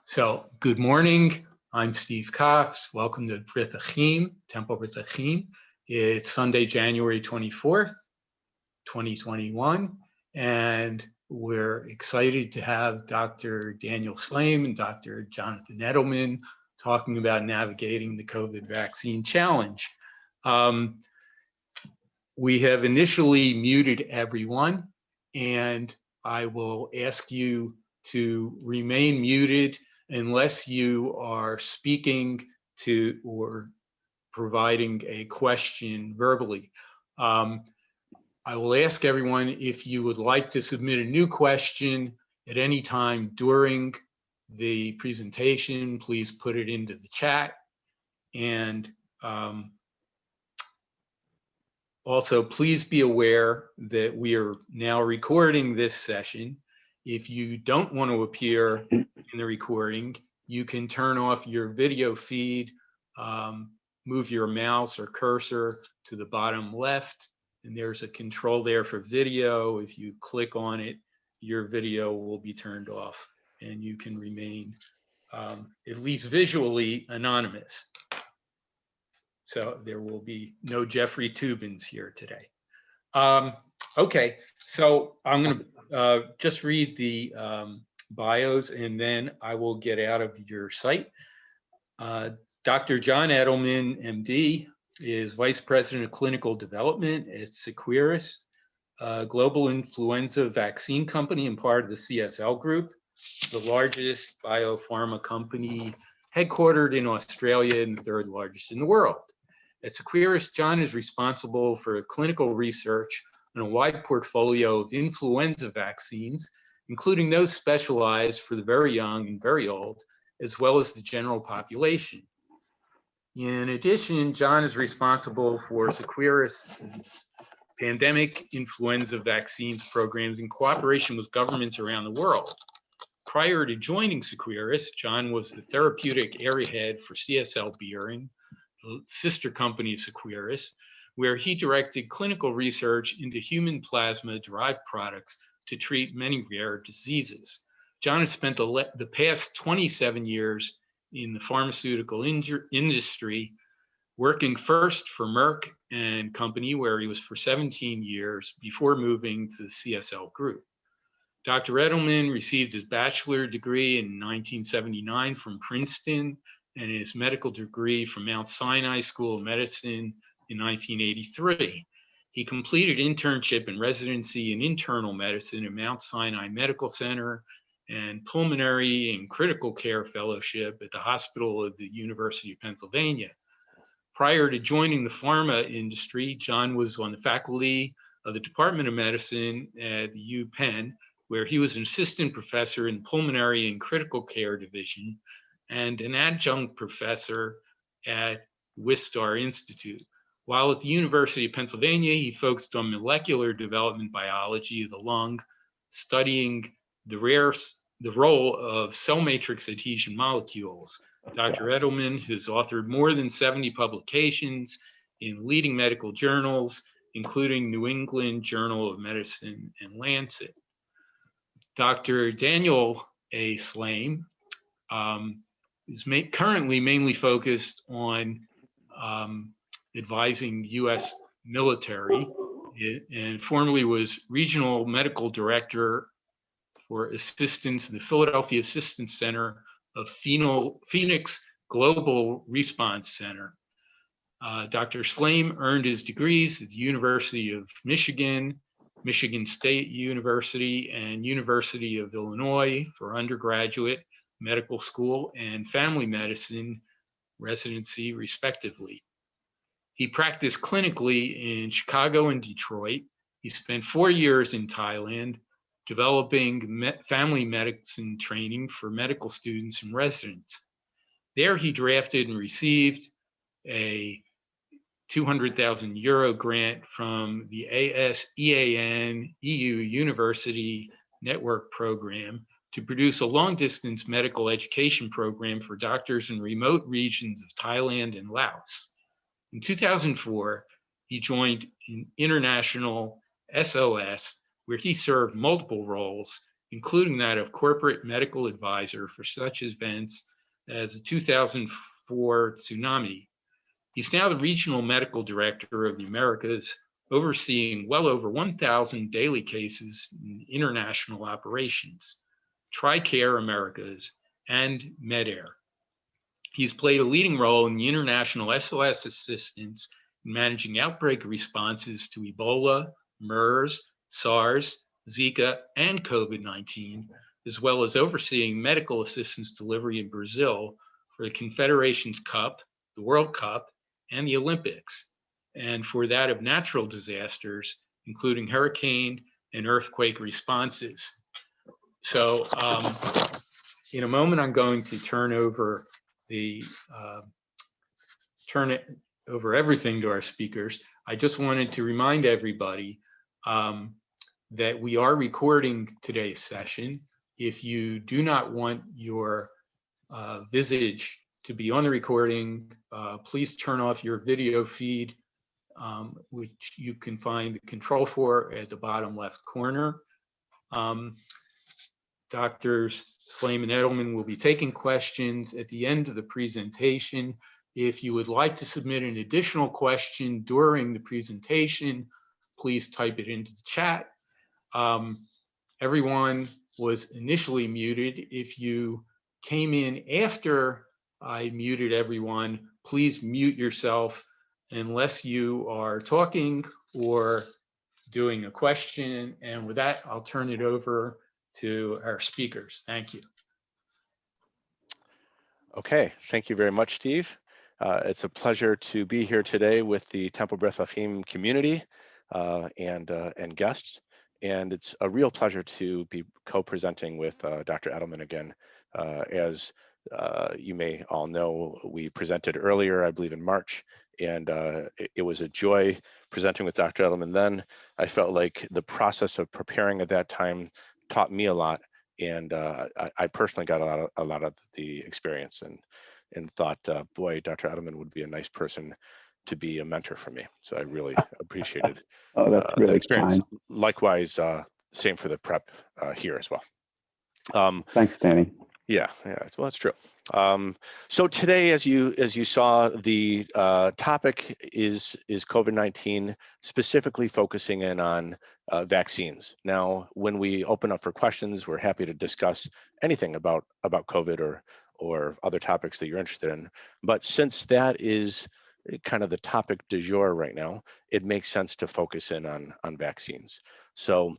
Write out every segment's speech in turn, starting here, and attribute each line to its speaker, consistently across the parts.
Speaker 1: So, good morning. I'm Steve Cox. Welcome to Brit Achim, Temple Brit Achim. It's Sunday, January 24th, 2021, and we're excited to have Dr. Daniel Slaim and Dr. Jonathan Edelman talking about navigating the COVID vaccine challenge. We have initially muted everyone, and I will ask you to remain muted unless you are speaking to or providing a question verbally. I will ask everyone if you would like to submit a new question at any time during the presentation, please put it into the chat. And also, please be aware that we are now recording this session. If you don't want to appear in the recording, you can turn off your video feed, move your mouse or cursor to the bottom left, and there's a control there for video. If you click on it, your video will be turned off and you can remain at least visually anonymous. So there will be no Jeffrey Toobins here today. Okay, so I'm going to just read the bios and then I will get out of your site. Dr. John Edelman, MD, is Vice President of Clinical Development at Seqirus, a global influenza vaccine company and part of the CSL Group, the largest biopharma company headquartered in Australia and the third largest in the world. At Seqirus, John is responsible for clinical research on a wide portfolio of influenza vaccines, including those specialized for the very young and very old, as well as the general population. In addition, John is responsible for Seqirus' pandemic influenza vaccines programs in cooperation with governments around the world. Prior to joining Seqirus, John was the therapeutic area head for CSL Behring, the sister company of Seqirus, where he directed clinical research into human plasma-derived products to treat many rare diseases. John has spent the past 27 years in the pharmaceutical industry, working first for Merck and Company, where he was for 17 years before moving to the CSL Group. Dr. Edelman received his bachelor degree in 1979 from Princeton and his medical degree from Mount Sinai School of Medicine in 1983. He completed internship and residency in internal medicine at Mount Sinai Medical Center and pulmonary and critical care fellowship at the Hospital of the University of Pennsylvania. Prior to joining the pharma industry, John was on the faculty of the Department of Medicine at the UPenn, where he was an assistant professor in pulmonary and critical care division and an adjunct professor at Wistar Institute. While at the University of Pennsylvania, he focused on molecular development biology of the lung, studying the role of cell matrix adhesion molecules. Dr. Edelman has authored more than 70 publications in leading medical journals, including New England Journal of Medicine and Lancet. Dr. Daniel A. Slaim is currently mainly focused on advising U.S. military and formerly was regional medical director for assistance in the Philadelphia Assistance Center of Phoenix Global Response Center. Dr. Slaim earned his degrees at the University of Michigan, Michigan State University, and University of Illinois for undergraduate medical school and family medicine residency, respectively. He practiced clinically in Chicago and Detroit. He spent 4 years in Thailand, developing family medicine training for medical students and residents. There he drafted and received a 200,000 euro grant from the ASEAN EU University Network Program to produce a long-distance medical education program for doctors in remote regions of Thailand and Laos. In 2004, he joined International SOS, where he served multiple roles, including that of corporate medical advisor for such events as the 2004 tsunami. He's now the regional medical director of the Americas, overseeing well over 1,000 daily cases in international operations, TRICARE Americas, and MEDAIR. He's played a leading role in the international SOS assistance in managing outbreak responses to Ebola, MERS, SARS, Zika, and COVID-19, as well as overseeing medical assistance delivery in Brazil for the Confederations Cup, the World Cup, and the Olympics, and for that of natural disasters, including hurricane and earthquake responses. So in a moment, I'm going to turn it over everything to our speakers. I just wanted to remind everybody that we are recording today's session. If you do not want your visage to be on the recording, please turn off your video feed, which you can find the control for at the bottom left corner. Doctors Slaim and Edelman will be taking questions at the end of the presentation. If you would like to submit an additional question during the presentation, please type it into the chat. Everyone was initially muted. If you came in after I muted everyone, please mute yourself unless you are talking or doing a question. And with that, I'll turn it over to our speakers. Thank you.
Speaker 2: Okay, thank you very much, Steve. It's a pleasure to be here today with the Temple Beth Achim community and guests. And it's a real pleasure to be co-presenting with Dr. Edelman again. As you may all know, we presented earlier, I believe in March, and it was a joy presenting with Dr. Edelman then. I felt like the process of preparing at that time taught me a lot, and I personally got a lot of the experience and thought, boy, Dr. Edelman would be a nice person to be a mentor for me. So I really appreciated
Speaker 3: that's really
Speaker 2: that experience.
Speaker 3: kind.
Speaker 2: Likewise, same for the prep here as well.
Speaker 3: Thanks, Danny.
Speaker 2: Yeah, well, that's true. So today, as you saw, the topic is COVID-19, specifically focusing in on vaccines. Now, when we open up for questions, we're happy to discuss anything about COVID or other topics that you're interested in. But since that is kind of the topic du jour right now, it makes sense to focus in on vaccines. So,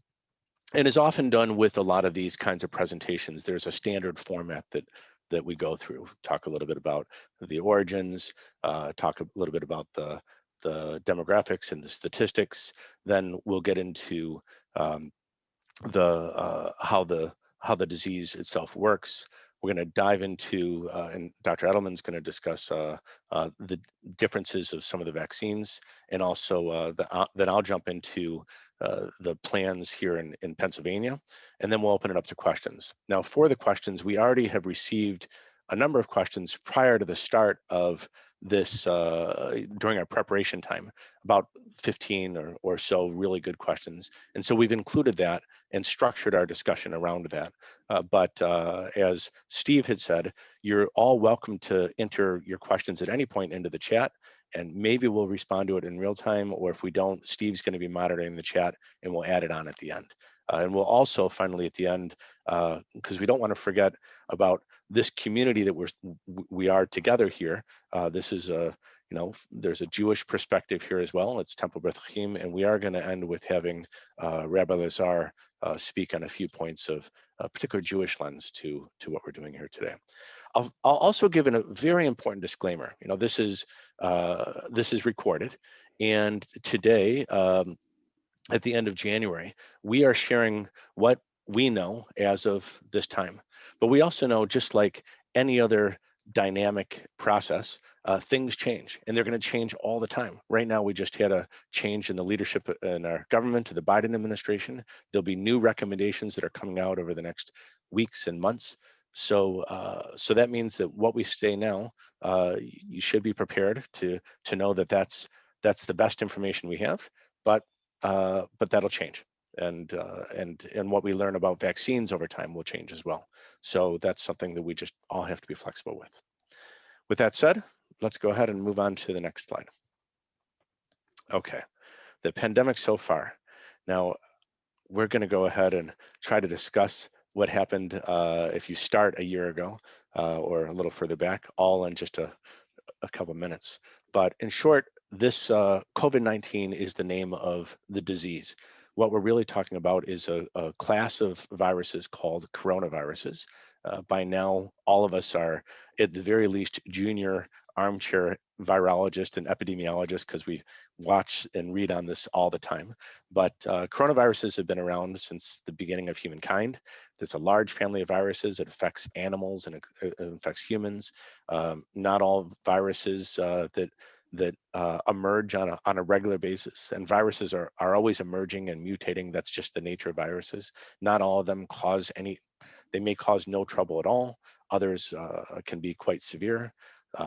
Speaker 2: and is often done with a lot of these kinds of presentations, there's a standard format that we go through. Talk a little bit about the origins, talk a little bit about the demographics and the statistics. Then we'll get into how the disease itself works. We're going to dive into, and Dr. Edelman's going to discuss the differences of some of the vaccines, and also then I'll jump into the plans here in Pennsylvania, and then we'll open it up to questions. Now, for the questions, we already have received a number of questions prior to the start of this during our preparation time, about 15 or so really good questions. And so we've included that and structured our discussion around that. But as Steve had said, you're all welcome to enter your questions at any point into the chat, and maybe we'll respond to it in real time, or if we don't, Steve's going to be monitoring the chat and we'll add it on at the end. And we'll also finally at the end, because we don't want to forget about this community that we are together here. This is there's a Jewish perspective here as well. It's Temple Beth Achim, and we are going to end with having Rabbi Lazar speak on a few points of a particular Jewish lens to what we're doing here today. I'll also give a very important disclaimer. This is recorded, and today, at the end of January, we are sharing what we know as of this time. But we also know, just like any other dynamic process, things change, and they're going to change all the time. Right now, we just had a change in the leadership in our government, to the Biden administration. There'll be new recommendations that are coming out over the next weeks and months. So that means that what we say now, you should be prepared to know that that's the best information we have, but that'll change. and what we learn about vaccines over time will change as well. So that's something that we just all have to be flexible with. With that said, let's go ahead and move on to the next slide. Okay, the pandemic so far. Now, we're going to go ahead and try to discuss what happened if you start a year ago or a little further back, all in just a couple minutes. But in short, this COVID-19 is the name of the disease. What we're really talking about is a class of viruses called coronaviruses. By now, all of us are at the very least junior armchair virologist and epidemiologist because we watch and read on this all the time. But coronaviruses have been around since the beginning of humankind. There's a large family of viruses. It affects animals and it affects humans. Not all viruses that emerge on a regular basis, and viruses are always emerging and mutating. That's just the nature of viruses. Not all of them cause any. They may cause no trouble at all. Others can be quite severe.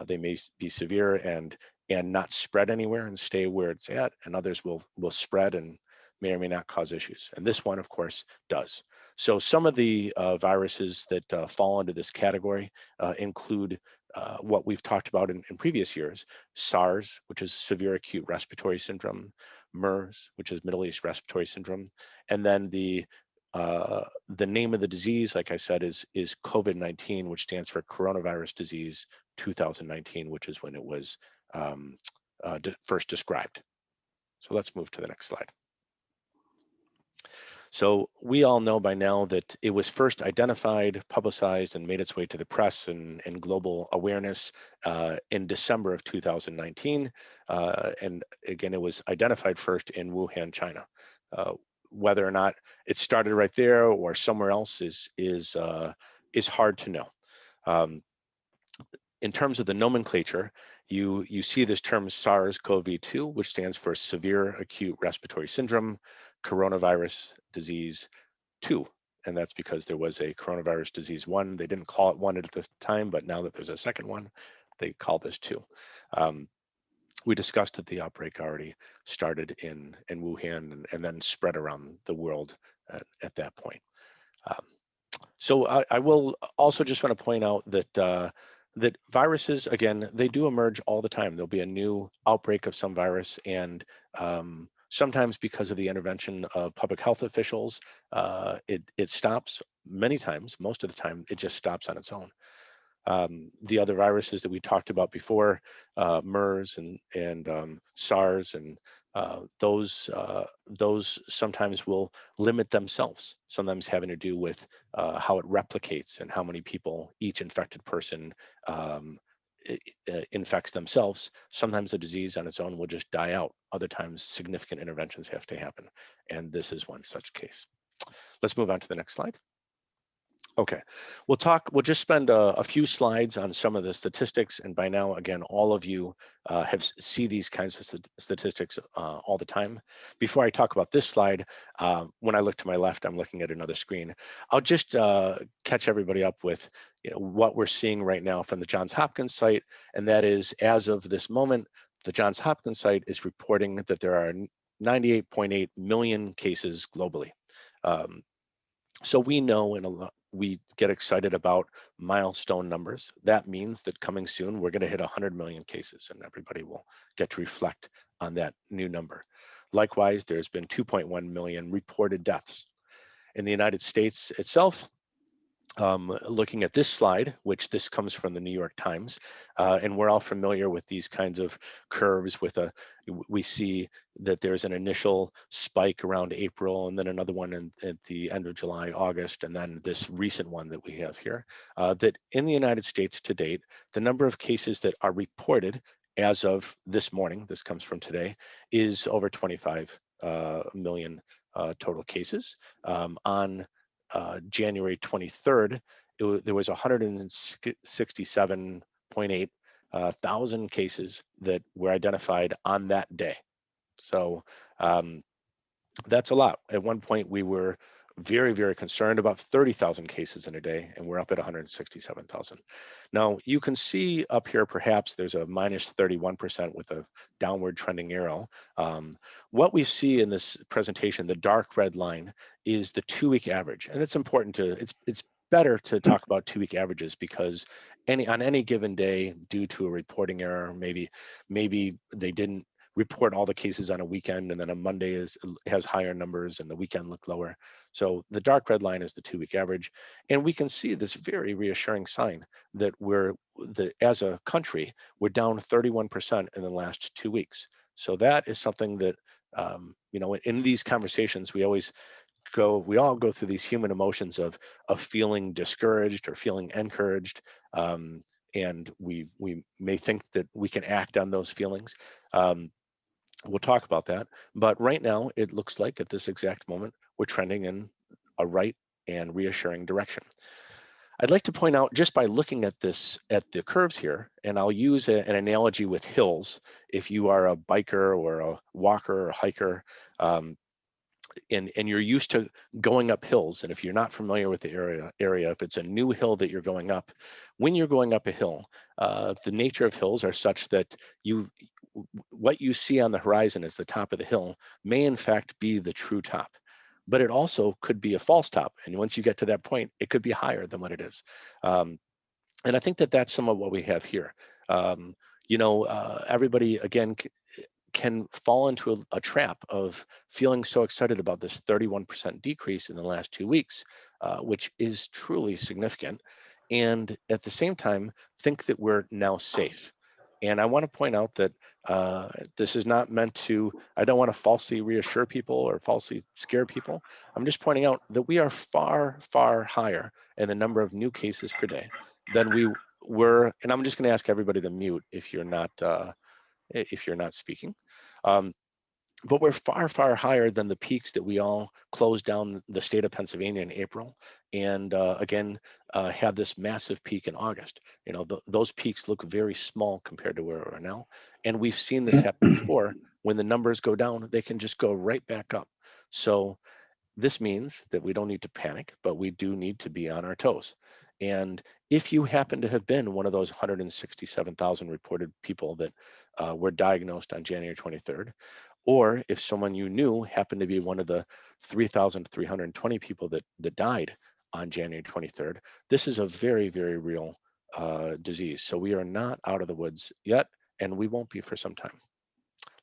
Speaker 2: They may be severe and not spread anywhere and stay where it's at, and others will spread and may or may not cause issues. And this one, of course, does. So some of the viruses that fall into this category include what we've talked about in previous years: SARS, which is severe acute respiratory syndrome; MERS, which is Middle East respiratory syndrome; and then the name of the disease, like I said, is COVID-19, which stands for Coronavirus Disease 2019, which is when it was first described. So let's move to the next slide. So we all know by now that it was first identified, publicized, and made its way to the press and global awareness in December of 2019. And again, it was identified first in Wuhan, China. Whether or not it started right there or somewhere else is hard to know. In terms of the nomenclature, you see this term SARS-CoV-2, which stands for Severe Acute Respiratory Syndrome, Coronavirus Disease 2. And that's because there was a Coronavirus Disease 1. They didn't call it 1 at the time, but now that there's a second one, they call this 2. We discussed that the outbreak already started in Wuhan and then spread around the world at that point. So I will also just want to point out that that viruses, again, they do emerge all the time. There'll be a new outbreak of some virus, and sometimes because of the intervention of public health officials, it stops. Many times, most of the time, it just stops on its own. The other viruses that we talked about before, MERS and SARS, and those sometimes will limit themselves, sometimes having to do with how it replicates and how many people each infected person infects themselves. Sometimes the disease on its own will just die out. Other times significant interventions have to happen. And this is one such case. Let's move on to the next slide. Okay, we'll just spend a few slides on some of the statistics, and by now, again, all of you see these kinds of statistics all the time. Before I talk about this slide, when I look to my left, I'm looking at another screen. I'll just catch everybody up with what we're seeing right now from the Johns Hopkins site, and that is, as of this moment, the Johns Hopkins site is reporting that there are 98.8 million cases globally. So we know, and we get excited about milestone numbers. That means that coming soon, we're going to hit 100 million cases, and everybody will get to reflect on that new number. Likewise, there's been 2.1 million reported deaths. In the United States itself, looking at this slide, which this comes from the New York Times, and we're all familiar with these kinds of curves. We see that there's an initial spike around April, and then another one at the end of July, August, and then this recent one that we have here. That in the United States to date, the number of cases that are reported as of this morning, this comes from today, is over 25 million total cases. On January 23rd, there was 167.8 thousand cases that were identified on that day. So that's a lot. At one point, we were very, very concerned about 30,000 cases in a day, and we're up at 167,000. Now, you can see up here, perhaps there's a minus 31% with a downward trending arrow. What we see in this presentation, the dark red line, is the 2-week average. And it's important to, it's better to talk about 2-week averages, because on any given day, due to a reporting error, maybe they didn't report all the cases on a weekend, and then a Monday has higher numbers and the weekend look lower. So the dark red line is the 2-week average. And we can see this very reassuring sign that as a country, we're down 31% in the last 2 weeks. So that is something that, you know, in these conversations, we all go through these human emotions of feeling discouraged or feeling encouraged. And we may think that we can act on those feelings. We'll talk about that. But right now, it looks like at this exact moment, we're trending in a right and reassuring direction. I'd like to point out, just by looking at the curves here, and I'll use an analogy with hills. If you are a biker or a walker or a hiker, and you're used to going up hills, and if you're not familiar with the area, if it's a new hill that you're going up, when you're going up a hill, the nature of hills are such that what you see on the horizon as the top of the hill may in fact be the true top, but it also could be a false top. And once you get to that point, it could be higher than what it is. And I think that that's some of what we have here. You know, everybody, again, can fall into a trap of feeling so excited about this 31% decrease in the last 2 weeks, which is truly significant. And at the same time, think that we're now safe. And I want to point out that this is not meant to, I don't want to falsely reassure people or falsely scare people. I'm just pointing out that we are far, far higher in the number of new cases per day than we were. And I'm just going to ask everybody to mute if you're not speaking. But we're far, far higher than the peaks that we all closed down the state of Pennsylvania in April, and again, had this massive peak in August. You know, those peaks look very small compared to where we are now. And we've seen this happen before. When the numbers go down, they can just go right back up. So this means that we don't need to panic, but we do need to be on our toes. And if you happen to have been one of those 167,000 reported people that were diagnosed on January 23rd, or if someone you knew happened to be one of the 3,320 people that died on January 23rd, this is a very, very real disease. So we are not out of the woods yet, and we won't be for some time.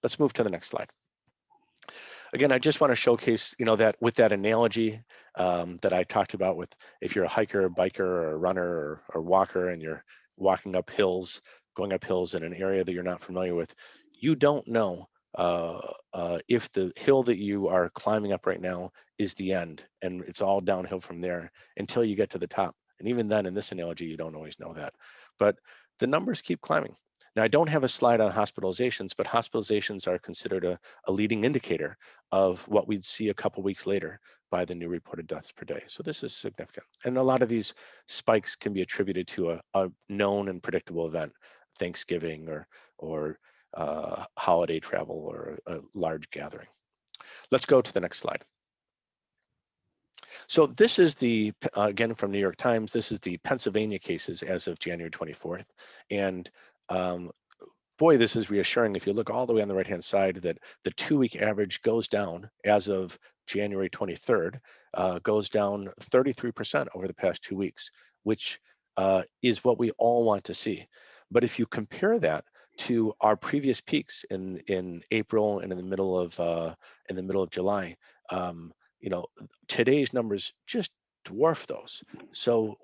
Speaker 2: Let's move to the next slide. Again, I just want to showcase, you know, that with that analogy that I talked about, with if you're a hiker, biker, or a runner or walker, and you're walking up hills, going up hills in an area that you're not familiar with, you don't know if the hill that you are climbing up right now is the end, and it's all downhill from there until you get to the top. And even then, in this analogy, you don't always know that. But the numbers keep climbing. Now, I don't have a slide on hospitalizations, but hospitalizations are considered a leading indicator of what we'd see a couple weeks later by the new reported deaths per day. So this is significant. And a lot of these spikes can be attributed to a known and predictable event, Thanksgiving or holiday travel or a large gathering. Let's go to the next slide. So this is the, again, from New York Times, this is the Pennsylvania cases as of January 24th. And boy, this is reassuring. If you look all the way on the right-hand side, that the 2-week average goes down as of January 23rd, goes down 33% over the past 2 weeks, which is what we all want to see. But if you compare that to our previous peaks in April and in the middle of July, you know, today's numbers just dwarf those. So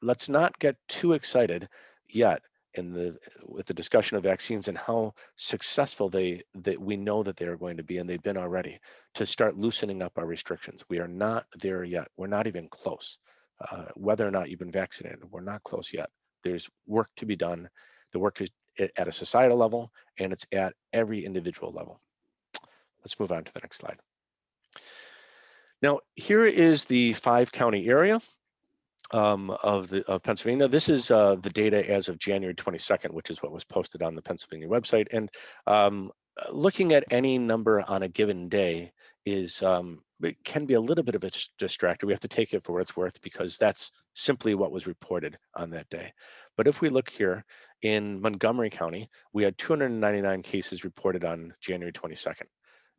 Speaker 2: let's not get too excited yet with the discussion of vaccines and how successful that we know that they are going to be, and they've been already, to start loosening up our restrictions. We are not there yet. We're not even close. Whether or not you've been vaccinated, we're not close yet. There's work to be done. The work is at a societal level, and it's at every individual level. Let's move on to the next slide. Now, here is the 5-county area of Pennsylvania. This is the data as of January 22nd, which is what was posted on the Pennsylvania website. And looking at any number on a given day is it can be a little bit of a distractor. We have to take it for what it's worth because that's simply what was reported on that day. But if we look here in Montgomery County, we had 299 cases reported on January 22nd,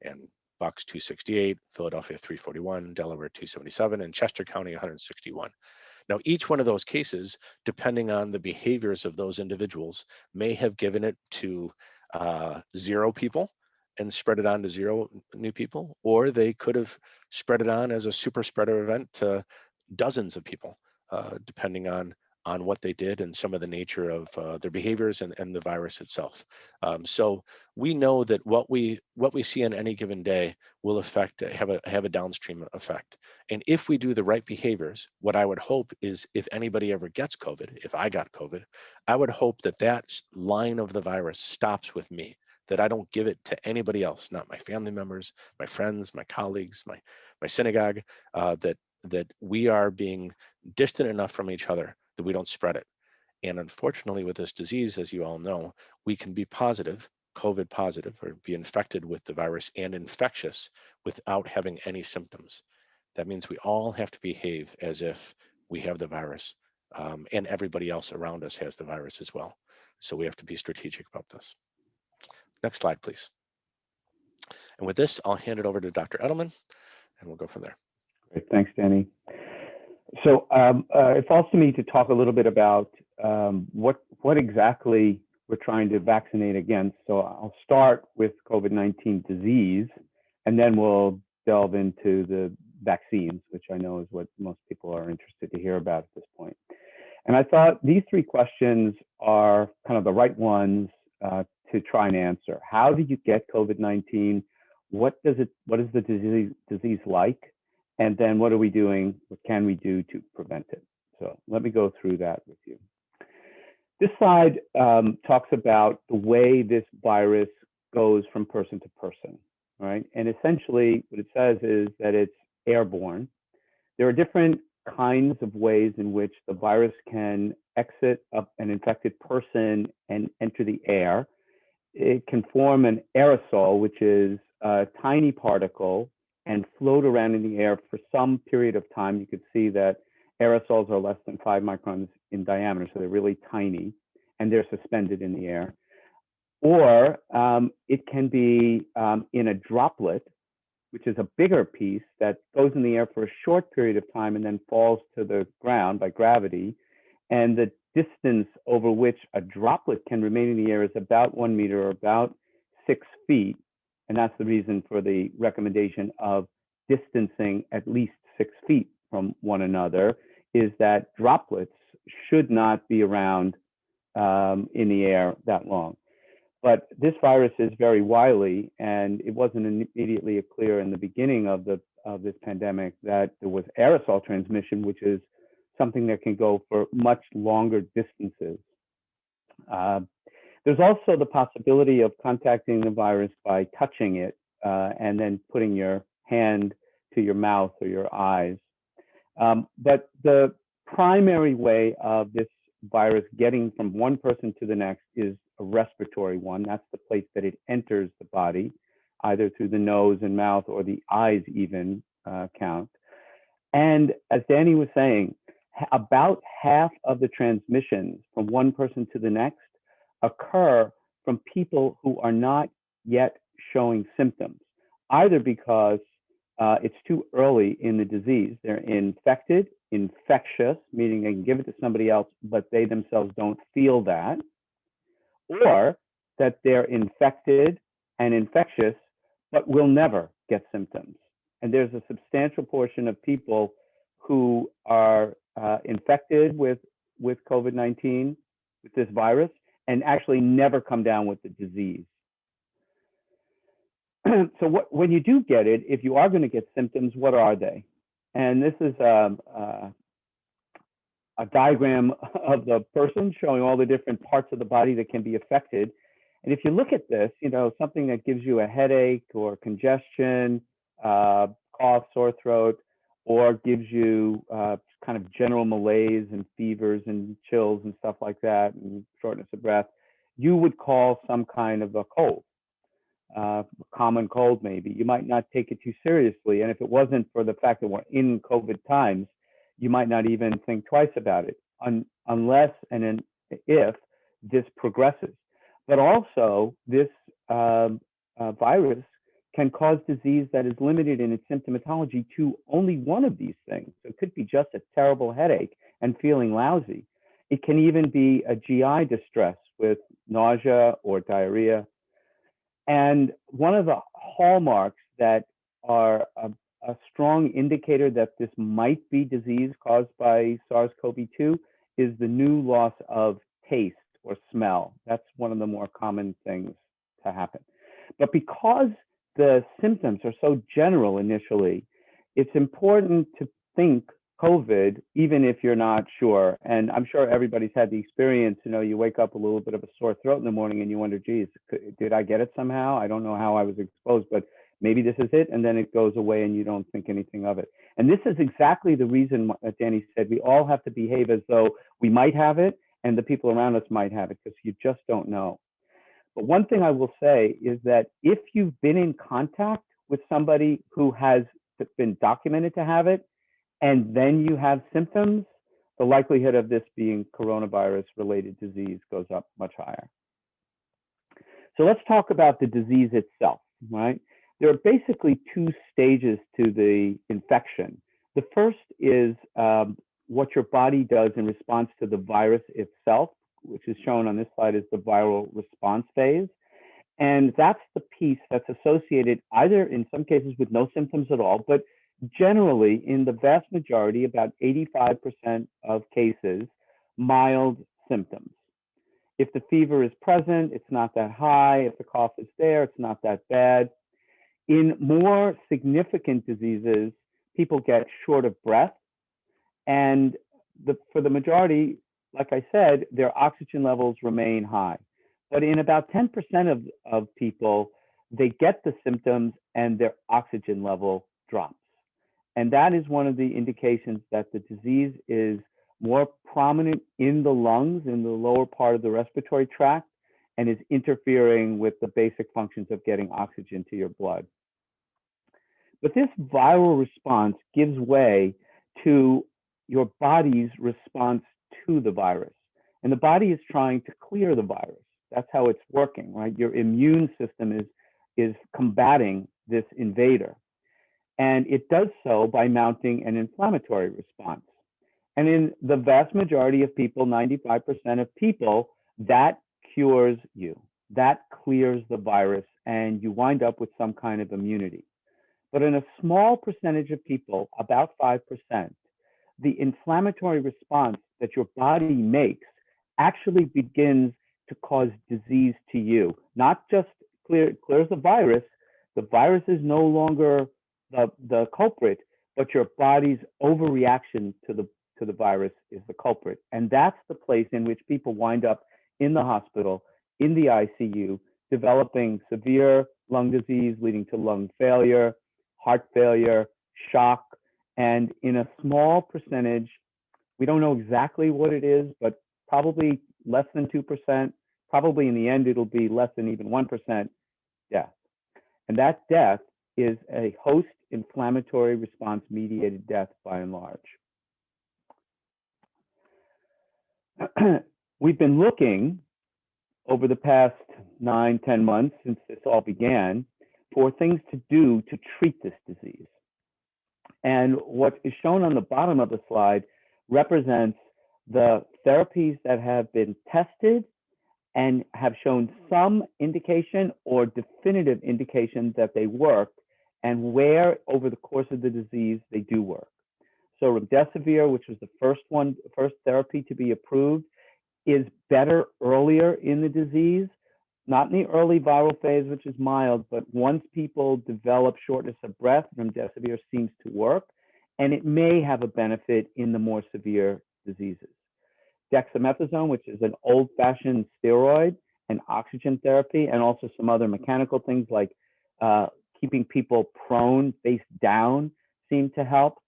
Speaker 2: and Bucks 268, Philadelphia 341, Delaware 277, and Chester County 161. Now, each one of those cases, depending on the behaviors of those individuals, may have given it to 0 people and spread it on to 0 new people, or they could have spread it on as a super spreader event to dozens of people, depending on what they did and some of the nature of their behaviors and the virus itself. So we know that what we see on any given day will have a downstream effect. And if we do the right behaviors, what I would hope is if anybody ever gets COVID, if I got COVID, I would hope that that line of the virus stops with me, that I don't give it to anybody else, not my family members, my friends, my colleagues, my synagogue, that we are being distant enough from each other that we don't spread it. And unfortunately, with this disease, as you all know, we can be positive, COVID positive, or be infected with the virus and infectious without having any symptoms. That means we all have to behave as if we have the virus, and everybody else around us has the virus as well. So we have to be strategic about this. Next slide, please. And with this, I'll hand it over to Dr. Edelman, and we'll go from there.
Speaker 3: Great. Thanks, Danny. So it falls to me to talk a little bit about what exactly we're trying to vaccinate against. So I'll start with COVID-19 disease, and then we'll delve into the vaccines, which I know is what most people are interested to hear about at this point. And I thought these 3 questions are kind of the right ones to try and answer. How did you get COVID-19? What is the disease like? And then what are we doing? What can we do to prevent it? So let me go through that with you. This slide talks about the way this virus goes from person to person, right? And essentially what it says is that it's airborne. There are different kinds of ways in which the virus can exit an infected person and enter the air. It can form an aerosol, which is a tiny particle, and float around in the air for some period of time. You could see that aerosols are less than 5 microns in diameter, so they're really tiny, and they're suspended in the air. Or it can be in a droplet, which is a bigger piece that goes in the air for a short period of time and then falls to the ground by gravity. And the distance over which a droplet can remain in the air is about 1 meter, or about 6 feet. And that's the reason for the recommendation of distancing at least 6 feet from one another, is that droplets should not be around in the air that long. But this virus is very wily, and it wasn't immediately clear in the beginning of this pandemic that there was aerosol transmission, which is something that can go for much longer distances. There's also the possibility of contacting the virus by touching it and then putting your hand to your mouth or your eyes. But the primary way of this virus getting from one person to the next is a respiratory one. That's the place that it enters the body, either through the nose and mouth, or the eyes even count. And as Danny was saying, about half of the transmissions from one person to the next occur from people who are not yet showing symptoms, either because it's too early in the disease. They're infected, infectious, meaning they can give it to somebody else, but they themselves don't feel that, or that they're infected and infectious, but will never get symptoms. And there's a substantial portion of people who are infected with COVID-19, with this virus, and actually never come down with the disease. So when you do get it, if you are going to get symptoms, what are they? And this is a diagram of the person showing all the different parts of the body that can be affected. And if you look at this, something that gives you a headache or congestion, cough, sore throat, or gives you kind of general malaise and fevers and chills and stuff like that, and shortness of breath, you would call some kind of a cold. common cold maybe. You might not take it too seriously. And if it wasn't for the fact that we're in COVID times, you might not even think twice about it unless and if this progresses. But also, this virus can cause disease that is limited in its symptomatology to only one of these things. So it could be just a terrible headache and feeling lousy. It can even be a GI distress with nausea or diarrhea. And one of the hallmarks that are a strong indicator that this might be disease caused by SARS-CoV-2 is the new loss of taste or smell. That's one of the more common things to happen. But because the symptoms are so general initially, it's important to think COVID, even if you're not sure. And I'm sure everybody's had the experience, you wake up a little bit of a sore throat in the morning and you wonder, geez, did I get it somehow? I don't know how I was exposed, but maybe this is it. And then it goes away and you don't think anything of it. And this is exactly the reason that Danny said, we all have to behave as though we might have it and the people around us might have it, because you just don't know. But one thing I will say is that if you've been in contact with somebody who has been documented to have it, and then you have symptoms, the likelihood of this being coronavirus-related disease goes up much higher. So let's talk about the disease itself, right? There are basically two stages to the infection. The first is what your body does in response to the virus itself, which is shown on this slide as the viral response phase. And that's the piece that's associated either in some cases with no symptoms at all, but generally in the vast majority, about 85% of cases, mild symptoms. If the fever is present, it's not that high. If the cough is there, it's not that bad. In more significant diseases, people get short of breath. And for the majority, like I said, their oxygen levels remain high. But in about 10% of people, they get the symptoms and their oxygen level drops. And that is one of the indications that the disease is more prominent in the lungs, in the lower part of the respiratory tract, and is interfering with the basic functions of getting oxygen to your blood. But this viral response gives way to your body's response to the virus. And the body is trying to clear the virus. That's how it's working, right? Your immune system is combating this invader. And it does so by mounting an inflammatory response. And in the vast majority of people, 95% of people, that cures you. That clears the virus and you wind up with some kind of immunity. But in a small percentage of people, about 5%, the inflammatory response that your body makes actually begins to cause disease to you. Not just clears the virus is no longer the culprit, but your body's overreaction to the virus is the culprit. And that's the place in which people wind up in the hospital, in the ICU, developing severe lung disease leading to lung failure, heart failure, shock. And in a small percentage, we don't know exactly what it is, but probably less than 2%, probably in the end, it'll be less than even 1% death. And that death is a host inflammatory response mediated death by and large. We've been looking over the past 9-10 months since this all began for things to do to treat this disease. And what is shown on the bottom of the slide represents the therapies that have been tested and have shown some indication or definitive indication that they work, and where over the course of the disease they do work. So remdesivir, which was the first therapy to be approved, is better earlier in the disease, not in the early viral phase, which is mild, but once people develop shortness of breath, remdesivir seems to work, and it may have a benefit in the more severe diseases. Dexamethasone, which is an old-fashioned steroid, and oxygen therapy, and also some other mechanical things like keeping people prone, face down, seem to help.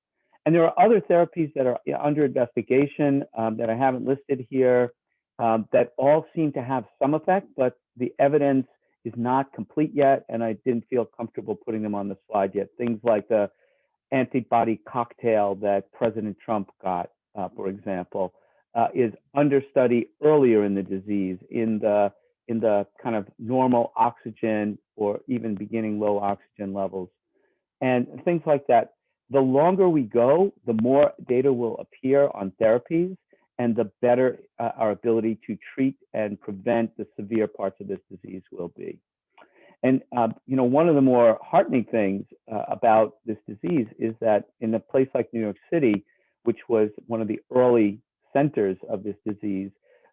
Speaker 3: And there are other therapies that are under investigation that I haven't listed here that all seem to have some effect, but the evidence is not complete yet, and I didn't feel comfortable putting them on the slide yet. Things like the antibody cocktail that President Trump got, for example, is under study earlier in the disease, in the kind of normal oxygen or even beginning low oxygen levels, and things like that. The longer we go, the more data will appear on therapies, and the better our ability to treat and prevent the severe parts of this disease will be. And one of the more heartening things about this disease is that in a place like New York City, which was one of the early centers of this disease,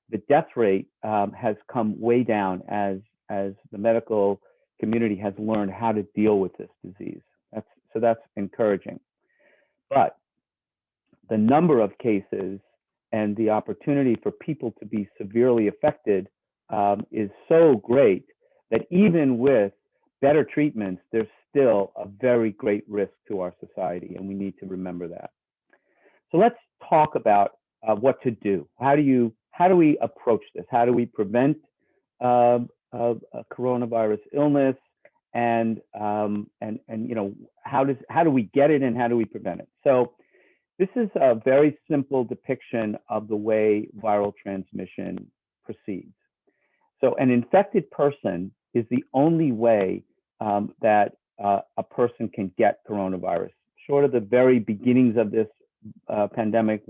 Speaker 3: the death rate has come way down as the medical community has learned how to deal with this disease. So that's encouraging. But the number of cases and the opportunity for people to be severely affected is so great that even with better treatments, there's still a very great risk to our society, and we need to remember that. So let's talk about what to do. How do we approach this? How do we prevent a coronavirus illness? And how do we get it, and how do we prevent it? So this is a very simple depiction of the way viral transmission proceeds. So an infected person is the only way that a person can get coronavirus, short of the very beginnings of this pandemic,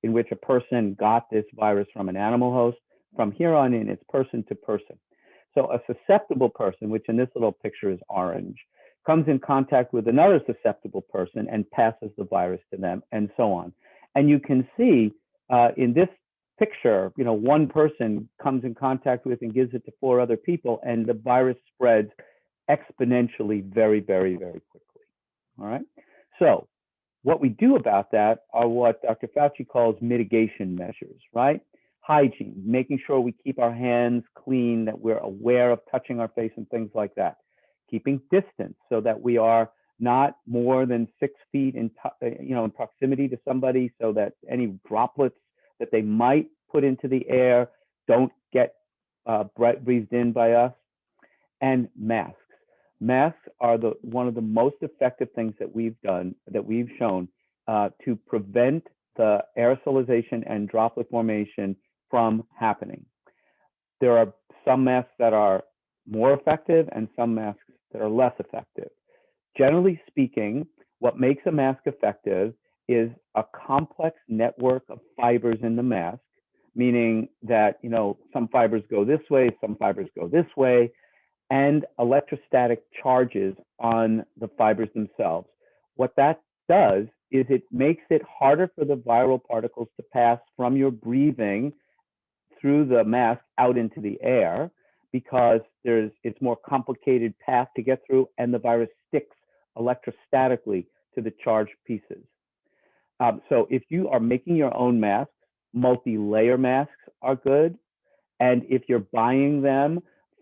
Speaker 3: in which a person got this virus from an animal host. From here on in, it's person to person. So a susceptible person, which in this little picture is orange, comes in contact with another susceptible person and passes the virus to them, and so on. And you can see in this picture, one person comes in contact with and gives it to 4 other people, and the virus spreads exponentially very, very, very quickly. All right. So what we do about that are what Dr. Fauci calls mitigation measures, right? Hygiene, making sure we keep our hands clean, that we're aware of touching our face and things like that. Keeping distance so that we are not more than 6 feet in proximity to somebody, so that any droplets that they might put into the air don't get breathed in by us. And masks. Masks are one of the most effective things that we've shown to prevent the aerosolization and droplet formation from happening. There are some masks that are more effective and some masks that are less effective. Generally speaking, what makes a mask effective is a complex network of fibers in the mask, meaning that some fibers go this way, some fibers go this way, and electrostatic charges on the fibers themselves. What that does is it makes it harder for the viral particles to pass from your breathing through the mask out into the air, because it's more complicated path to get through, and the virus sticks electrostatically to the charged pieces. So if you are making your own masks, multi-layer masks are good. And if you're buying them,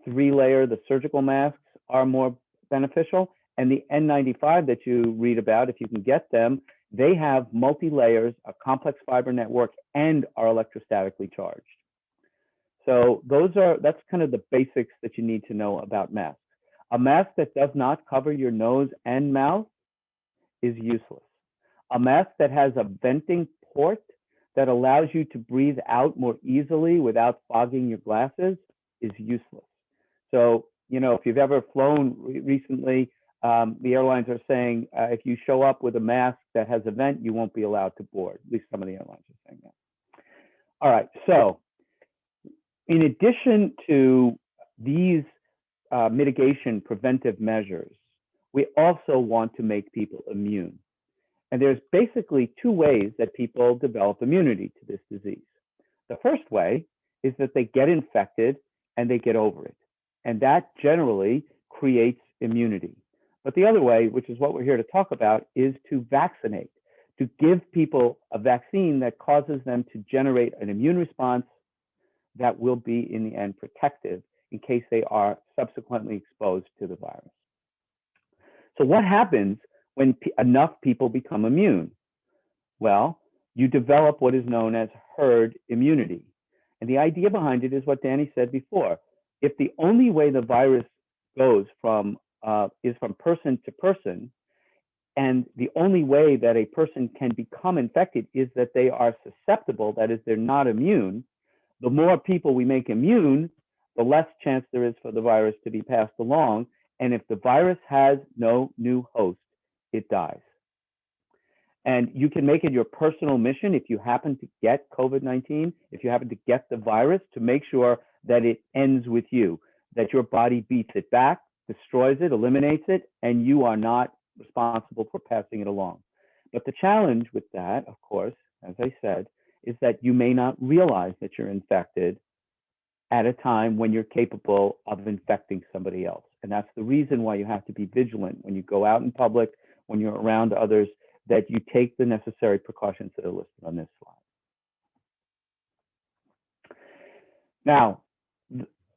Speaker 3: 3-layer, the surgical masks are more beneficial. And the N95 that you read about, if you can get them, they have multi-layers, a complex fiber network, and are electrostatically charged. So that's kind of the basics that you need to know about masks. A mask that does not cover your nose and mouth is useless. A mask that has a venting port that allows you to breathe out more easily without fogging your glasses is useless. So, if you've ever flown recently, the airlines are saying if you show up with a mask that has a vent, you won't be allowed to board. At least some of the airlines are saying that. All right, so in addition to these mitigation preventive measures, we also want to make people immune. And there's basically 2 ways that people develop immunity to this disease. The first way is that they get infected and they get over it. And that generally creates immunity. But the other way, which is what we're here to talk about, is to vaccinate, to give people a vaccine that causes them to generate an immune response that will be, in the end, protective in case they are subsequently exposed to the virus. So what happens when enough people become immune? Well, you develop what is known as herd immunity. And the idea behind it is what Danny said before. if the only way the virus goes is from person to person, and the only way that a person can become infected is that they are susceptible, that is, they're not immune, the more people we make immune, the less chance there is for the virus to be passed along. And if the virus has no new host, it dies. And you can make it your personal mission if you happen to get COVID-19, if you happen to get the virus, to make sure that it ends with you, that your body beats it back, destroys it, eliminates it, and you are not responsible for passing it along. But the challenge with that, of course, as I said, is that you may not realize that you're infected at a time when you're capable of infecting somebody else. And that's the reason why you have to be vigilant when you go out in public, when you're around others, that you take the necessary precautions that are listed on this slide. Now,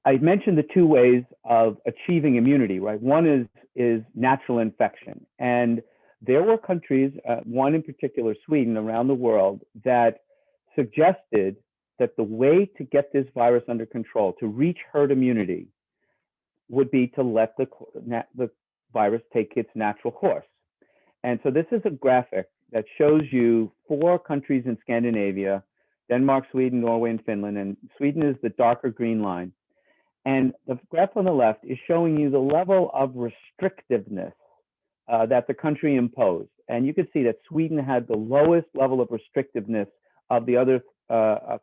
Speaker 3: I mentioned the two ways of achieving immunity, right? One is natural infection. And there were countries, one in particular, Sweden, around the world, that suggested that the way to get this virus under control, to reach herd immunity, would be to let the virus take its natural course. And so this is a graphic that shows you 4 countries in Scandinavia: Denmark, Sweden, Norway, and Finland. And Sweden is the darker green line. And the graph on the left is showing you the level of restrictiveness that the country imposed. And you can see that Sweden had the lowest level of restrictiveness of the other,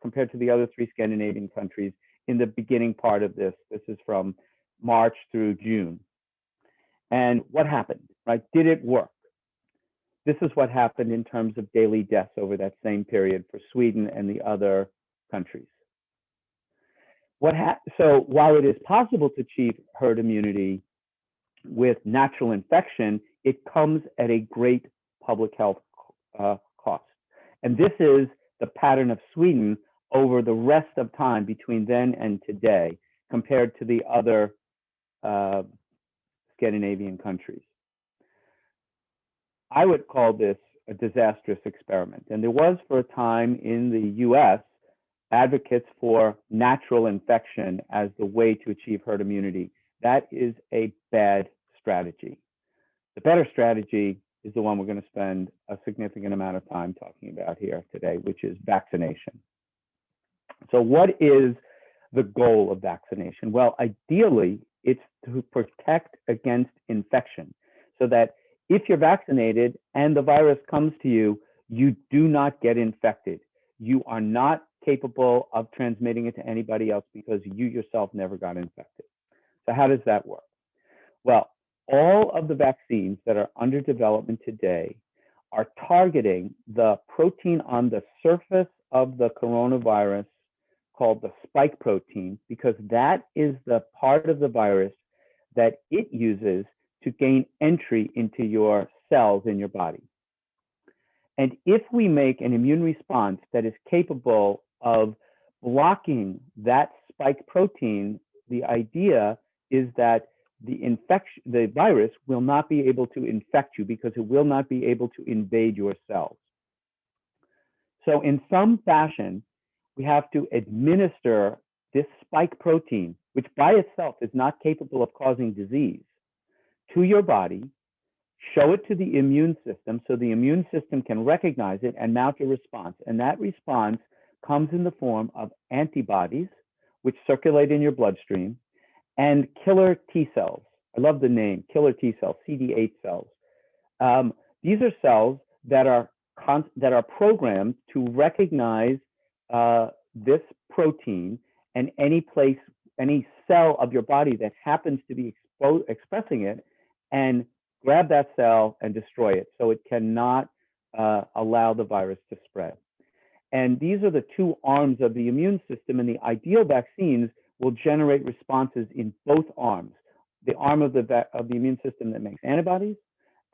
Speaker 3: compared to the other 3 Scandinavian countries in the beginning part of this. This is from March through June. And what happened, right? Did it work? This is what happened in terms of daily deaths over that same period for Sweden and the other countries. So while it is possible to achieve herd immunity with natural infection, it comes at a great public health cost. And this is the pattern of Sweden over the rest of time between then and today, compared to the other Scandinavian countries. I would call this a disastrous experiment. And there was, for a time in the US, advocates for natural infection as the way to achieve herd immunity. That is a bad strategy. The better strategy is the one we're going to spend a significant amount of time talking about here today, which is vaccination. So what is the goal of vaccination? Well, ideally, it's to protect against infection, so that if you're vaccinated and the virus comes to you, you do not get infected. You are not capable of transmitting it to anybody else because you yourself never got infected. So how does that work? Well, all of the vaccines that are under development today are targeting the protein on the surface of the coronavirus called the spike protein, because that is the part of the virus that it uses to gain entry into your cells in your body. And if we make an immune response that is capable of blocking that spike protein, the idea is that the virus will not be able to infect you because it will not be able to invade your cells. So in some fashion, we have to administer this spike protein, which by itself is not capable of causing disease, to your body, show it to the immune system so the immune system can recognize it and mount a response. And that response comes in the form of antibodies, which circulate in your bloodstream, and killer T cells. I love the name, killer T cells, CD8 cells. These are cells that are programmed to recognize this protein, and any cell of your body that happens to be expressing it, and grab that cell and destroy it so it cannot allow the virus to spread. And these are the 2 arms of the immune system, and the ideal vaccines will generate responses in both arms: the arm of the immune system that makes antibodies,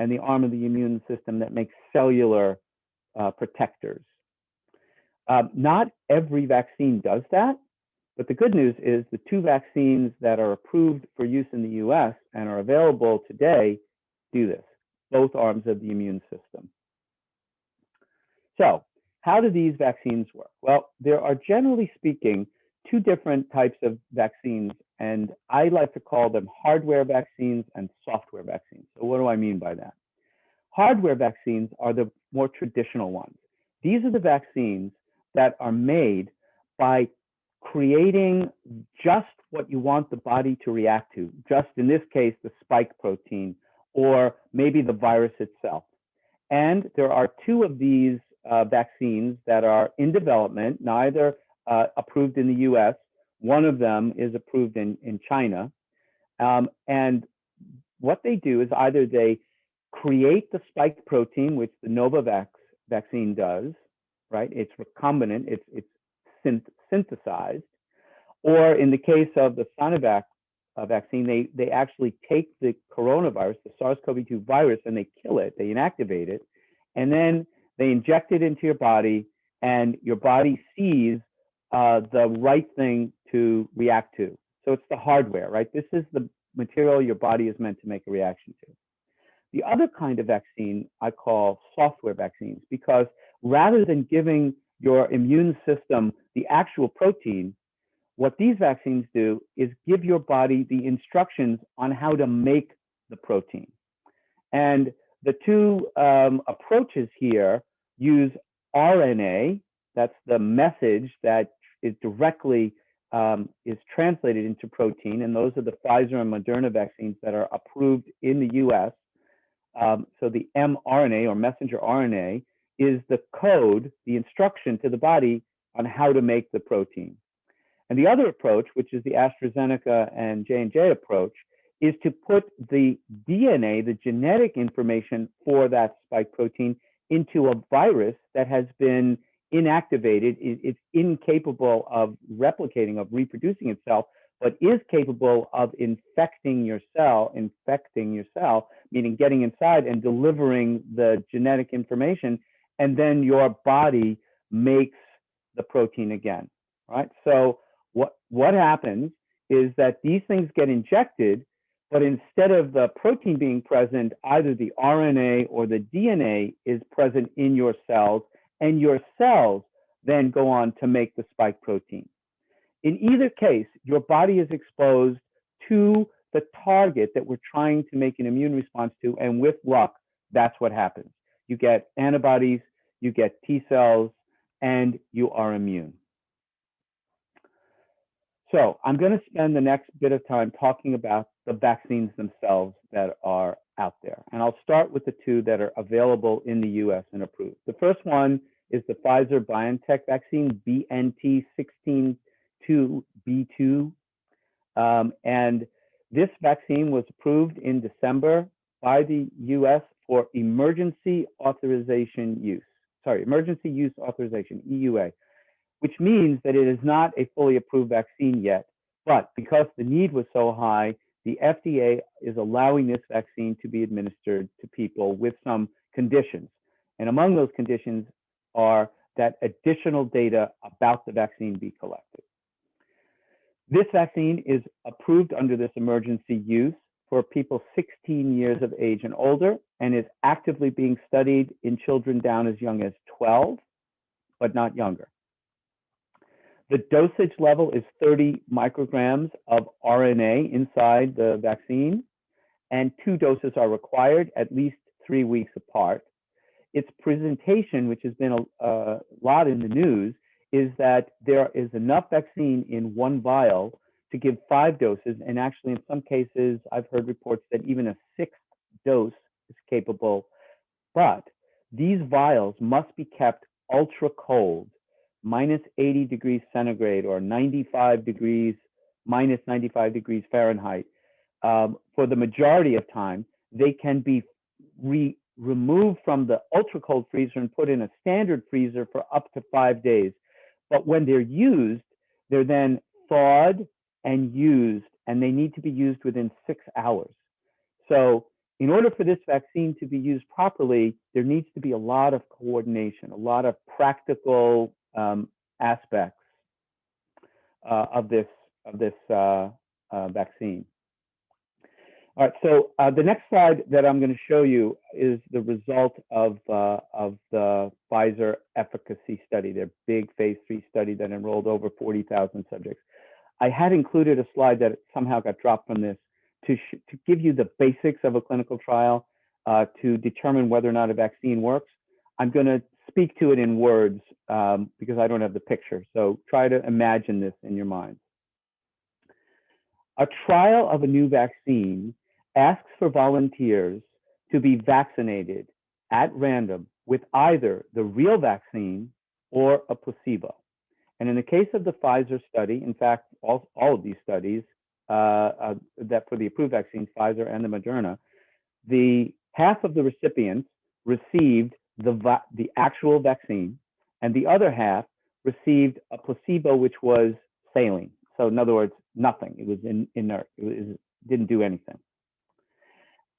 Speaker 3: and the arm of the immune system that makes cellular protectors. Not every vaccine does that, but the good news is the 2 vaccines that are approved for use in the US and are available today do this, both arms of the immune system. So how do these vaccines work? Well, there are, generally speaking, two different types of vaccines, and I like to call them hardware vaccines and software vaccines. So what do I mean by that? Hardware vaccines are the more traditional ones. These are the vaccines that are made by creating just what you want the body to react to, just in this case, the spike protein, or maybe the virus itself. And there are two of these vaccines that are in development, neither approved in the US. One of them is approved in China. And what they do is either they create the spike protein, which the Novavax vaccine does, right? It's recombinant, it's synthesized. Or in the case of the Sinovac vaccine, they actually take the coronavirus, the SARS-CoV-2 virus, and they kill it, they inactivate it, and then they inject it into your body, and your body sees the right thing to react to. So it's the hardware, right? This is the material your body is meant to make a reaction to. The other kind of vaccine I call software vaccines, because rather than giving your immune system the actual protein, what these vaccines do is give your body the instructions on how to make the protein. And the two approaches here use RNA, that's the message that is directly is translated into protein, and those are the Pfizer and Moderna vaccines that are approved in the US. So the mRNA or messenger RNA is the code, the instruction to the body on how to make the protein. And the other approach, which is the AstraZeneca and J&J approach, is to put the DNA, the genetic information for that spike protein, into a virus that has been inactivated. It's incapable of replicating, of reproducing itself, but is capable of infecting your cell, meaning getting inside and delivering the genetic information, and then your body makes the protein again, right? So what happens is that these things get injected, but instead of the protein being present, either the RNA or the DNA is present in your cells, and your cells then go on to make the spike protein. In either case, your body is exposed to the target that we're trying to make an immune response to, and with luck, that's what happens. You get antibodies, you get T cells, and you are immune. So I'm going to spend the next bit of time talking about the vaccines themselves that are out there. And I'll start with the two that are available in the US and approved. The first one is the Pfizer-BioNTech vaccine, BNT162b2. And this vaccine was approved in December by the US for emergency use authorization, EUA, which means that it is not a fully approved vaccine yet. But because the need was so high, the FDA is allowing this vaccine to be administered to people with some conditions. And among those conditions are that additional data about the vaccine be collected. This vaccine is approved under this emergency use for people 16 years of age and older, and is actively being studied in children down as young as 12, but not younger. The dosage level is 30 micrograms of RNA inside the vaccine, and 2 doses are required, at least 3 weeks apart. Its presentation, which has been a lot in the news, is that there is enough vaccine in one vial to give 5 doses, and actually in some cases, I've heard reports that even a 6th dose is capable, but these vials must be kept ultra cold, minus 80 degrees centigrade or 95 degrees, minus 95 degrees Fahrenheit. For the majority of time, they can be removed from the ultra cold freezer and put in a standard freezer for up to 5 days. But when they're used, they're then thawed and used, and they need to be used within 6 hours. So in order for this vaccine to be used properly, there needs to be a lot of coordination, a lot of practical aspects of this vaccine. All right, so the next slide that I'm going to show you is the result of the Pfizer efficacy study, their big phase 3 study that enrolled over 40,000 subjects. I had included a slide that somehow got dropped from this to give you the basics of a clinical trial to determine whether or not a vaccine works. I'm going to speak to it in words because I don't have the picture. So try to imagine this in your mind. A trial of a new vaccine asks for volunteers to be vaccinated at random with either the real vaccine or a placebo. And in the case of the Pfizer study, in fact, all of these studies that for the approved vaccines, Pfizer and the Moderna, the half of the recipients received the actual vaccine, and the other half received a placebo, which was saline. So in other words, nothing. It was inert. It didn't do anything.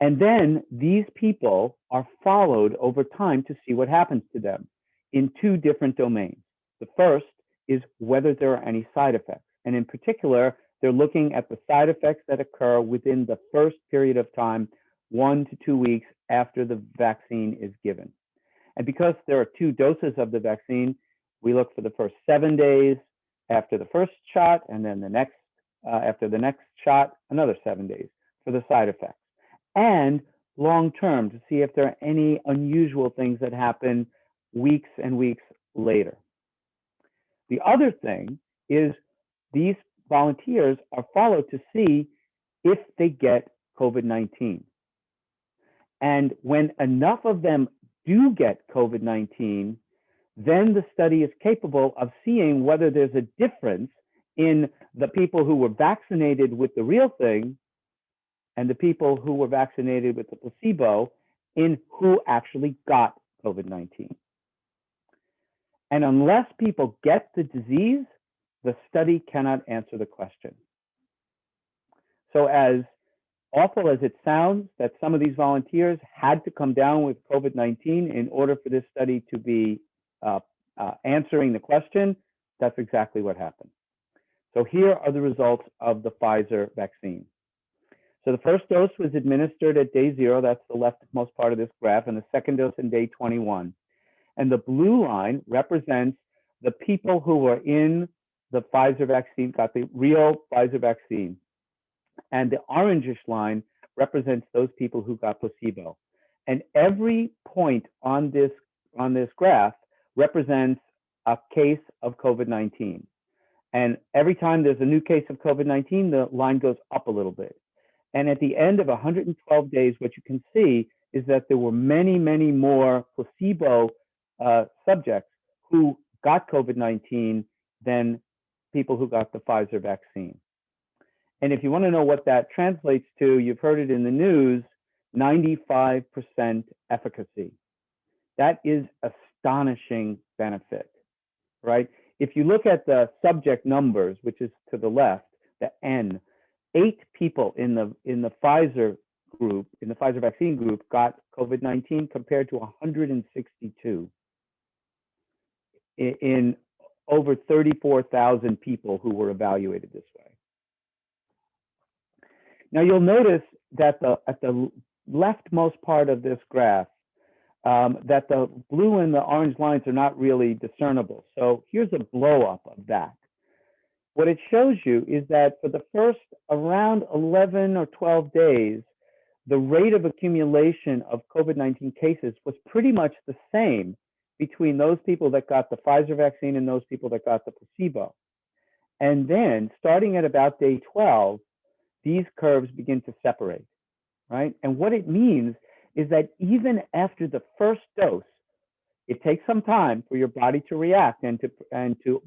Speaker 3: And then these people are followed over time to see what happens to them in two different domains. The first is whether there are any side effects. And in particular, they're looking at the side effects that occur within the first period of time, 1 to 2 weeks after the vaccine is given. And because there are 2 doses of the vaccine, we look for the first 7 days after the first shot, and then the next, after the next shot, another 7 days for the side effects. And long-term to see if there are any unusual things that happen weeks and weeks later. The other thing is these volunteers are followed to see if they get COVID-19. And when enough of them do get COVID-19, then the study is capable of seeing whether there's a difference in the people who were vaccinated with the real thing and the people who were vaccinated with the placebo in who actually got COVID-19. And unless people get the disease, the study cannot answer the question. So as awful as it sounds that some of these volunteers had to come down with COVID-19 in order for this study to be answering the question, that's exactly what happened. So here are the results of the Pfizer vaccine. So the first dose was administered at day 0, that's the leftmost part of this graph, and the second dose in day 21. And the blue line represents the people who were in the Pfizer vaccine, got the real Pfizer vaccine. And the orangish line represents those people who got placebo. And every point on this graph represents a case of COVID-19. And every time there's a new case of COVID-19, the line goes up a little bit. And at the end of 112 days, what you can see is that there were many, many more placebo subjects who got COVID-19 than people who got the Pfizer vaccine. And if you want to know what that translates to, you've heard it in the news, 95% efficacy. That is astonishing benefit, right? If you look at the subject numbers, which is to the left, the N, 8 people in the Pfizer group, in the Pfizer vaccine group, got COVID-19 compared to 162 in over 34,000 people who were evaluated this way. Now you'll notice that at the leftmost part of this graph, that the blue and the orange lines are not really discernible. So here's a blow up of that. What it shows you is that for the first around 11 or 12 days, the rate of accumulation of COVID-19 cases was pretty much the same between those people that got the Pfizer vaccine and those people that got the placebo. And then starting at about day 12, these curves begin to separate, right? And what it means is that even after the first dose, it takes some time for your body to react and to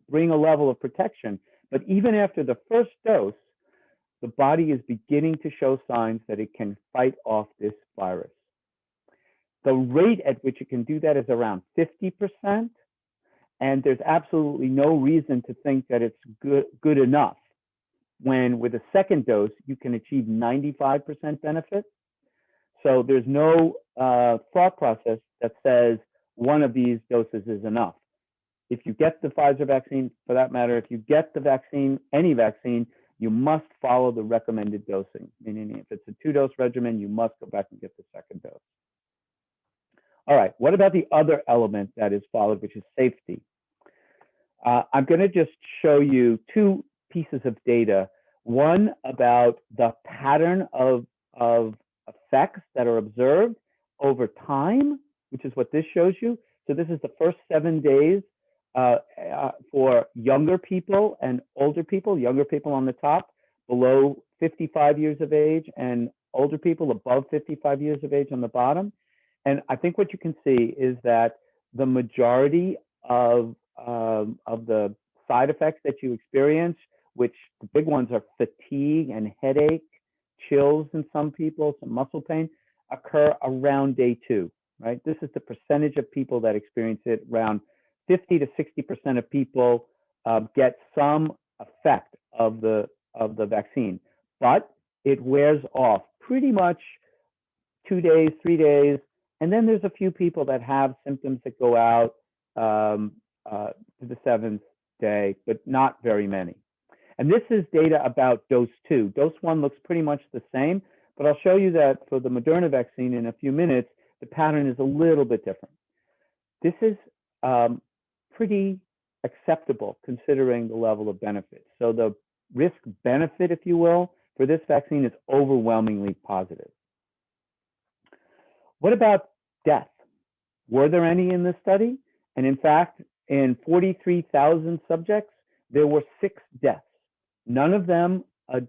Speaker 3: bring a level of protection. But even after the first dose, the body is beginning to show signs that it can fight off this virus. The rate at which it can do that is around 50%, and there's absolutely no reason to think that it's good enough when with a second dose, you can achieve 95% benefit. So there's no thought process that says one of these doses is enough. If you get the Pfizer vaccine, for that matter, if you get the vaccine, any vaccine, you must follow the recommended dosing, meaning if it's a 2-dose regimen, you must go back and get the second dose. All right, what about the other element that is followed, which is safety? I'm going to just show you 2 pieces of data. One about the pattern of effects that are observed over time, which is what this shows you. So this is the first 7 days for younger people and older people, younger people on the top, below 55 years of age, and older people above 55 years of age on the bottom. And I think what you can see is that the majority of the side effects that you experience, which the big ones are fatigue and headache, chills in some people, some muscle pain, occur around day 2, right? This is the percentage of people that experience it. Around 50 to 60% of people get some effect of the vaccine, but it wears off pretty much 2 days, 3 days. And then there's a few people that have symptoms that go out to the 7th day, but not very many. And this is data about dose 2. Dose 1 looks pretty much the same, but I'll show you that for the Moderna vaccine in a few minutes, the pattern is a little bit different. This is pretty acceptable considering the level of benefit. So the risk benefit, if you will, for this vaccine is overwhelmingly positive. What about death? Were there any in this study? And in fact, in 43,000 subjects, there were 6 deaths. None of them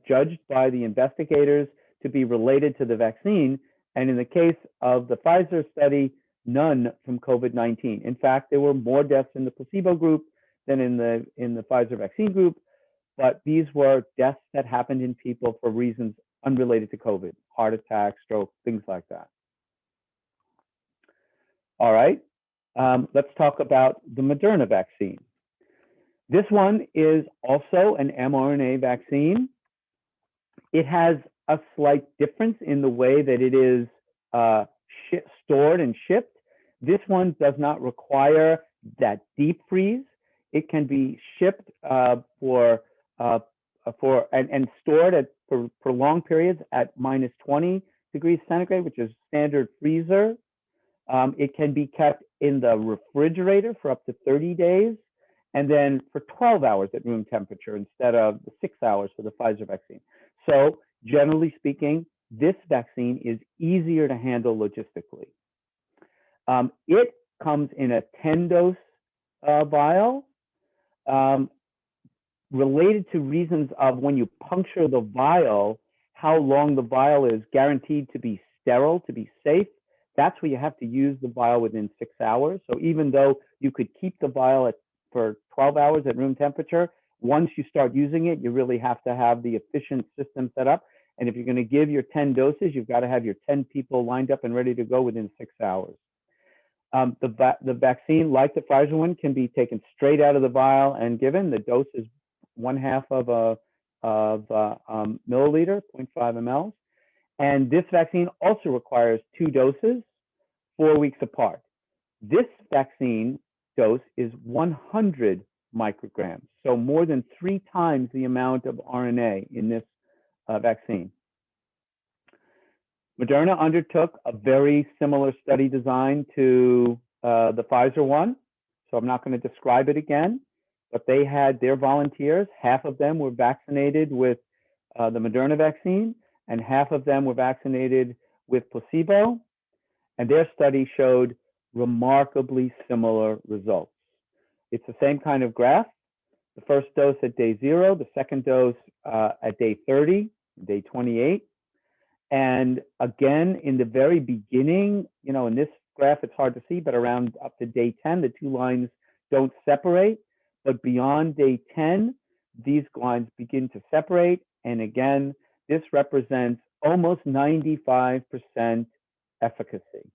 Speaker 3: judged by the investigators to be related to the vaccine. And in the case of the Pfizer study, none from COVID-19. In fact, there were more deaths in the placebo group than in the Pfizer vaccine group, but these were deaths that happened in people for reasons unrelated to COVID, heart attack, stroke, things like that. All right, let's talk about the Moderna vaccine. This one is also an mRNA vaccine. It has a slight difference in the way that it is stored and shipped. This one does not require that deep freeze. It can be shipped and stored for long periods at -20 degrees centigrade, which is standard freezer. It can be kept in the refrigerator for up to 30 days, and then for 12 hours at room temperature instead of the 6 hours for the Pfizer vaccine. So generally speaking, this vaccine is easier to handle logistically. It comes in a 10-dose vial. Related to reasons of when you puncture the vial, how long the vial is guaranteed to be sterile, to be safe, that's where you have to use the vial within 6 hours. So even though you could keep the vial for 12 hours at room temperature, once you start using it, you really have to have the efficient system set up. And if you're going to give your 10 doses, you've got to have your 10 people lined up and ready to go within 6 hours. The vaccine, like the Pfizer one, can be taken straight out of the vial and given. The dose is 1/2 of a milliliter, 0.5 mL. And this vaccine also requires 2 doses, 4 weeks apart. This vaccine dose is 100 micrograms, so more than 3 times the amount of RNA in this vaccine. Moderna undertook a very similar study design to the Pfizer one, so I'm not going to describe it again, but they had their volunteers, half of them were vaccinated with the Moderna vaccine, and half of them were vaccinated with placebo, and their study showed remarkably similar results. It's the same kind of graph. The first dose at day 0, the second dose at day 30, day 28. And again, in the very beginning, in this graph, it's hard to see, but around up to day 10, the 2 lines don't separate. But beyond day 10, these lines begin to separate. And again, this represents almost 95% efficacy.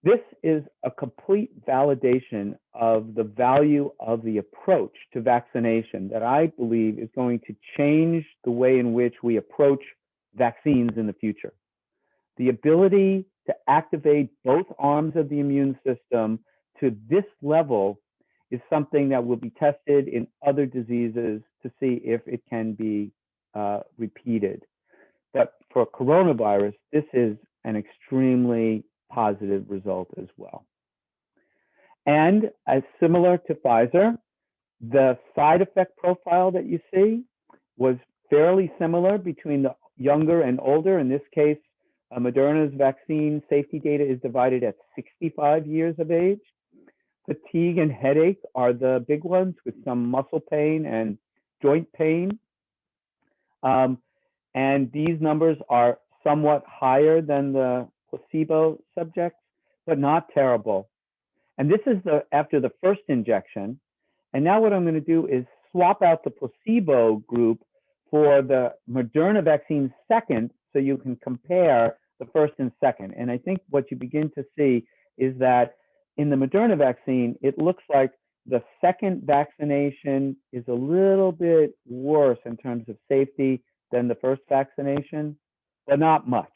Speaker 3: This is a complete validation of the value of the approach to vaccination that I believe is going to change the way in which we approach vaccines in the future. The ability to activate both arms of the immune system to this level is something that will be tested in other diseases to see if it can be repeated. But for coronavirus, this is an extremely positive result as well. And as similar to Pfizer, the side effect profile that you see was fairly similar between the younger and older. In this case, Moderna's vaccine safety data is divided at 65 years of age. Fatigue and headache are the big ones, with some muscle pain and joint pain. And these numbers are somewhat higher than the placebo subjects, but not terrible. And this is after the first injection. And now what I'm going to do is swap out the placebo group for the Moderna vaccine second, so you can compare the first and second. And I think what you begin to see is that in the Moderna vaccine, it looks like the second vaccination is a little bit worse in terms of safety than the first vaccination, but not much.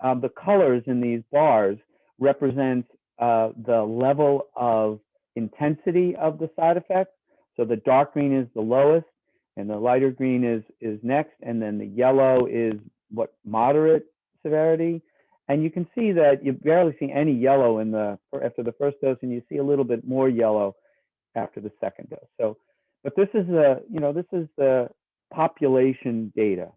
Speaker 3: The colors in these bars represent the level of intensity of the side effects. So the dark green is the lowest, and the lighter green is next, and then the yellow is what moderate severity. And you can see that you barely see any yellow after the first dose, and you see a little bit more yellow after the second dose. So, but this is the population data.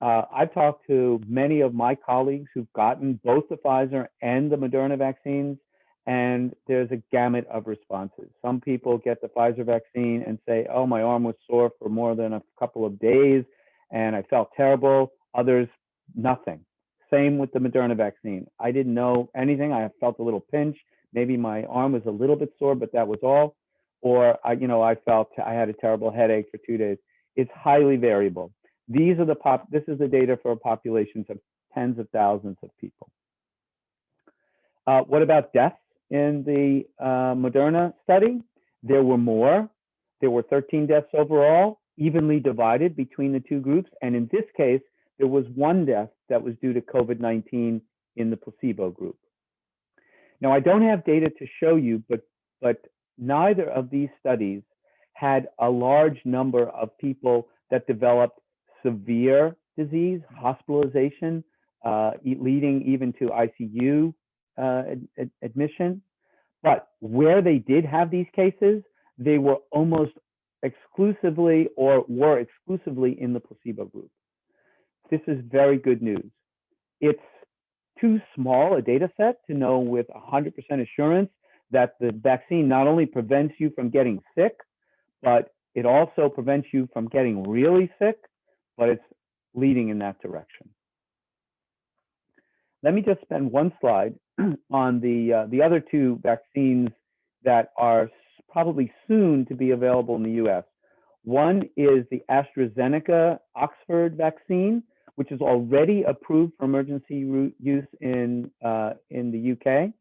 Speaker 3: I've talked to many of my colleagues who've gotten both the Pfizer and the Moderna vaccines, and there's a gamut of responses. Some people get the Pfizer vaccine and say, oh, my arm was sore for more than a couple of days, and I felt terrible. Others, nothing. Same with the Moderna vaccine. I didn't know anything. I felt a little pinch. Maybe my arm was a little bit sore, but that was all. Or, I felt I had a terrible headache for 2 days. It's highly variable. This is the data for populations of tens of thousands of people. What about deaths in the Moderna study? There were more. There were 13 deaths overall, evenly divided between the two groups. And in this case, there was one death that was due to COVID-19 in the placebo group. Now, I don't have data to show you, but neither of these studies had a large number of people that developed severe disease, hospitalization, leading even to ICU admission. But where they did have these cases, they were almost exclusively or were exclusively in the placebo group. This is very good news. It's too small a data set to know with 100% assurance that the vaccine not only prevents you from getting sick, but it also prevents you from getting really sick, but it's leading in that direction. Let me just spend one slide on the other two vaccines that are probably soon to be available in the US. One is the AstraZeneca Oxford vaccine, which is already approved for emergency use in the UK.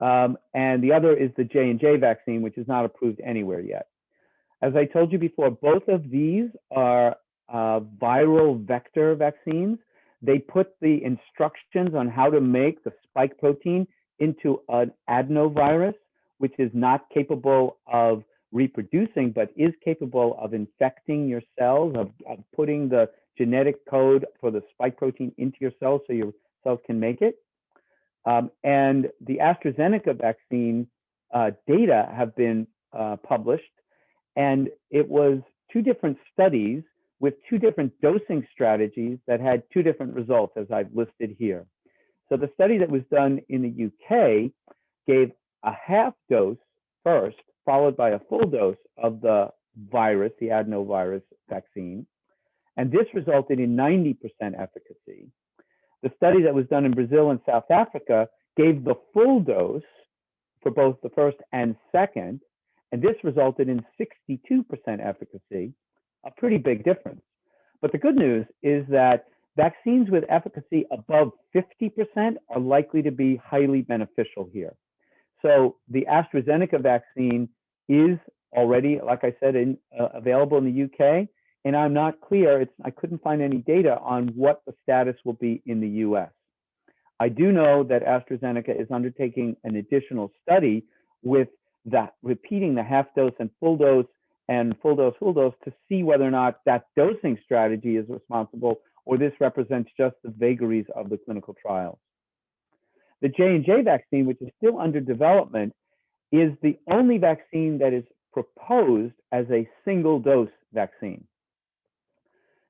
Speaker 3: And the other is the J&J vaccine, which is not approved anywhere yet. As I told you before, both of these are viral vector vaccines. They put the instructions on how to make the spike protein into an adenovirus, which is not capable of reproducing, but is capable of infecting your cells, of putting the genetic code for the spike protein into your cells so your cells can make it. And the AstraZeneca vaccine data have been published, and it was two different studies with two different dosing strategies that had two different results, as I've listed here. So the study that was done in the UK gave a half dose first, followed by a full dose of the virus, the adenovirus vaccine. And this resulted in 90% efficacy. The study that was done in Brazil and South Africa gave the full dose for both the first and second, and this resulted in 62% efficacy, a pretty big difference. But the good news is that vaccines with efficacy above 50% are likely to be highly beneficial here. So the AstraZeneca vaccine is already, like I said, available in the UK, and I'm not clear, I couldn't find any data on what the status will be in the US. I do know that AstraZeneca is undertaking an additional study with that repeating the half dose and full dose to see whether or not that dosing strategy is responsible, or this represents just the vagaries of the clinical trials. The J&J vaccine, which is still under development, is the only vaccine that is proposed as a single dose vaccine.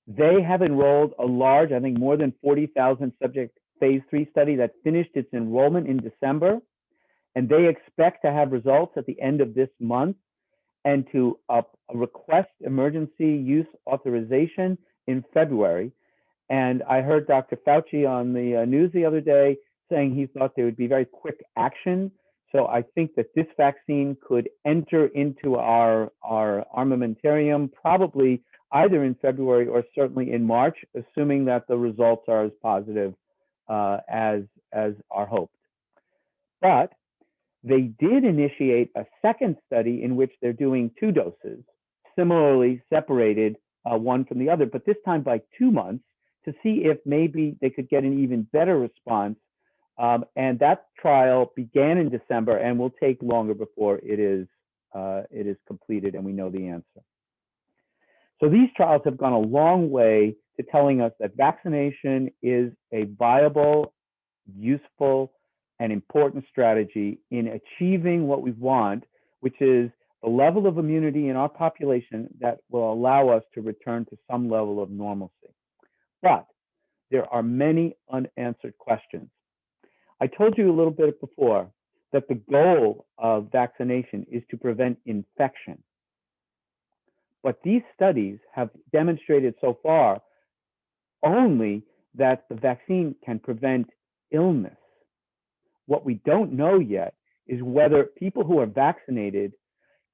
Speaker 3: They have enrolled a large, I think more than 40,000 subject phase 3 study that finished its enrollment in December, and they expect to have results at the end of this month and to request emergency use authorization in February. And I heard Dr. Fauci on the news the other day saying he thought there would be very quick action. So I think that this vaccine could enter into our armamentarium probably either in February or certainly in March, assuming that the results are as positive as are hoped. But they did initiate a second study in which they're doing 2 doses, similarly separated one from the other, but this time by 2 months, to see if maybe they could get an even better response. And that trial began in December and will take longer before it is completed and we know the answer. So these trials have gone a long way to telling us that vaccination is a viable, useful, and important strategy in achieving what we want, which is the level of immunity in our population that will allow us to return to some level of normalcy. But there are many unanswered questions. I told you a little bit before that the goal of vaccination is to prevent infection. But these studies have demonstrated so far only that the vaccine can prevent illness. What we don't know yet is whether people who are vaccinated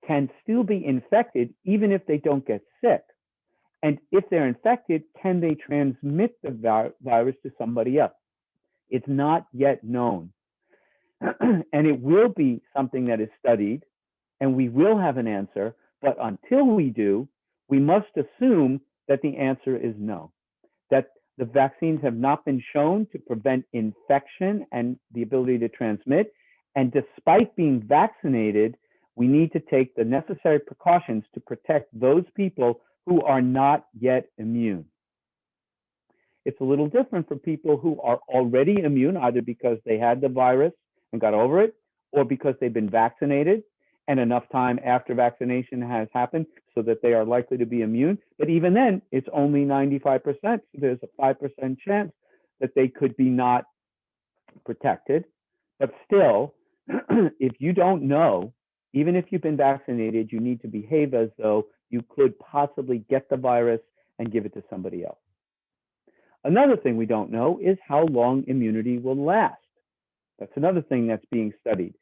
Speaker 3: can still be infected even if they don't get sick. And if they're infected, can they transmit the virus to somebody else? It's not yet known. And it will be something that is studied, and we will have an answer. But until we do, we must assume that the answer is no, that the vaccines have not been shown to prevent infection and the ability to transmit. And despite being vaccinated, we need to take the necessary precautions to protect those people who are not yet immune. It's a little different for people who are already immune, either because they had the virus and got over it, or because they've been vaccinated and enough time after vaccination has happened so that they are likely to be immune. But even then, it's only 95%. So there's a 5% chance that they could be not protected. But still, if you don't know, even if you've been vaccinated, you need to behave as though you could possibly get the virus and give it to somebody else. Another thing we don't know is how long immunity will last. That's another thing that's being studied.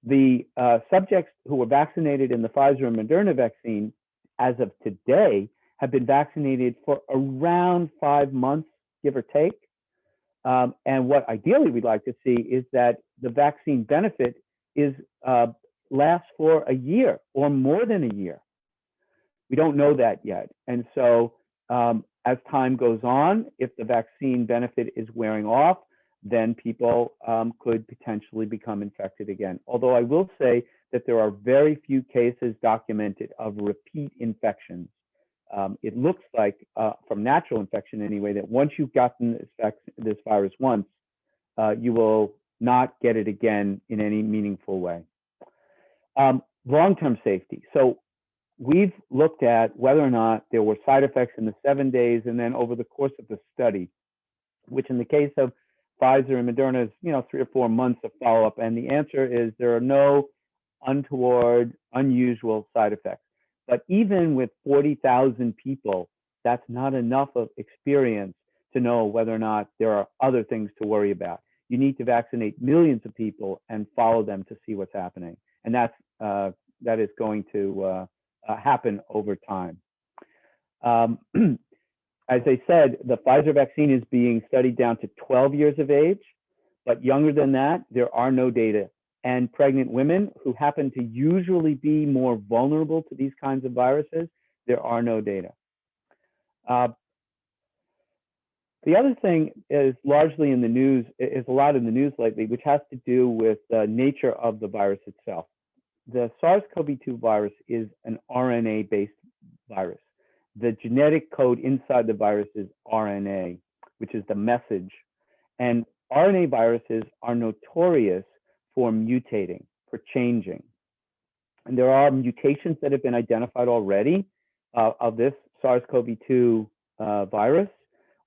Speaker 3: The subjects who were vaccinated in the Pfizer and Moderna vaccine, as of today, have been vaccinated for around 5 months, give or take. And what ideally we'd like to see is that the vaccine benefit is lasts for a year or more than a year. We don't know that yet. And so as time goes on, if the vaccine benefit is wearing off, then people could potentially become infected again. Although I will say that there are very few cases documented of repeat infections. It looks like, from natural infection anyway, that once you've gotten this virus once, you will not get it again in any meaningful way. Long-term safety. So we've looked at whether or not there were side effects in the 7 days and then over the course of the study, which in the case of Pfizer and Moderna is 3 or 4 months of follow-up. And the answer is there are no untoward, unusual side effects. But even with 40,000 people, that's not enough of experience to know whether or not there are other things to worry about. You need to vaccinate millions of people and follow them to see what's happening. And that is going to happen over time. As I said, the Pfizer vaccine is being studied down to 12 years of age, but younger than that, there are no data. And pregnant women who happen to usually be more vulnerable to these kinds of viruses, there are no data. The other thing is largely in the news, is a lot in the news lately, which has to do with the nature of the virus itself. the SARS-CoV-2 virus is an RNA-based virus. The genetic code inside the virus is RNA, which is the message. And RNA viruses are notorious for mutating, for changing. And there are mutations that have been identified already of this SARS-CoV-2 virus,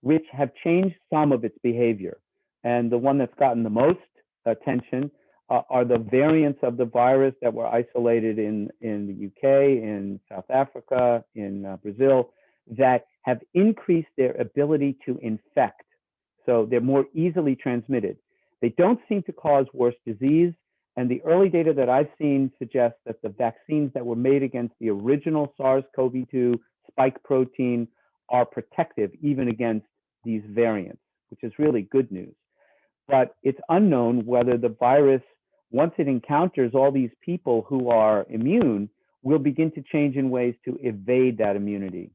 Speaker 3: which have changed some of its behavior. And the one that's gotten the most attention are the variants of the virus that were isolated in the UK, in South Africa, in Brazil, that have increased their ability to infect. So they're more easily transmitted. They don't seem to cause worse disease. And the early data that I've seen suggests that the vaccines that were made against the original SARS-CoV-2 spike protein are protective even against these variants, which is really good news. But it's unknown whether the virus, once it encounters all these people who are immune, will begin to change in ways to evade that immunity.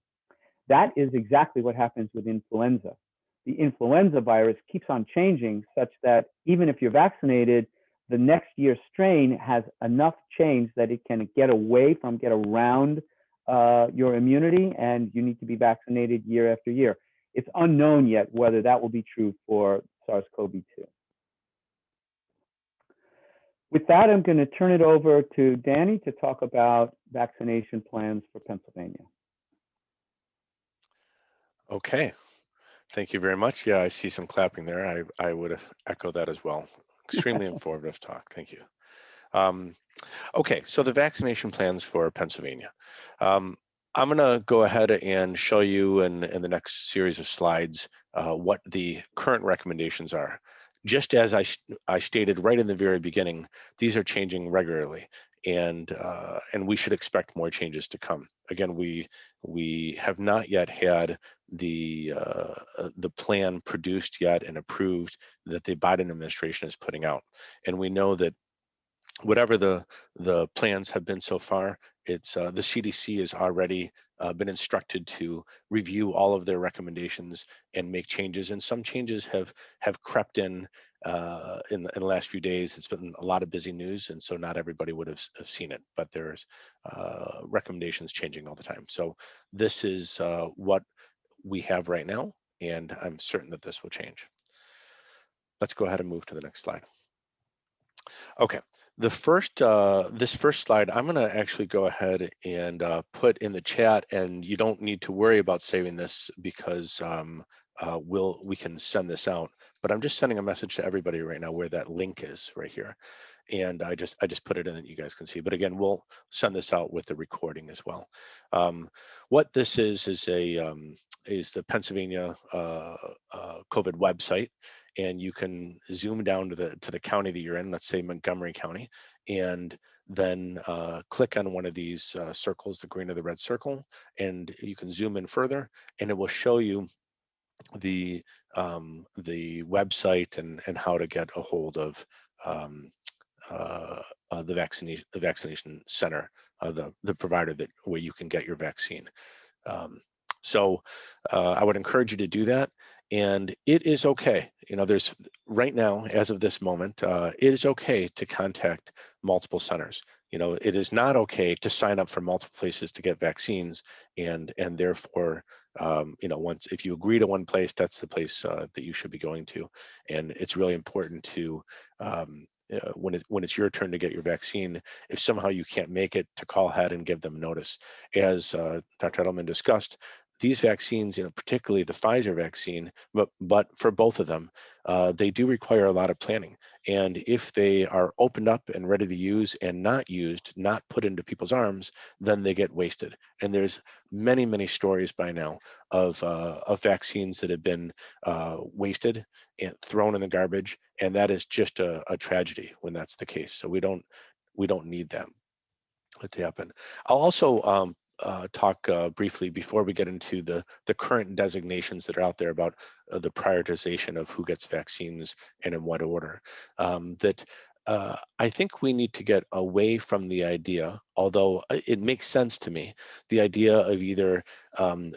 Speaker 3: That is exactly what happens with influenza. The influenza virus keeps on changing such that even if you're vaccinated, the next year's strain has enough change that it can get around your immunity, and you need to be vaccinated year after year. It's unknown yet whether that will be true for SARS-CoV-2. With that, I'm going to turn it over to Danny to talk about vaccination plans for Pennsylvania.
Speaker 2: Okay, thank you very much. Yeah, I see some clapping there. I would echo that as well. Extremely informative talk. Thank you. Okay, so the vaccination plans for Pennsylvania. I'm going to go ahead and show you in the next series of slides what the current recommendations are. Just as I stated right in the very beginning, these are changing regularly, and we should expect more changes to come. Again, we have not yet had the plan produced yet and approved that the Biden administration is putting out, and we know that whatever the plans have been so far, it's the CDC has already been instructed to review all of their recommendations and make changes, and some changes have crept in the last few days. It's been a lot of busy news, and so not everybody would have seen it, but there's recommendations changing all the time. So this is what we have right now, and I'm certain that this will change. Let's go ahead and move to the next slide. Okay, the first this first slide, I'm going to actually go ahead and put in the chat, and you don't need to worry about saving this because we can send this out. But I'm just sending a message to everybody right now where that link is right here, and I just put it in that you guys can see. But again, we'll send this out with the recording as well. What this is the Pennsylvania COVID website. And you can zoom down to the county that you're in, let's say Montgomery County, and then click on one of these circles, the green or the red circle, and you can zoom in further, and it will show you the website and how to get a hold of the vaccination center, the provider where you can get your vaccine. So I would encourage you to do that. And it is okay. There's right now, as of this moment, it is okay to contact multiple centers. It is not okay to sign up for multiple places to get vaccines, and therefore, if you agree to one place, that's the place that you should be going to. And it's really important to when it's your turn to get your vaccine, if somehow you can't make it, to call ahead and give them notice. As Dr. Edelman discussed, these vaccines, particularly the Pfizer vaccine, but for both of them, they do require a lot of planning. And if they are opened up and ready to use and not used, not put into people's arms, then they get wasted. And there's many, many stories by now of vaccines that have been wasted and thrown in the garbage, and that is just a tragedy when that's the case. So we don't need that to happen. I'll also talk briefly before we get into the current designations that are out there about the prioritization of who gets vaccines and in what order. I think we need to get away from the idea, although it makes sense to me, the idea of either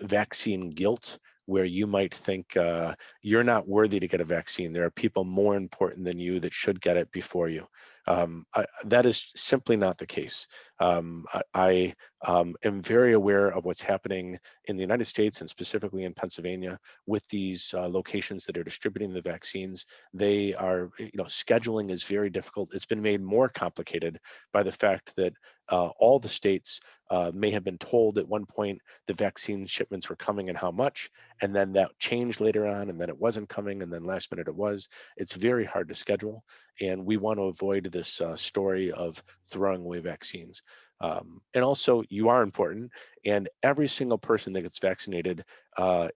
Speaker 2: vaccine guilt, where you might think you're not worthy to get a vaccine. There are people more important than you that should get it before you. That is simply not the case. I am very aware of what's happening in the United States and specifically in Pennsylvania with these locations that are distributing the vaccines. They are, scheduling is very difficult. It's been made more complicated by the fact that all the states may have been told at one point the vaccine shipments were coming and how much, and then that changed later on, and then it wasn't coming, and then last minute it was. It's very hard to schedule, and we want to avoid this story of throwing away vaccines. And also, you are important, and every single person that gets vaccinated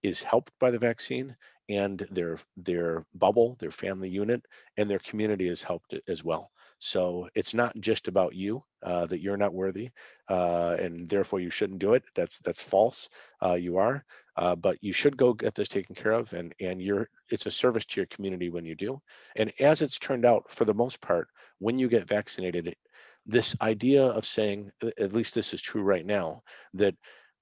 Speaker 2: is helped by the vaccine, and their bubble, their family unit, and their community is helped as well. So it's not just about you, that you're not worthy, and therefore you shouldn't do it. That's false. You are, but you should go get this taken care of, and it's a service to your community when you do. And as it's turned out, for the most part, when you get vaccinated, this idea of saying, at least this is true right now, that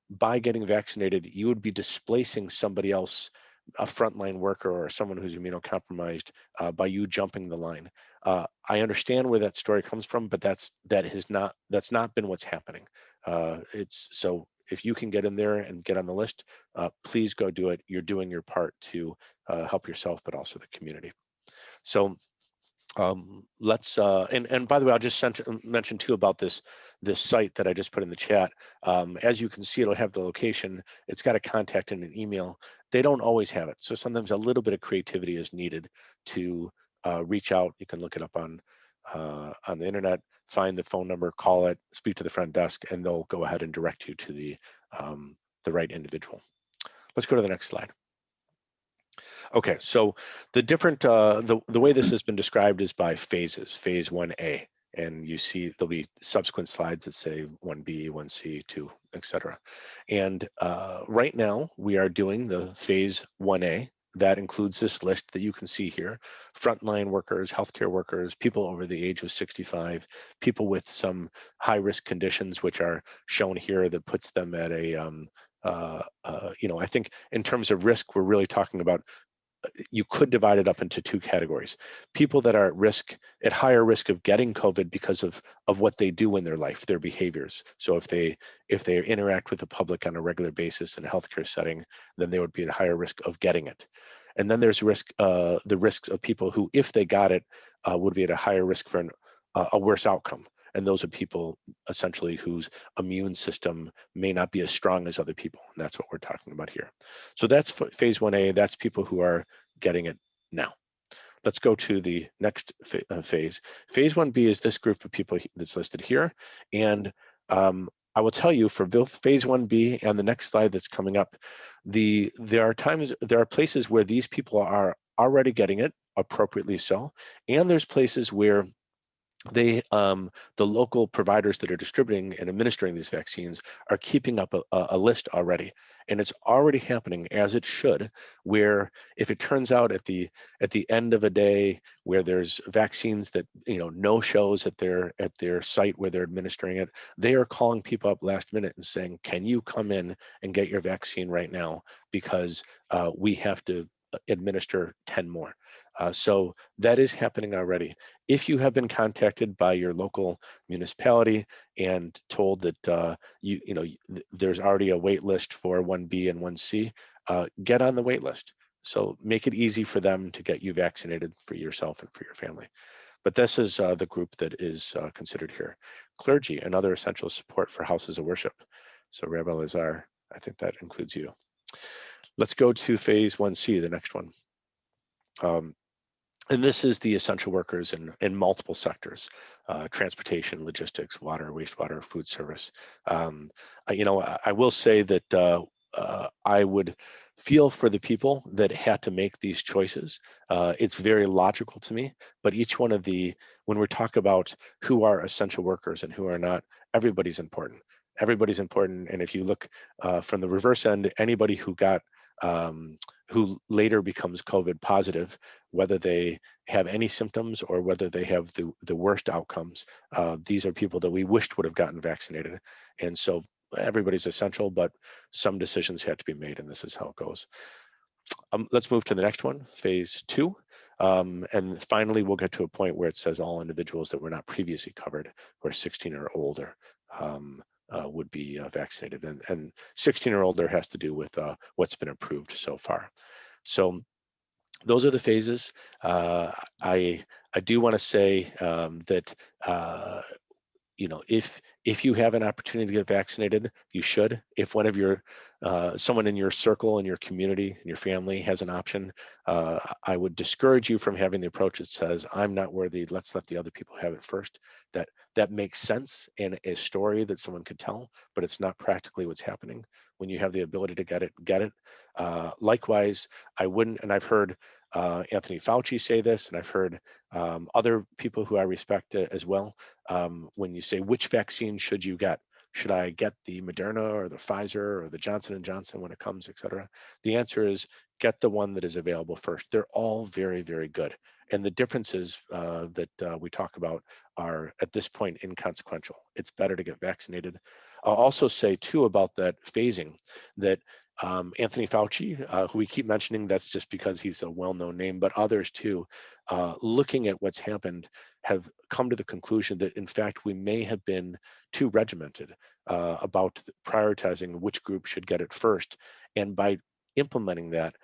Speaker 2: by getting vaccinated, you would be displacing somebody else, a frontline worker or someone who's immunocompromised, by you jumping the line. I understand where that story comes from, but that's not been what's happening. So if you can get in there and get on the list, please go do it. You're doing your part to help yourself, but also the community. So let's and by the way, I'll just mention too about this site that I just put in the chat. As you can see, it'll have the location. It's got a contact and an email. They don't always have it, so sometimes a little bit of creativity is needed to reach out. You can look it up on the internet, find the phone number, call it, speak to the front desk, and they'll go ahead and direct you to the right individual. Let's go to the next slide. Okay, so the different the way this has been described is by phases. Phase 1A, and you see there'll be subsequent slides that say 1B, 1C, 2, etc. And right now we are doing the phase 1A. That includes this list that you can see here: frontline workers, healthcare workers, people over the age of 65, people with some high-risk conditions, which are shown here, that puts them at a I think in terms of risk, we're really talking about, you could divide it up into two categories: people that are at higher risk of getting COVID because of what they do in their life, their behaviors. So if they interact with the public on a regular basis in a healthcare setting, then they would be at higher risk of getting it. And then there's the risks of people who, if they got it, would be at a higher risk for a worse outcome. And those are people essentially whose immune system may not be as strong as other people. And that's what we're talking about here. So that's phase 1A. That's people who are getting it now. Let's go to the next phase. Phase 1B is this group of people that's listed here. And I will tell you, for both phase 1B and the next slide that's coming up, there are places where these people are already getting it, appropriately so. And there's places where the local providers that are distributing and administering these vaccines are keeping up a list already, and it's already happening as it should, where if it turns out at the end of a day where there's vaccines that no shows at their site where they're administering it, they are calling people up last minute and saying, can you come in and get your vaccine right now, because we have to administer 10 more. So that is happening already. If you have been contacted by your local municipality and told that there's already a wait list for 1B and 1C, get on the wait list. So make it easy for them to get you vaccinated, for yourself and for your family. But this is the group that is considered here. Clergy and other essential support for houses of worship. So Rabbi Lazar, I think that includes you. Let's go to phase 1C, the next one. And this is the essential workers in multiple sectors: transportation, logistics, water, wastewater, food service. I will say that I would feel for the people that had to make these choices. It's very logical to me, but each one of when we talk about who are essential workers and who are not, everybody's important. Everybody's important. And if you look from the reverse end, anybody who who later becomes COVID positive, whether they have any symptoms or whether they have the worst outcomes, these are people that we wished would have gotten vaccinated. And so everybody's essential, but some decisions had to be made, and this is how it goes. Let's move to the next one, phase 2. And finally, we'll get to a point where it says all individuals that were not previously covered, who are 16 or older, would be vaccinated. And 16 or older has to do with what's been approved so far. So those are the phases. I do want to say that you know, if you have an opportunity to get vaccinated, you should. If one of your someone in your circle, in your community, in your family has an option, I would discourage you from having the approach that says, I'm not worthy, let's let the other people have it first. That makes sense in a story that someone could tell, but it's not practically what's happening. When you have the ability to get it. Likewise, I wouldn't, and I've heard Anthony Fauci say this, and I've heard other people who I respect as well. When you say, which vaccine should you get? Should I get the Moderna or the Pfizer or the Johnson & Johnson when it comes, et cetera? The answer is get the one that is available first. They're all very, very good. And the differences that we talk about are at this point inconsequential. It's better to get vaccinated. I'll also say too about that phasing that Anthony Fauci, who we keep mentioning, that's just because he's a well-known name, but others too, looking at what's happened, have come to the conclusion that in fact we may have been too regimented about prioritizing which group should get it first. And by implementing that,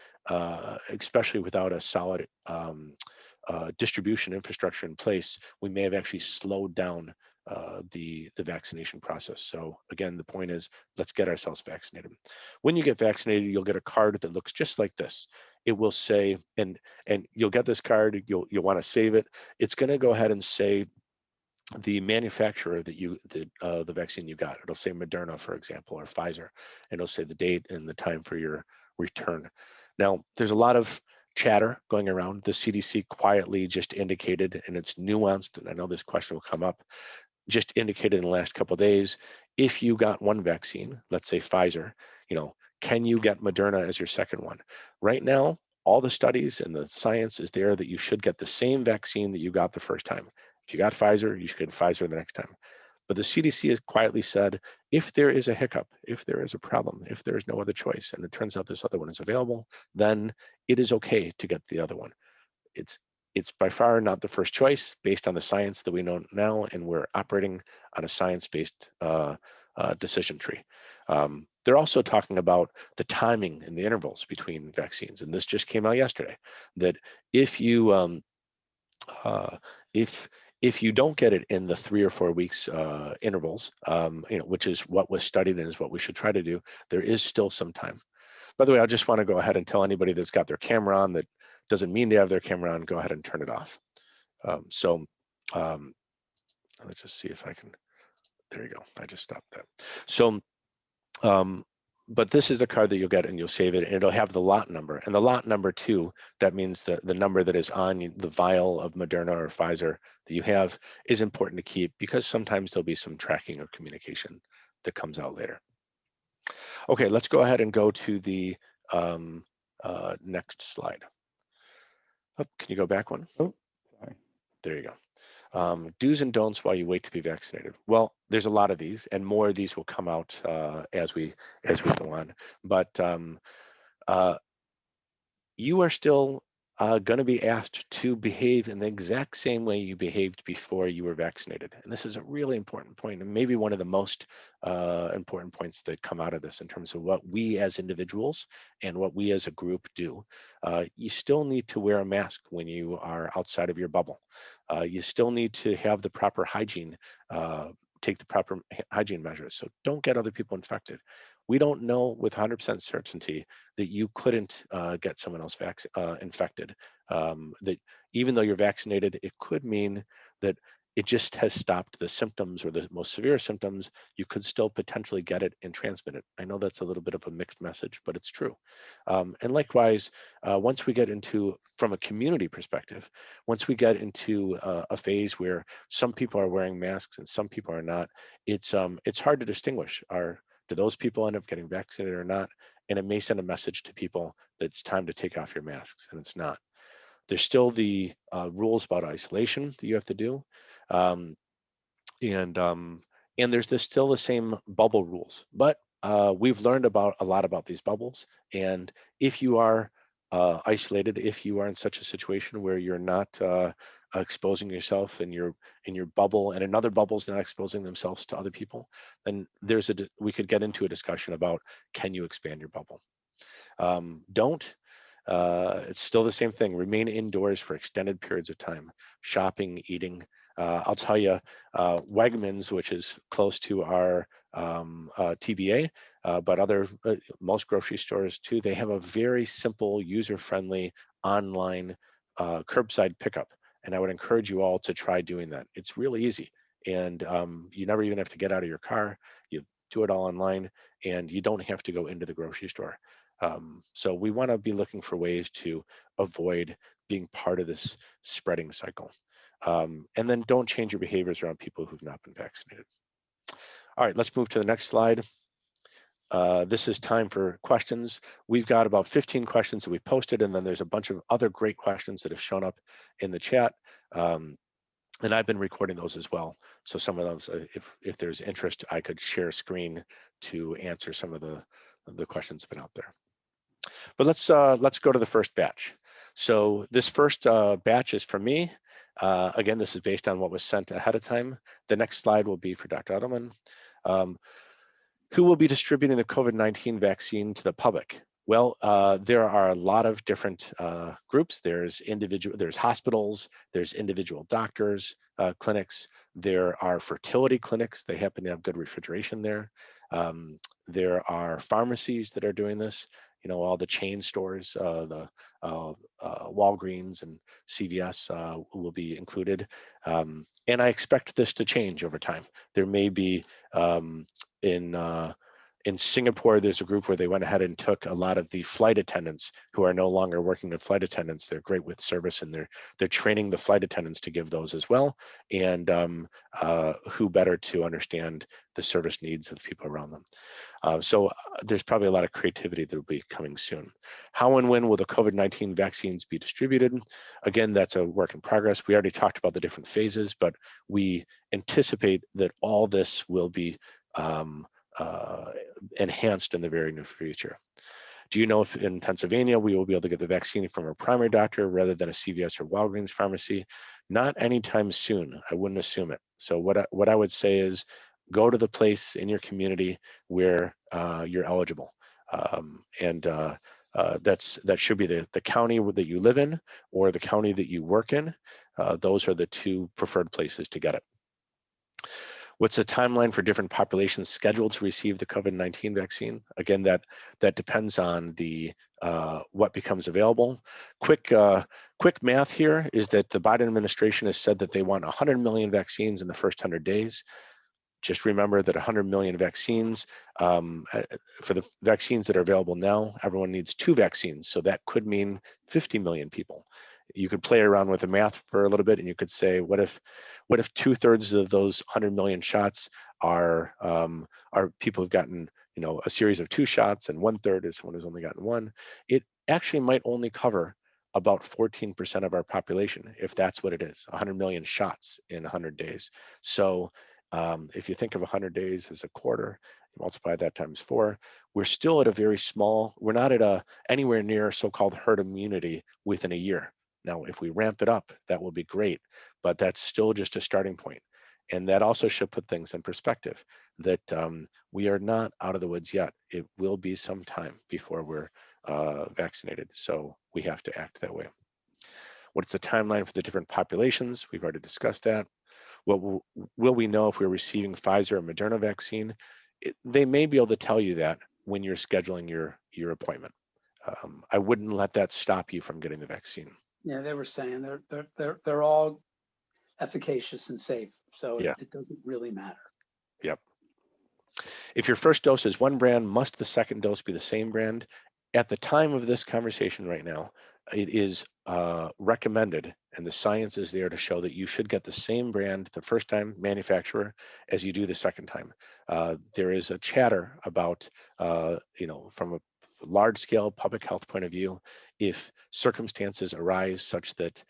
Speaker 2: especially without a solid distribution infrastructure in place, we may have actually slowed down the vaccination process. So again, the point is, let's get ourselves vaccinated. When you get vaccinated, you'll get a card that looks just like this. It will say, and you'll get this card, you'll want to save it. It's going to go ahead and say the manufacturer that the vaccine you got. It'll say Moderna, for example, or Pfizer, and it'll say the date and the time for your return. Now, there's a lot of chatter going around. The CDC quietly just indicated, and it's nuanced, and I know this question will come up, just indicated in the last couple of days, if you got one vaccine, let's say Pfizer, can you get Moderna as your second one? Right now, all the studies and the science is there that you should get the same vaccine that you got the first time. If you got Pfizer, you should get Pfizer the next time. But the CDC has quietly said, if there is a hiccup, if there is a problem, if there is no other choice, and it turns out this other one is available, then it is okay to get the other one. It's by far not the first choice based on the science that we know now, and we're operating on a science-based decision tree. They're also talking about the timing and the intervals between vaccines, and this just came out yesterday, that if you if you don't get it in the 3 or 4 weeks intervals, which is what was studied and is what we should try to do, there is still some time. By the way, I just want to go ahead and tell anybody that's got their camera on that doesn't mean to have their camera on, go ahead and turn it off. Let's just see if I can, there you go, I just stopped that. So, but this is the card that you'll get, and you'll save it, and it'll have the lot number. And the lot number too, that means that the number that is on the vial of Moderna or Pfizer that you have is important to keep, because sometimes there'll be some tracking or communication that comes out later. Okay, let's go ahead and go to the next slide. Oh, can you go back one?
Speaker 3: Oh, sorry.
Speaker 2: There you go. Do's and don'ts while you wait to be vaccinated. Well, there's a lot of these, and more of these will come out as we go on. But you are still going to be asked to behave in the exact same way you behaved before you were vaccinated. And this is a really important point, and maybe one of the most important points that come out of this in terms of what we as individuals and what we as a group do. You still need to wear a mask when you are outside of your bubble. You still need to have the proper hygiene, take the proper hygiene measures. So don't get other people infected. We don't know with 100% certainty that you couldn't get someone else infected. That even though you're vaccinated, it could mean that it just has stopped the symptoms, or the most severe symptoms. You could still potentially get it and transmit it. I know that's a little bit of a mixed message, but it's true. And likewise, once we get into, from a community perspective, once we get into a phase where some people are wearing masks and some people are not, it's hard to distinguish. Do those people end up getting vaccinated or not? And it may send a message to people that it's time to take off your masks, and it's not. There's still the rules about isolation that you have to do. And there's still the same bubble rules, but we've learned a lot about these bubbles. And if you are isolated if you are in such a situation where you're not exposing yourself in your bubble and another bubble is not exposing themselves to other people, then we could get into a discussion about, can you expand your bubble? Don't. It's still the same thing. Remain indoors for extended periods of time, shopping, eating. I'll tell you, Wegmans, which is close to our TBA, but most grocery stores too, they have a very simple, user-friendly online curbside pickup. And I would encourage you all to try doing that. It's really easy. And you never even have to get out of your car. You do it all online and you don't have to go into the grocery store. So we want to be looking for ways to avoid being part of this spreading cycle. And then don't change your behaviors around people who've not been vaccinated. All right, let's move to the next slide. This is time for questions. We've got about 15 questions that we posted, and then there's a bunch of other great questions that have shown up in the chat. And I've been recording those as well. So some of those, if there's interest, I could share a screen to answer some of the questions that have been out there. But let's go to the first batch. So this first batch is from me. Again, this is based on what was sent ahead of time. The next slide will be for Dr. Edelman. Who will be distributing the COVID-19 vaccine to the public? Well, there are a lot of different groups. There's hospitals, there's individual doctors, clinics. There are fertility clinics. They happen to have good refrigeration there. There are pharmacies that are doing this. You know, all the chain stores, the Walgreens and CVS will be included. And I expect this to change over time. There may be in Singapore, there's a group where they went ahead and took a lot of the flight attendants who are no longer working as flight attendants. They're great with service, and they're training the flight attendants to give those as well. And who better to understand the service needs of the people around them. So there's probably a lot of creativity that will be coming soon. How and when will the COVID-19 vaccines be distributed? Again, that's a work in progress. We already talked about the different phases, but we anticipate that all this will be enhanced in the very near future. Do you know if in Pennsylvania we will be able to get the vaccine from a primary doctor rather than a CVS or Walgreens pharmacy? Not anytime soon. I wouldn't assume it. So what I would say is go to the place in your community where you're eligible, that should be the county that you live in or the county that you work in. Those are the two preferred places to get it. What's the timeline for different populations scheduled to receive the COVID-19 vaccine? Again, that depends on the what becomes available. Quick math here is that the Biden administration has said that they want 100 million vaccines in the first 100 days. Just remember that 100 million vaccines, for the vaccines that are available now, everyone needs 2 vaccines. So that could mean 50 million people. You could play around with the math for a little bit, and you could say, what if 2/3 of those 100 million shots are people who've gotten, you know, a series of 2 shots, and 1/3 is someone who's only gotten 1. It actually might only cover about 14% of our population, if that's what it is, 100 million shots in 100 days. So if you think of 100 days as a quarter, multiply that times 4, we're still at a very small, we're not at anywhere near so-called herd immunity within a year. Now, if we ramp it up, that will be great, but that's still just a starting point. And that also should put things in perspective, that we are not out of the woods yet. It will be some time before we're vaccinated, so we have to act that way. What's the timeline for the different populations? We've already discussed that. Will we know if we're receiving Pfizer or Moderna vaccine? They may be able to tell you that when you're scheduling your appointment. I wouldn't let that stop you from getting the vaccine.
Speaker 4: Yeah, they were saying they're all efficacious and safe, so
Speaker 2: yeah.
Speaker 4: it doesn't really matter.
Speaker 2: Yep. If your first dose is one brand, must the second dose be the same brand? At the time of this conversation right now, it is recommended, and the science is there to show that you should get the same brand the first time manufacturer as you do the second time. There is a chatter about, from a large scale public health point of view, if circumstances arise such that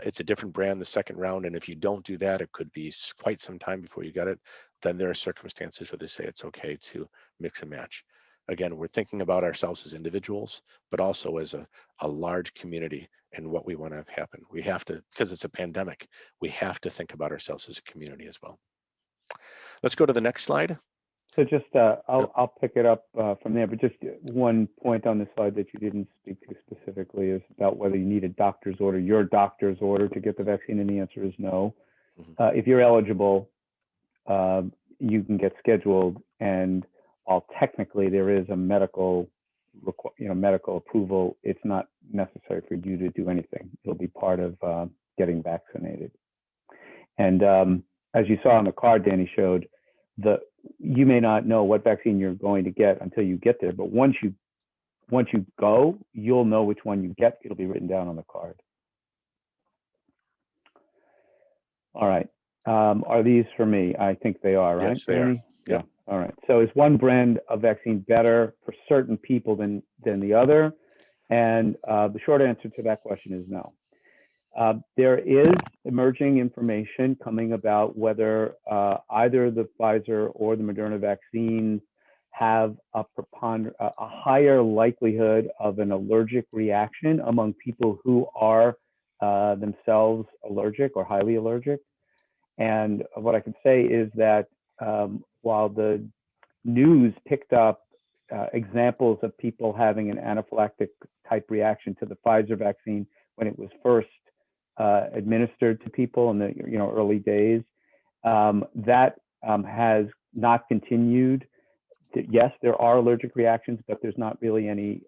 Speaker 2: it's a different brand the second round, and if you don't do that, it could be quite some time before you get it, then there are circumstances where they say it's okay to mix and match. Again, we're thinking about ourselves as individuals, but also as a large community and what we want to have happen. We have to, because it's a pandemic, we have to think about ourselves as a community as well. Let's go to the next slide.
Speaker 3: So just, I'll pick it up from there, but just one point on the slide that you didn't speak to specifically is about whether you need a doctor's order, your doctor's order to get the vaccine, and the answer is no. If you're eligible, you can get scheduled, and while technically there is a medical approval, it's not necessary for you to do anything. It'll be part of getting vaccinated. And as you saw on the card Danny showed, you may not know what vaccine you're going to get until you get there, but once you go, you'll know which one you get. It'll be written down on the card. All right. Are these for me? I think they are, right?
Speaker 2: Yes, they are.
Speaker 3: Yeah. All right. So is one brand of vaccine better for certain people than the other? And the short answer to that question is no. There is emerging information coming about whether either the Pfizer or the Moderna vaccine have a higher likelihood of an allergic reaction among people who are themselves allergic or highly allergic. And what I can say is that while the news picked up examples of people having an anaphylactic type reaction to the Pfizer vaccine when it was first administered to people in the early days, that has not continued. Yes, there are allergic reactions, but there's not really any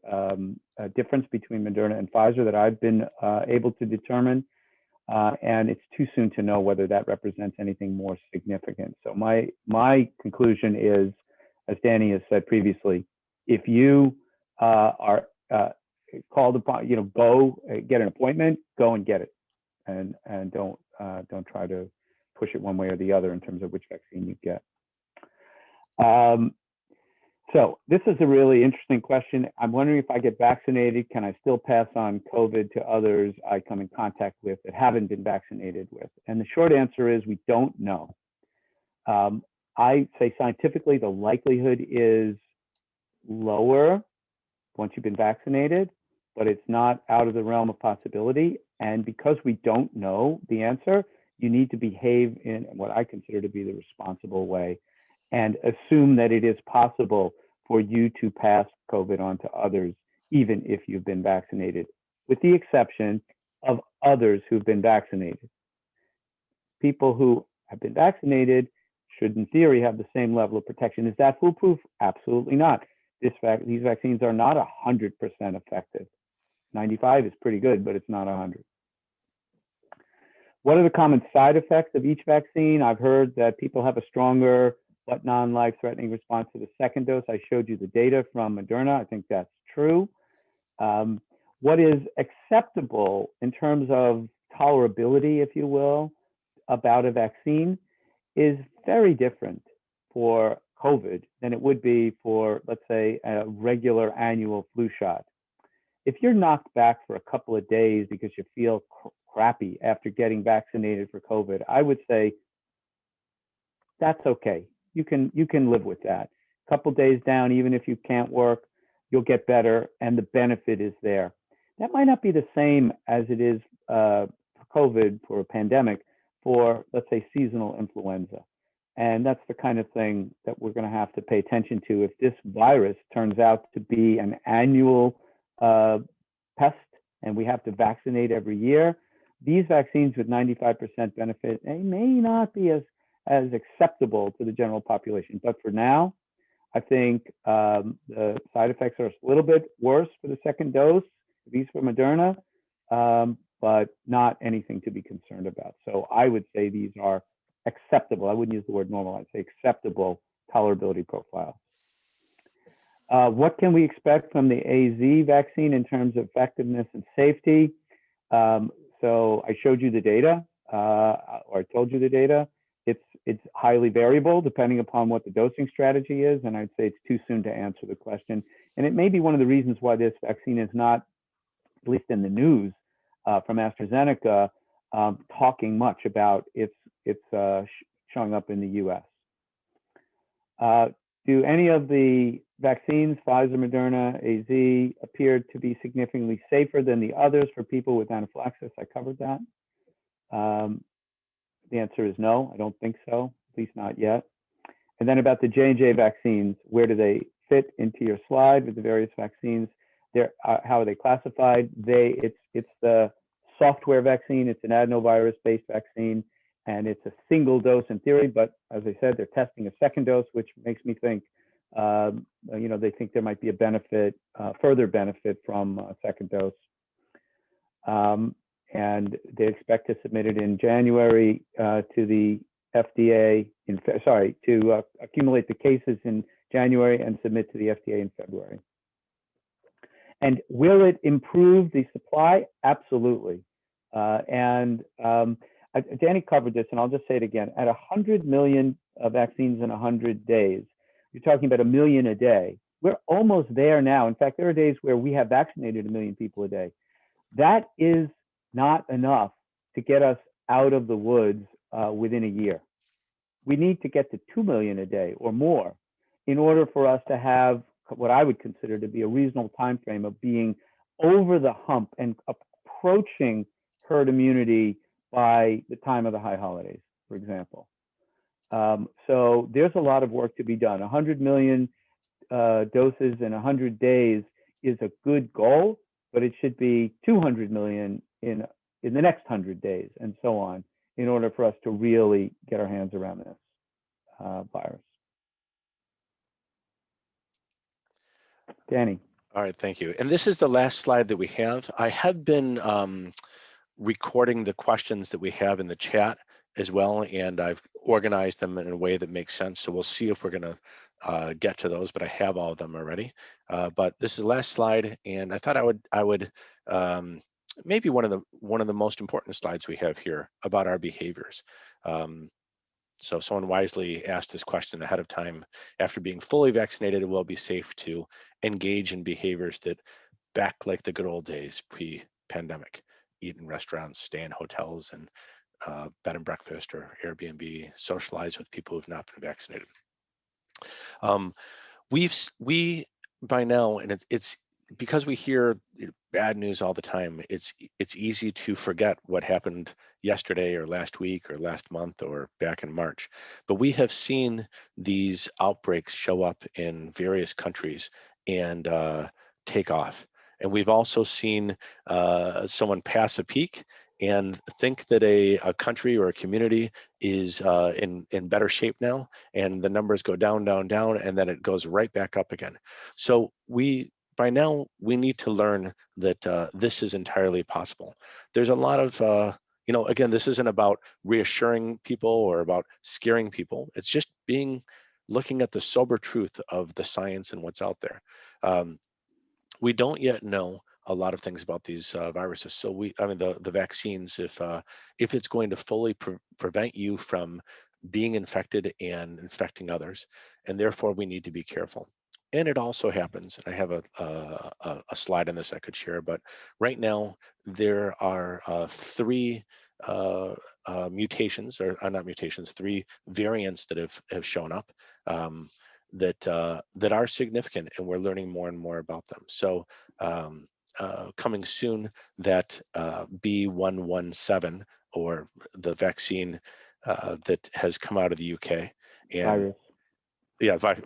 Speaker 3: difference between Moderna and Pfizer that I've been able to determine. And it's too soon to know whether that represents anything more significant. So my conclusion is, as Danny has said previously, if you are called upon, go get an appointment, go and get it, and don't try to push it one way or the other in terms of which vaccine you get. So this is a really interesting question. I'm wondering if I get vaccinated, can I still pass on COVID to others I come in contact with that haven't been vaccinated with? And the short answer is we don't know. I say scientifically, the likelihood is lower once you've been vaccinated, but it's not out of the realm of possibility. And because we don't know the answer, you need to behave in what I consider to be the responsible way and assume that it is possible for you to pass COVID on to others, even if you've been vaccinated, with the exception of others who've been vaccinated. People who have been vaccinated should, in theory, have the same level of protection. Is that foolproof? Absolutely not. These vaccines are not 100% effective. 95 is pretty good, but it's not 100. What are the common side effects of each vaccine? I've heard that people have a stronger but non-life-threatening response to the second dose. I showed you the data from Moderna. I think that's true. What is acceptable in terms of tolerability, if you will, about a vaccine is very different for COVID than it would be for, let's say, a regular annual flu shot. If you're knocked back for a couple of days because you feel crappy after getting vaccinated for COVID, I would say that's okay. You can live with that. A couple of days down, even if you can't work, you'll get better, and the benefit is there. That might not be the same as it is for COVID, for a pandemic, for, let's say, seasonal influenza. And that's the kind of thing that we're going to have to pay attention to. If this virus turns out to be an annual pest and we have to vaccinate every year, these vaccines with 95% benefit, they may not be as acceptable to the general population. But for now, I think the side effects are a little bit worse for the second dose, at least for Moderna, but not anything to be concerned about. So I would say these are acceptable. I wouldn't use the word normal. I'd say acceptable tolerability profile. What can we expect from the AZ vaccine in terms of effectiveness and safety? So I showed you the data, or I told you the data. It's highly variable depending upon what the dosing strategy is, and I'd say it's too soon to answer the question. And it may be one of the reasons why this vaccine is not, at least in the news from AstraZeneca, talking much about its showing up in the U.S. do any of the vaccines, Pfizer, Moderna, AZ, appear to be significantly safer than the others for people with anaphylaxis? I covered that. The answer is no, I don't think so, at least not yet. And then about the J&J vaccines, where do they fit into your slide with the various vaccines? How are they classified? It's the software vaccine. It's an adenovirus-based vaccine, and it's a single dose in theory. But as I said, they're testing a second dose, which makes me think, they think there might be a benefit, further benefit from a second dose. And they expect to submit it in January to the FDA, to accumulate the cases in January and submit to the FDA in February. And will it improve the supply? Absolutely. Danny covered this, and I'll just say it again. At 100 million vaccines in 100 days, you're talking about 1 million a day. We're almost there now. In fact, there are days where we have vaccinated 1 million people a day. That is not enough to get us out of the woods within a year. We need to get to 2 million a day or more in order for us to have what I would consider to be a reasonable time frame of being over the hump and approaching herd immunity by the time of the high holidays, for example. So there's a lot of work to be done. 100 million doses in 100 days is a good goal, but it should be 200 million in the next 100 days and so on, in order for us to really get our hands around this virus. Danny.
Speaker 2: All right, thank you. And this is the last slide that we have. I have been recording the questions that we have in the chat as well, and I've organized them in a way that makes sense. So we'll see if we're gonna get to those, but I have all of them already. But this is the last slide, and I thought I would maybe one of the most important slides we have here about our behaviors. So someone wisely asked this question ahead of time: after being fully vaccinated, it will be safe to engage in behaviors that back like the good old days pre-pandemic, eat in restaurants, stay in hotels and bed and breakfast or Airbnb, socialize with people who've not been vaccinated. We by now, and it's because we hear bad news all the time, it's easy to forget what happened yesterday or last week or last month or back in March. But we have seen these outbreaks show up in various countries and take off. And we've also seen someone pass a peak and think that a country or a community is in better shape now, and the numbers go down, down, down, and then it goes right back up again. So by now, we need to learn that this is entirely possible. There's a lot of, again, this isn't about reassuring people or about scaring people. It's just looking at the sober truth of the science and what's out there. We don't yet know a lot of things about these viruses. So the vaccines, if it's going to fully prevent you from being infected and infecting others, and therefore we need to be careful. And it also happens, and I have a slide on this I could share, but right now there are 3 mutations, or not mutations, 3 variants that have shown up that are significant, and we're learning more and more about them. So coming soon, that B117, or the vaccine that has come out of the UK, and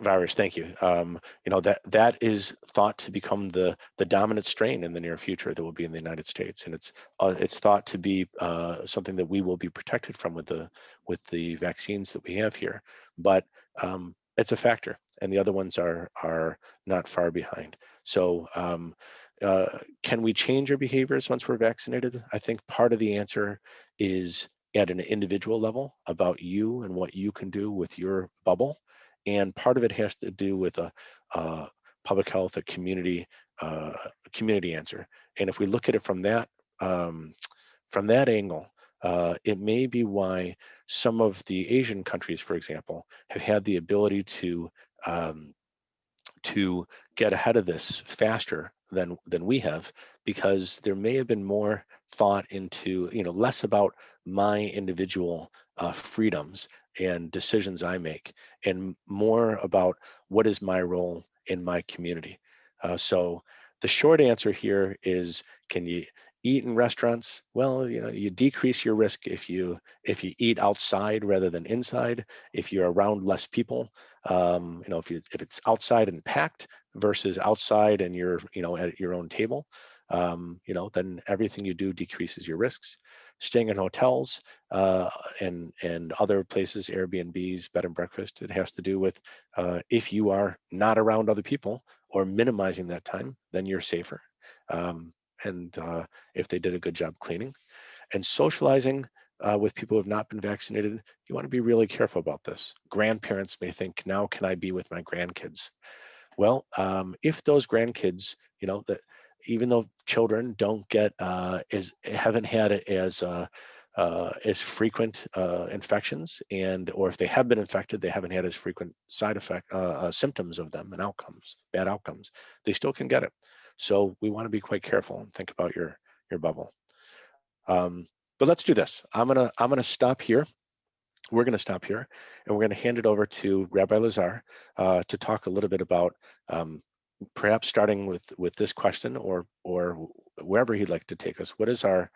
Speaker 2: virus, thank you. That is thought to become the dominant strain in the near future that will be in the United States, and it's thought to be something that we will be protected from with the vaccines that we have here. But it's a factor, and the other ones are not far behind. So can we change our behaviors once we're vaccinated? I think part of the answer is at an individual level about you and what you can do with your bubble. And part of it has to do with a public health, a community answer. And if we look at it from that angle, it may be why some of the Asian countries, for example, have had the ability to get ahead of this faster than we have, because there may have been more thought into, less about my individual freedoms and decisions I make, and more about what is my role in my community. So the short answer here is, can you eat in restaurants? Well, you decrease your risk if you eat outside rather than inside, if you're around less people. If it's outside and packed versus outside and you're at your own table, then everything you do decreases your risks. Staying in hotels and other places, Airbnbs, bed and breakfast, it has to do with if you are not around other people or minimizing that time, then you're safer. And if they did a good job cleaning. And socializing with people who have not been vaccinated, you want to be really careful about this. Grandparents may think, now can I be with my grandkids? Well, if those grandkids, that even though children don't get haven't had it as frequent infections, or if they have been infected, they haven't had as frequent side effect symptoms of them and bad outcomes, they still can get it. So we want to be quite careful and think about your bubble. But let's do this. I'm gonna stop here. We're going to stop here, and we're going to hand it over to Rabbi Lazar to talk a little bit about perhaps starting with this question, or wherever he'd like to take us. What is our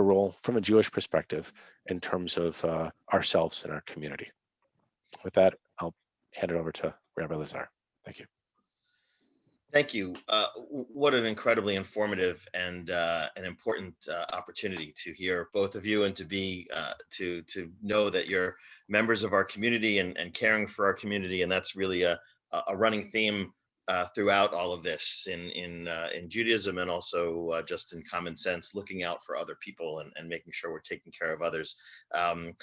Speaker 2: role from a Jewish perspective in terms of ourselves and our community? With that, I'll hand it over to Rabbi Lazar. Thank you.
Speaker 5: Thank you. What an incredibly informative and an important opportunity to hear both of you, and to be to know that you're members of our community and caring for our community, and that's really a running theme throughout all of this in Judaism, and also just in common sense, looking out for other people and making sure we're taking care of others. I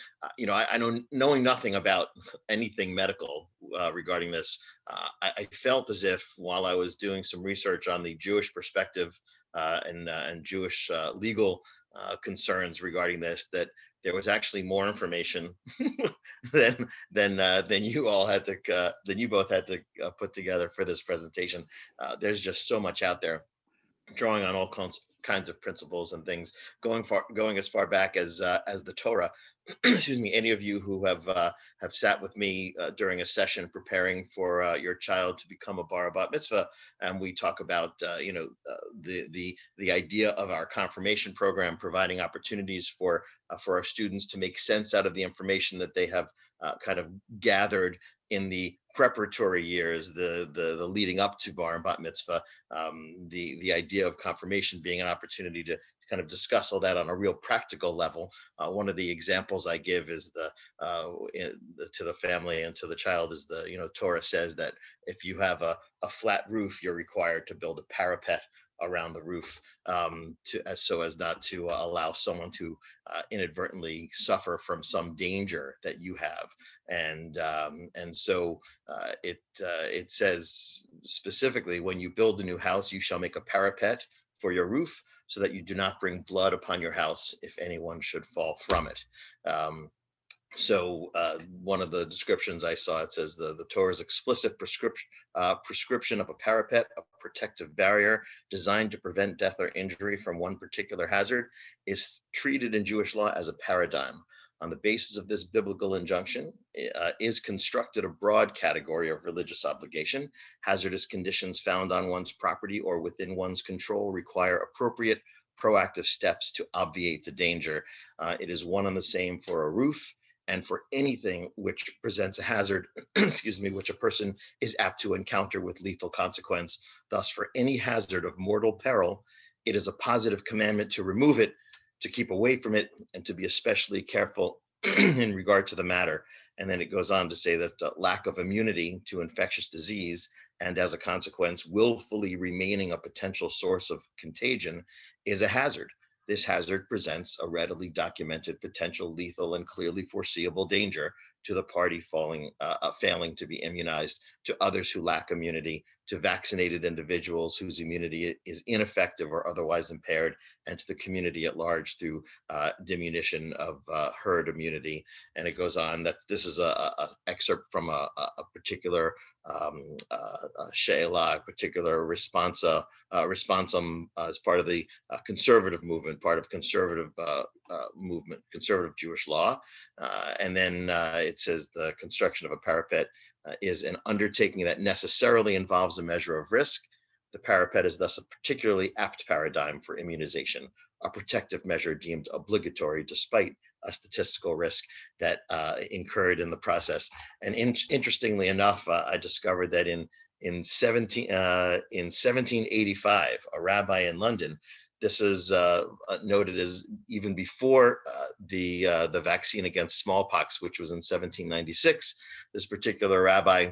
Speaker 5: know, knowing nothing about anything medical regarding this, I felt as if while I was doing some research on the Jewish perspective and Jewish legal concerns regarding this, that there was actually more information than you all had to than you both had to put together for this presentation. There's just so much out there, drawing on all kinds of principles and things, going as far back as the Torah. Excuse me. Any of you who have sat with me during a session preparing for your child to become a bar bat mitzvah, and we talk about the idea of our confirmation program, providing opportunities for our students to make sense out of the information that they have kind of gathered in the preparatory years, the leading up to bar and bat mitzvah, the idea of confirmation being an opportunity to kind of discuss all that on a real practical level. One of the examples I give is to the family and to the child is Torah says that if you have a flat roof, you're required to build a parapet around the roof so as not to allow someone to inadvertently suffer from some danger that you have. And so it says specifically, when you build a new house, you shall make a parapet for your roof, so that you do not bring blood upon your house if anyone should fall from it. So one of the descriptions I saw, it says the Torah's explicit prescription of a parapet, a protective barrier designed to prevent death or injury from one particular hazard, is treated in Jewish law as a paradigm. On the basis of this biblical injunction is constructed a broad category of religious obligation. Hazardous conditions found on one's property or within one's control require appropriate proactive steps to obviate the danger. It is one and the same for a roof and for anything which presents a hazard, excuse me, which a person is apt to encounter with lethal consequence. Thus, for any hazard of mortal peril, it is a positive commandment to remove it, to keep away from it, and to be especially careful in regard to the matter. And then it goes on to say that lack of immunity to infectious disease, and as a consequence, willfully remaining a potential source of contagion, is a hazard. This hazard presents a readily documented potential lethal and clearly foreseeable danger to the party failing to be immunized, to others who lack immunity, to vaccinated individuals whose immunity is ineffective or otherwise impaired, and to the community at large through diminution of herd immunity. And it goes on that this is a excerpt from a particular she'elah, a particular responsum as part of the conservative movement, part of conservative movement, conservative Jewish law. And then it says the construction of a parapet is an undertaking that necessarily involves a measure of risk. The parapet is thus a particularly apt paradigm for immunization, a protective measure deemed obligatory despite a statistical risk that incurred in the process. And interestingly enough, I discovered that in 1785, a rabbi in London, this is noted as even before the vaccine against smallpox, which was in 1796. This particular rabbi,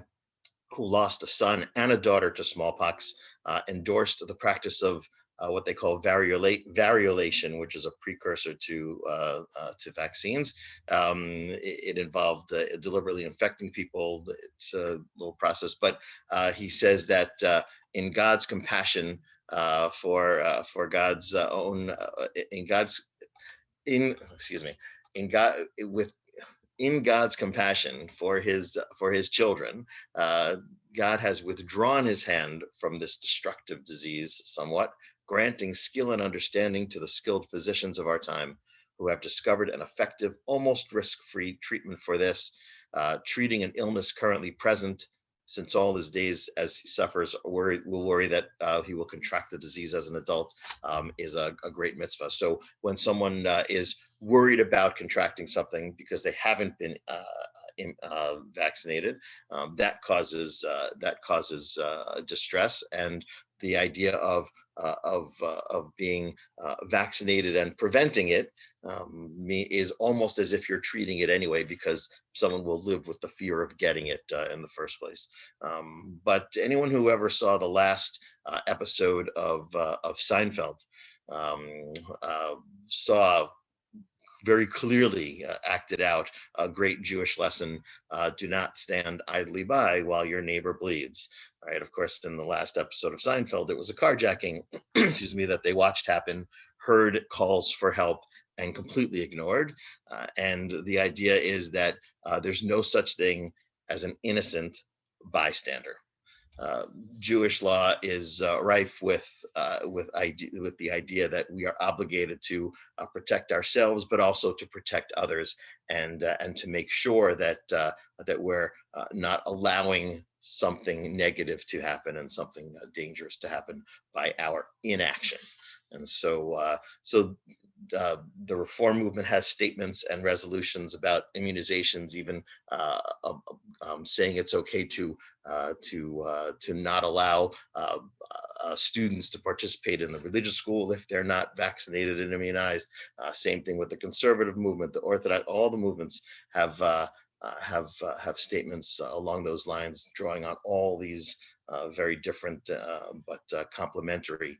Speaker 5: who lost a son and a daughter to smallpox, endorsed the practice of what they call variolation, which is a precursor to vaccines. It involved deliberately infecting people. It's a little process, but he says that in God's compassion for God's own, in God's compassion for his children, God has withdrawn his hand from this destructive disease somewhat, granting skill and understanding to the skilled physicians of our time who have discovered an effective, almost risk-free treatment for this, treating an illness currently present, since all his days as he suffers will worry that he will contract the disease as an adult, is a great mitzvah. So when someone is worried about contracting something because they haven't been vaccinated, that causes distress, and the idea of being vaccinated and preventing it is almost as if you're treating it anyway, because someone will live with the fear of getting it in the first place. But anyone who ever saw the last episode of Seinfeld saw very clearly acted out a great Jewish lesson: do not stand idly by while your neighbor bleeds. Right? Of course, in the last episode of Seinfeld, it was a carjacking, excuse me, that they watched happen, heard calls for help, and completely ignored. And the idea is that there's no such thing as an innocent bystander. Jewish law is rife with the idea that we are obligated to protect ourselves, but also to protect others, and to make sure that that we're not allowing something negative to happen and something dangerous to happen by our inaction. And so the reform movement has statements and resolutions about immunizations, even saying it's okay to not allow students to participate in the religious school if they're not vaccinated and immunized. Same thing with the conservative movement, the Orthodox. All the movements have statements along those lines, drawing on all these very different but complementary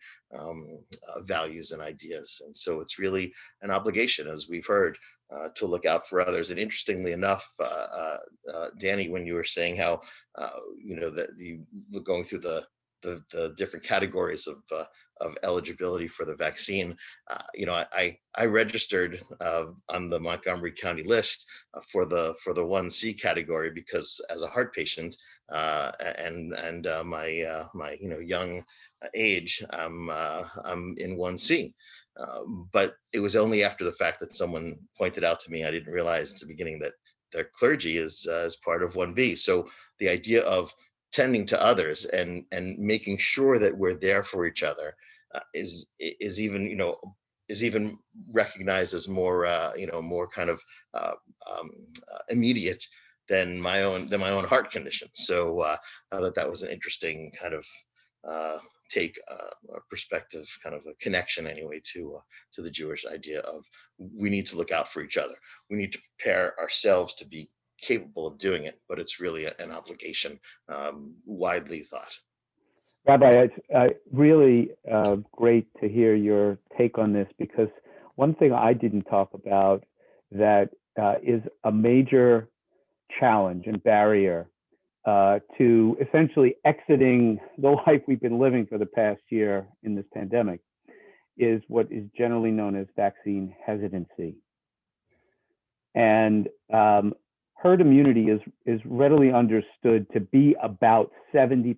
Speaker 5: values and ideas. And so it's really an obligation, as we've heard, to look out for others. And interestingly enough, Danny, when you were saying how that you were going through the different categories of eligibility for the vaccine, I registered on the Montgomery County list for the 1C category, because as a heart patient and my young age, I'm in 1C. But it was only after the fact that someone pointed out to me, I didn't realize at the beginning, that their clergy is part of 1B. So the idea of tending to others and making sure that we're there for each other is even recognized as more more kind of immediate than my own heart condition. So I thought that was an interesting kind of take, a perspective, kind of a connection anyway to the Jewish idea of we need to look out for each other. We need to prepare ourselves to be capable of doing it, but it's really an obligation, widely thought.
Speaker 3: Rabbi, it's really great to hear your take on this, because one thing I didn't talk about that is a major challenge and barrier to essentially exiting the life we've been living for the past year in this pandemic is what is generally known as vaccine hesitancy. And herd immunity is readily understood to be about 70%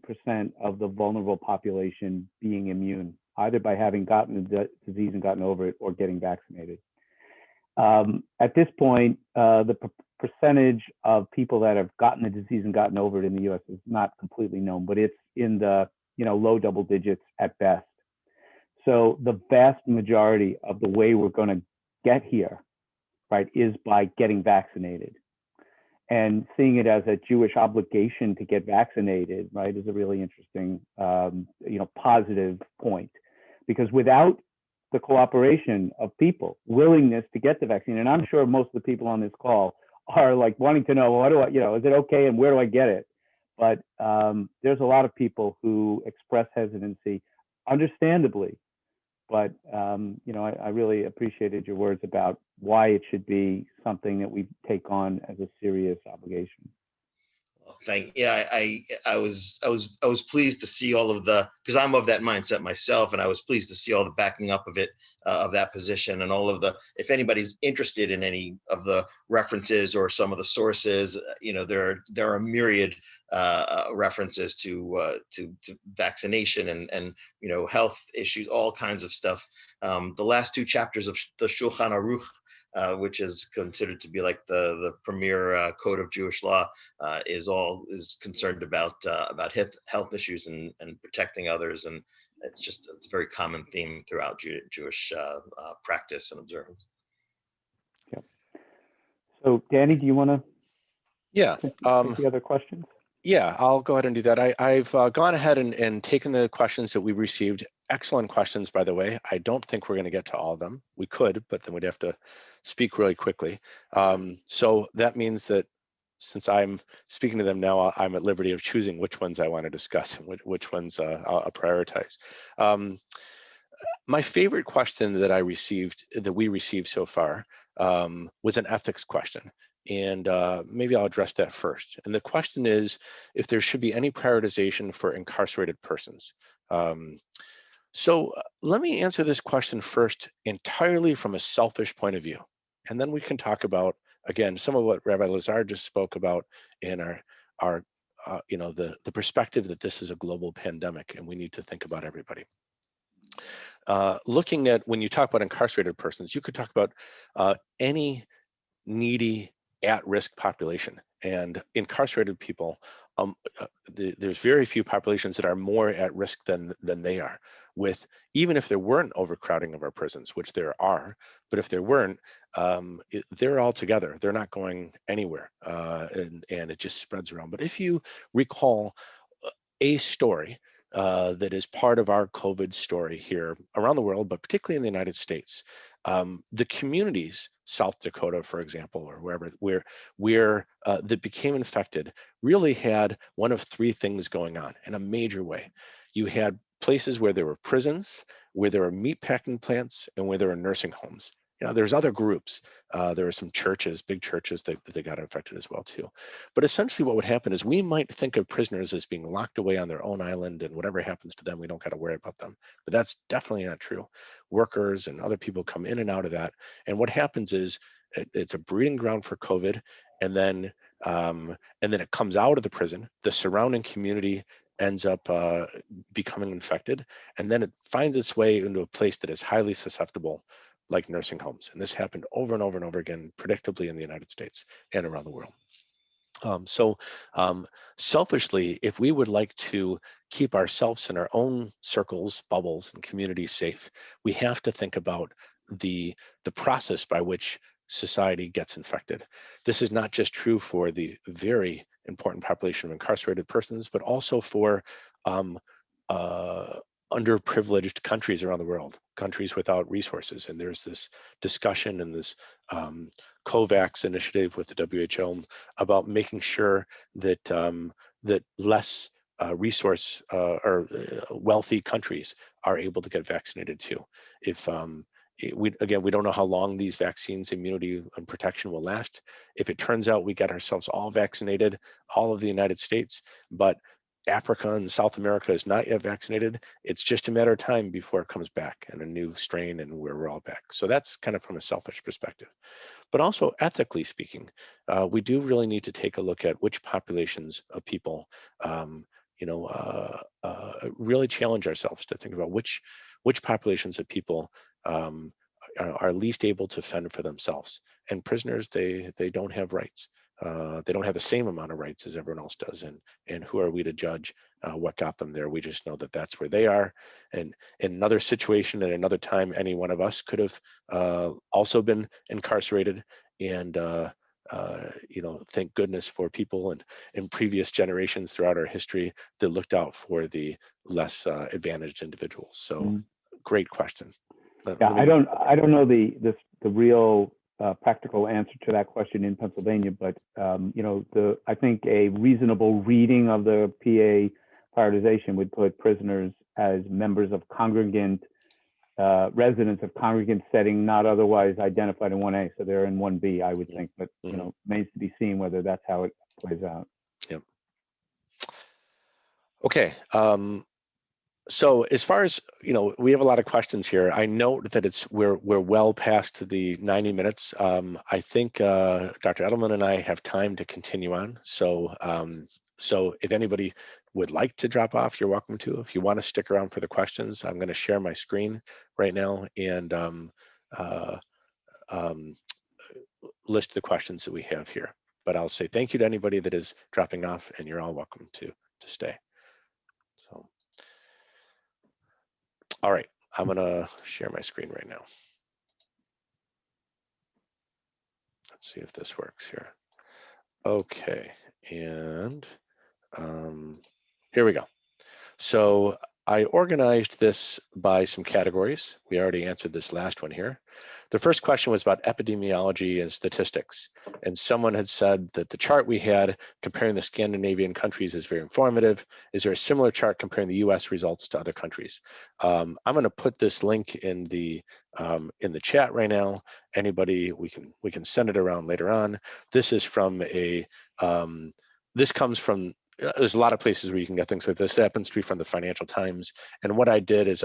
Speaker 3: of the vulnerable population being immune, either by having gotten the disease and gotten over it or getting vaccinated. At this point, the percentage of people that have gotten the disease and gotten over it in the US is not completely known, but it's in the low double digits at best. So the vast majority of the way we're going to get here, right, is by getting vaccinated. And seeing it as a Jewish obligation to get vaccinated, right, is a really interesting, positive point. Because without the cooperation of people, willingness to get the vaccine, and I'm sure most of the people on this call are like wanting to know, well, what do I, is it okay and where do I get it? But there's a lot of people who express hesitancy, understandably. But I really appreciated your words about why it should be something that we take on as a serious obligation.
Speaker 5: I was pleased to see all of because I'm of that mindset myself, and I was pleased to see all the backing up of it, of that position, and all of if anybody's interested in any of the references or some of the sources, there are a myriad references to vaccination and health issues, all kinds of stuff. The last two chapters of the Shulchan Aruch, which is considered to be like the premier code of Jewish law, is concerned about health issues and protecting others, and it's a very common theme throughout Jewish practice and observance.
Speaker 3: Yeah. So, Danny, do you want to?
Speaker 2: Yeah.
Speaker 3: Take the other questions.
Speaker 2: Yeah, I'll go ahead and do that. I've gone ahead and taken the questions that we received. Excellent questions, by the way. I don't think we're going to get to all of them. We could, but then we'd have to speak really quickly. So that means that since I'm speaking to them now, I'm at liberty of choosing which ones I want to discuss and which ones I'll prioritize. My favorite question that we received so far was an ethics question. And maybe I'll address that first. And the question is if there should be any prioritization for incarcerated persons. So let me answer this question first entirely from a selfish point of view. And then we can talk about, again, some of what Rabbi Lazar just spoke about in the perspective that this is a global pandemic and we need to think about everybody. Looking at, when you talk about incarcerated persons, you could talk about any needy at-risk population, and incarcerated people, there's very few populations that are more at risk than they are, with, even if there weren't overcrowding of our prisons, which there are, but if there weren't, they're all together, they're not going anywhere, and it just spreads around. But if you recall a story that is part of our COVID story here around the world, but particularly in the United States, the communities, South Dakota, for example, or wherever, where that became infected, really had one of three things going on in a major way. You had places where there were prisons, where there were meatpacking plants, and where there were nursing homes. There's other groups. There were some churches, big churches that got infected as well too. But essentially what would happen is we might think of prisoners as being locked away on their own island, and whatever happens to them, we don't got to worry about them. But that's definitely not true. Workers and other people come in and out of that. And what happens is it's a breeding ground for COVID. And then it comes out of the prison. The surrounding community ends up becoming infected. And then it finds its way into a place that is highly susceptible, like nursing homes. And this happened over and over and over again, predictably in the United States and around the world. Selfishly, if we would like to keep ourselves in our own circles, bubbles, and communities safe, we have to think about the process by which society gets infected. This is not just true for the very important population of incarcerated persons, but also for underprivileged countries around the world, countries without resources. And there's this discussion and this COVAX initiative with the WHO about making sure that that less resource or wealthy countries are able to get vaccinated too. If we don't know how long these vaccines, immunity and protection will last. If it turns out we get ourselves all vaccinated, all of the United States, but Africa and South America is not yet vaccinated. It's just a matter of time before it comes back and a new strain and where we're all back. So that's kind of from a selfish perspective. But also ethically speaking, we do really need to take a look at which populations of people, really challenge ourselves to think about which populations of people are least able to fend for themselves. And prisoners, they don't have rights. They don't have the same amount of rights as everyone else does. And who are we to judge what got them there? We just know that that's where they are. And in another situation at another time, any one of us could have also been incarcerated. And thank goodness for people in previous generations throughout our history that looked out for the less advantaged individuals. So great question.
Speaker 3: Yeah, I don't know the real practical answer to that question in Pennsylvania, but I think a reasonable reading of the PA prioritization would put prisoners as members of congregant residents of congregant setting not otherwise identified in 1A, so they're in 1B, I would think, but remains to be seen whether that's how it plays out.
Speaker 2: Yep. Okay. So as far as, we have a lot of questions here. I note that we're well past the 90 minutes. I think Dr. Edelman and I have time to continue on. So if anybody would like to drop off, you're welcome to. If you want to stick around for the questions, I'm going to share my screen right now and list the questions that we have here. But I'll say thank you to anybody that is dropping off, and you're all welcome to stay. So. All right, I'm gonna share my screen right now. Let's see if this works here. Okay, and here we go. So I organized this by some categories. We already answered this last one here. The first question was about epidemiology and statistics. And someone had said that the chart we had comparing the Scandinavian countries is very informative. Is there a similar chart comparing the US results to other countries? I'm gonna put this link in the chat right now. Anybody, we can send it around later on. This is from this comes from, there's a lot of places where you can get things like this. It happens to be from the Financial Times. And what I did is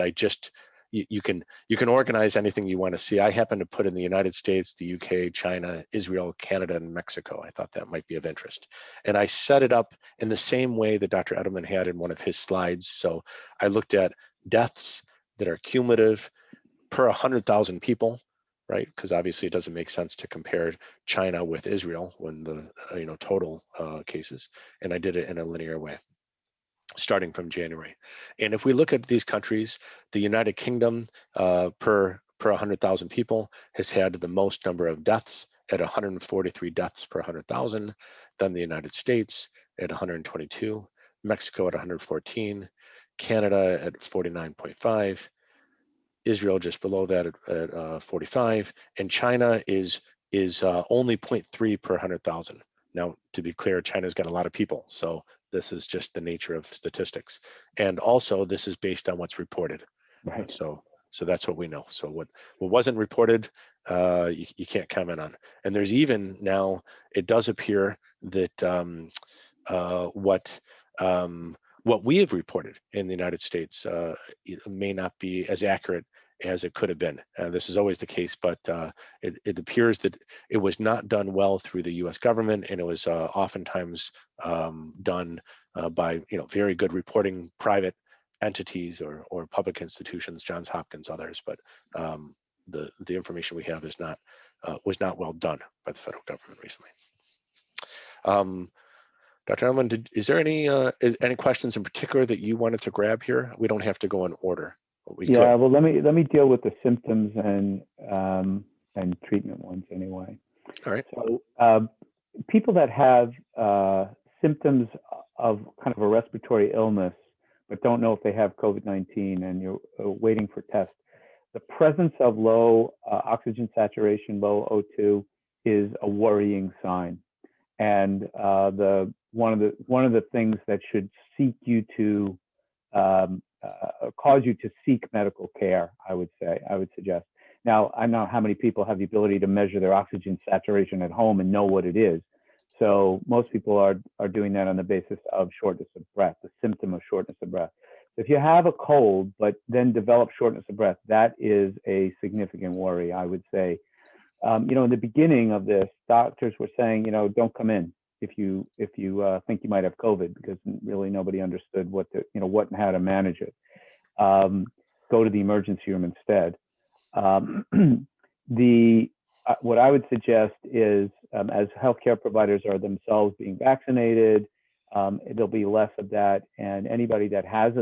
Speaker 2: you can organize anything you want to see. I happen to put in the United States, the UK, China, Israel, Canada, and Mexico. I thought that might be of interest. And I set it up in the same way that Dr. Edelman had in one of his slides. So I looked at deaths that are cumulative per 100,000 people, right? Because obviously it doesn't make sense to compare China with Israel when the total cases. And I did it in a linear way, starting from January. And if we look at these countries, the United Kingdom per 100,000 people has had the most number of deaths at 143 deaths per 100,000. Then the United States at 122, Mexico at 114, Canada at 49.5. Israel just below that at 45, and China is only 0.3 per 100,000. Now, to be clear, China's got a lot of people, so this is just the nature of statistics. And also, this is based on what's reported.
Speaker 3: Right.
Speaker 2: So that's what we know. So what wasn't reported, you can't comment on. And there's even now, it does appear that what we have reported in the United States may not be as accurate as it could have been. This is always the case, but it appears that it was not done well through the U.S. government, and it was oftentimes done by very good reporting private entities or public institutions, Johns Hopkins, others. But the information we have is not was not well done by the federal government recently. Dr. Edelman, is there any questions in particular that you wanted to grab here? We don't have to go in order.
Speaker 3: Yeah, well, let me deal with the symptoms and treatment ones anyway.
Speaker 2: All right.
Speaker 3: So people that have symptoms of kind of a respiratory illness, but don't know if they have COVID-19 and you're waiting for tests, the presence of low oxygen saturation, low O2, is a worrying sign. And one of the things that should seek you to cause you to seek medical care, I would suggest. Now, I don't know how many people have the ability to measure their oxygen saturation at home and know what it is, So most people are doing that on the basis of shortness of breath, the symptom of shortness of breath. If you have a cold, but then develop shortness of breath, that is a significant worry, I would say. In the beginning of this, doctors were saying, don't come in if you think you might have COVID, because really nobody understood what and how to manage it. Go to the emergency room instead. What I would suggest is, as healthcare providers are themselves being vaccinated, there'll be less of that. And anybody that has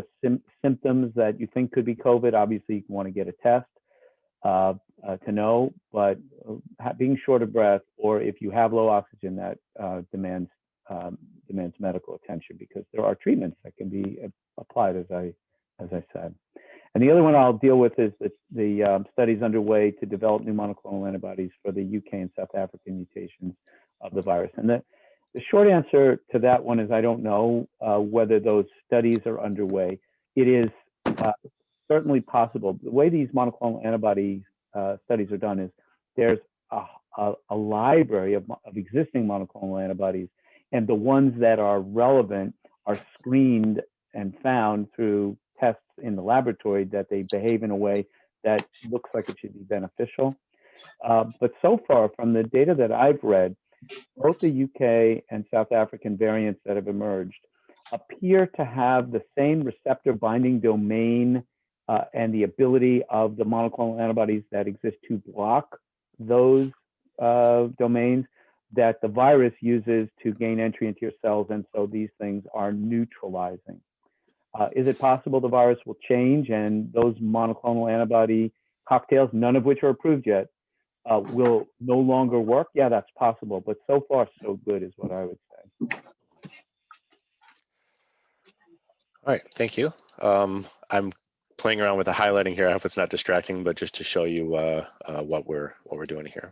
Speaker 3: symptoms that you think could be COVID, obviously you want to get a test to know. But being short of breath, or if you have low oxygen, that demands medical attention, because there are treatments that can be applied, as I said. And the other one I'll deal with is the studies underway to develop new monoclonal antibodies for the UK and South African mutations of the virus. And the short answer to that one is I don't know whether those studies are underway. It is certainly possible. The way these monoclonal antibody studies are done is there's a library of existing monoclonal antibodies, and the ones that are relevant are screened and found through tests in the laboratory that they behave in a way that looks like it should be beneficial. But so far, from the data that I've read, both the UK and South African variants that have emerged appear to have the same receptor binding domain and the ability of the monoclonal antibodies that exist to block those domains that the virus uses to gain entry into your cells. And so these things are neutralizing. Is it possible the virus will change and those monoclonal antibody cocktails, none of which are approved yet, will no longer work? Yeah, that's possible. But so far, so good is what I would say.
Speaker 2: All right, thank you. I'm playing around with the highlighting here. I hope it's not distracting, but just to show you what we're doing here.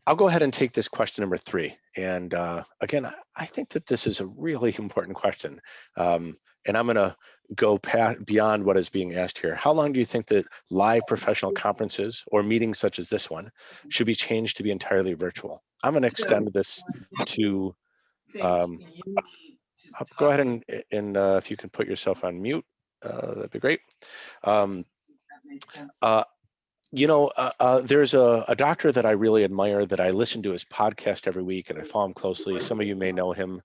Speaker 2: I'll go ahead and take this question number 3. And again, I think that this is a really important question. And I'm going to go beyond what is being asked here. How long do you think that live professional conferences or meetings such as this one should be changed to be entirely virtual? I'm going to extend this to, go ahead and if you can put yourself on mute, that'd be great. There's a doctor that I really admire that I listen to his podcast every week, and I follow him closely. Some of you may know him,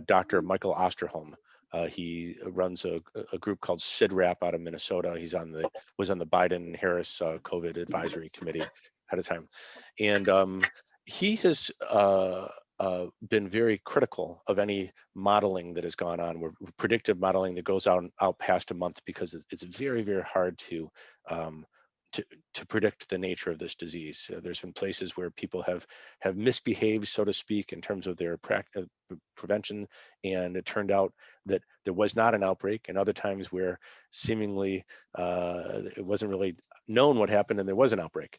Speaker 2: Dr. Michael Osterholm. He runs a group called CIDRAP out of Minnesota. He's was on the Biden-Harris COVID advisory committee at a time, and he has been very critical of any modeling that has gone on, where predictive modeling that goes out past a month, because it's very, very hard to predict the nature of this disease. There's been places where people have misbehaved, so to speak, in terms of their prevention, and it turned out that there was not an outbreak, and other times where seemingly it wasn't really known what happened and there was an outbreak.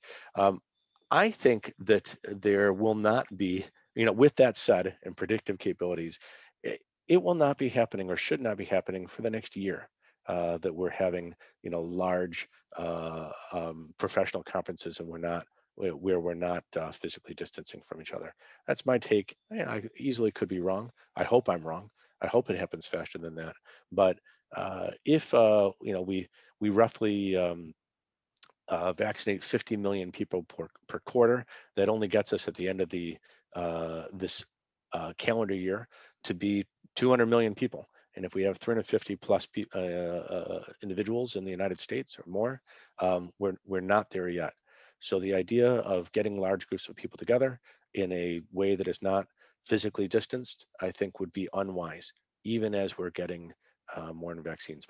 Speaker 2: I think that there will not be, with that said, and predictive capabilities, it will not be happening, or should not be happening, for the next year. That we're having, large professional conferences, and we're not physically distancing from each other. That's my take. I easily could be wrong. I hope I'm wrong. I hope it happens faster than that. But if we roughly vaccinate 50 million people per quarter, that only gets us at the end of this calendar year to be 200 million people. And if we have 350 plus individuals in the United States or more, we're not there yet. So the idea of getting large groups of people together in a way that is not physically distanced, I think, would be unwise, even as we're getting more in vaccines.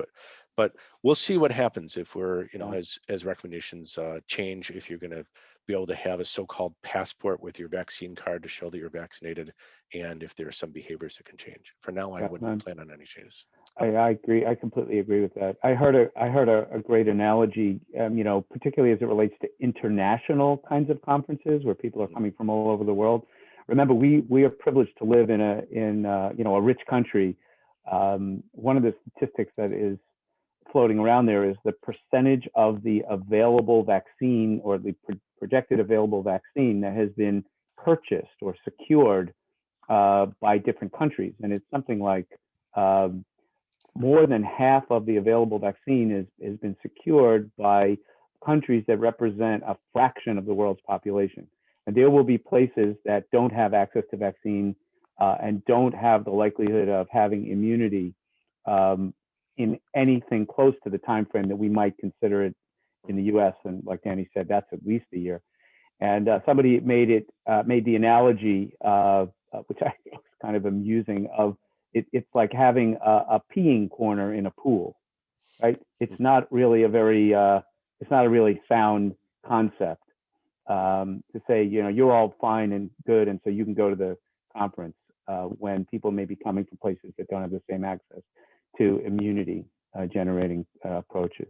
Speaker 2: But we'll see what happens if we're, as recommendations change, if you're going to be able to have a so-called passport with your vaccine card to show that you're vaccinated, and if there are some behaviors that can change. For now, I wouldn't plan on any changes.
Speaker 3: I agree. I completely agree with that. I heard a great analogy, particularly as it relates to international kinds of conferences where people are coming from all over the world. Remember, we are privileged to live in a rich country. One of the statistics that is floating around there is the percentage of the available vaccine, or the projected available vaccine, that has been purchased or secured by different countries. And it's something like more than half of the available vaccine has been secured by countries that represent a fraction of the world's population. And there will be places that don't have access to vaccine and don't have the likelihood of having immunity in anything close to the time frame that we might consider it in the U.S. And like Danny said, that's at least a year. And somebody made the analogy, which I think was kind of amusing, of it's like having a peeing corner in a pool, right? It's not really it's not a really sound concept to say, you're all fine and good, and so you can go to the conference when people may be coming from places that don't have the same access to immunity generating approaches.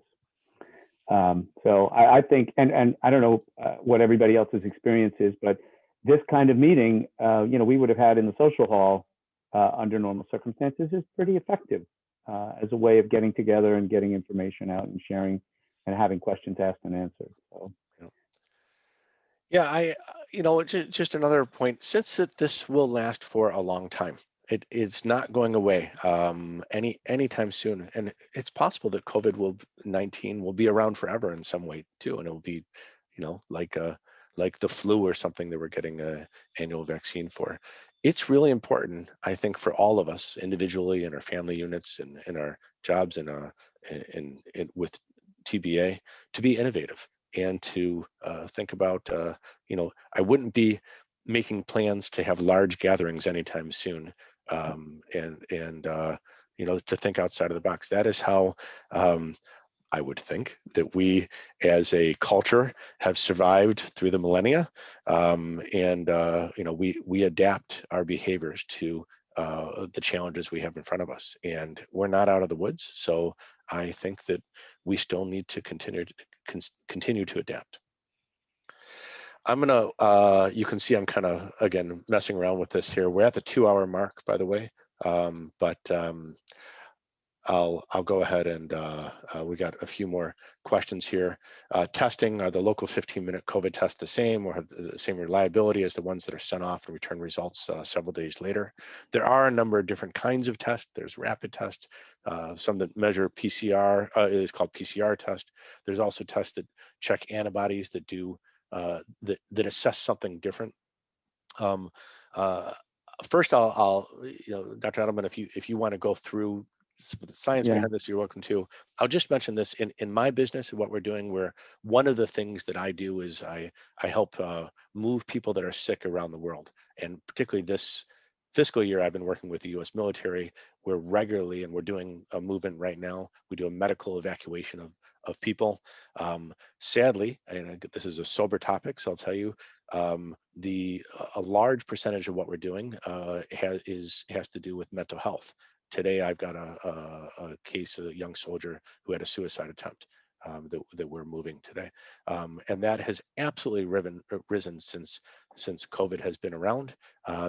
Speaker 3: So I think, and I don't know what everybody else's experience is, but this kind of meeting, we would have had in the social hall under normal circumstances is pretty effective as a way of getting together and getting information out and sharing and having questions asked and answered. So.
Speaker 2: Yeah, just another point, since this will last for a long time, it's not going away anytime soon. And it's possible that COVID-19 will be around forever in some way too. And it will be, like the flu or something that we're getting an annual vaccine for. It's really important, I think, for all of us individually in our family units and in our jobs and with TBA to be innovative and to think about, I wouldn't be making plans to have large gatherings anytime soon, and to think outside of the box. That is how I would think that we as a culture have survived through the millennia, we adapt our behaviors to the challenges we have in front of us, and we're not out of the woods. So I think that we still need to continue to adapt. I'm gonna, you can see I'm kind of, again, messing around with this here. We're at the 2-hour mark, by the way, I'll go ahead and we got a few more questions here. Testing, are the local 15-minute COVID tests the same or have the same reliability as the ones that are sent off and return results several days later? There are a number of different kinds of tests. There's rapid tests, some that measure PCR, it is called PCR test. There's also tests that check antibodies that do, that assess something different. First, I'll Dr. Edelman, if you want to go through the science behind this, you're welcome to. I'll just mention this in my business, what we're doing, where one of the things that I do is I help move people that are sick around the world. And particularly this fiscal year, I've been working with the US military. We're regularly, and we're doing a movement right now, we do a medical evacuation of people. Sadly, and this is a sober topic, so I'll tell you, a large percentage of what we're doing has to do with mental health. Today, I've got a case of a young soldier who had a suicide attempt that we're moving today. And that has absolutely risen since COVID has been around.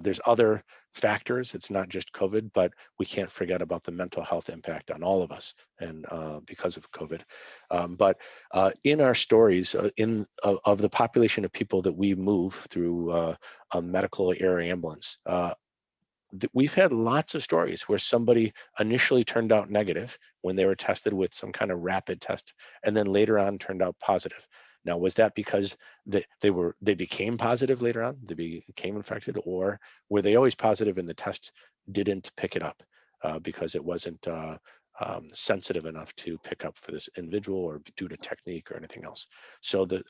Speaker 2: There's other factors, it's not just COVID, but we can't forget about the mental health impact on all of us and because of COVID. But in our stories, of the population of people that we move through a medical air ambulance, we've had lots of stories where somebody initially turned out negative when they were tested with some kind of rapid test, and then later on turned out positive. Now, was that because they became positive later on, they became infected, or were they always positive and the test didn't pick it up because it wasn't sensitive enough to pick up for this individual or due to technique or anything else? So the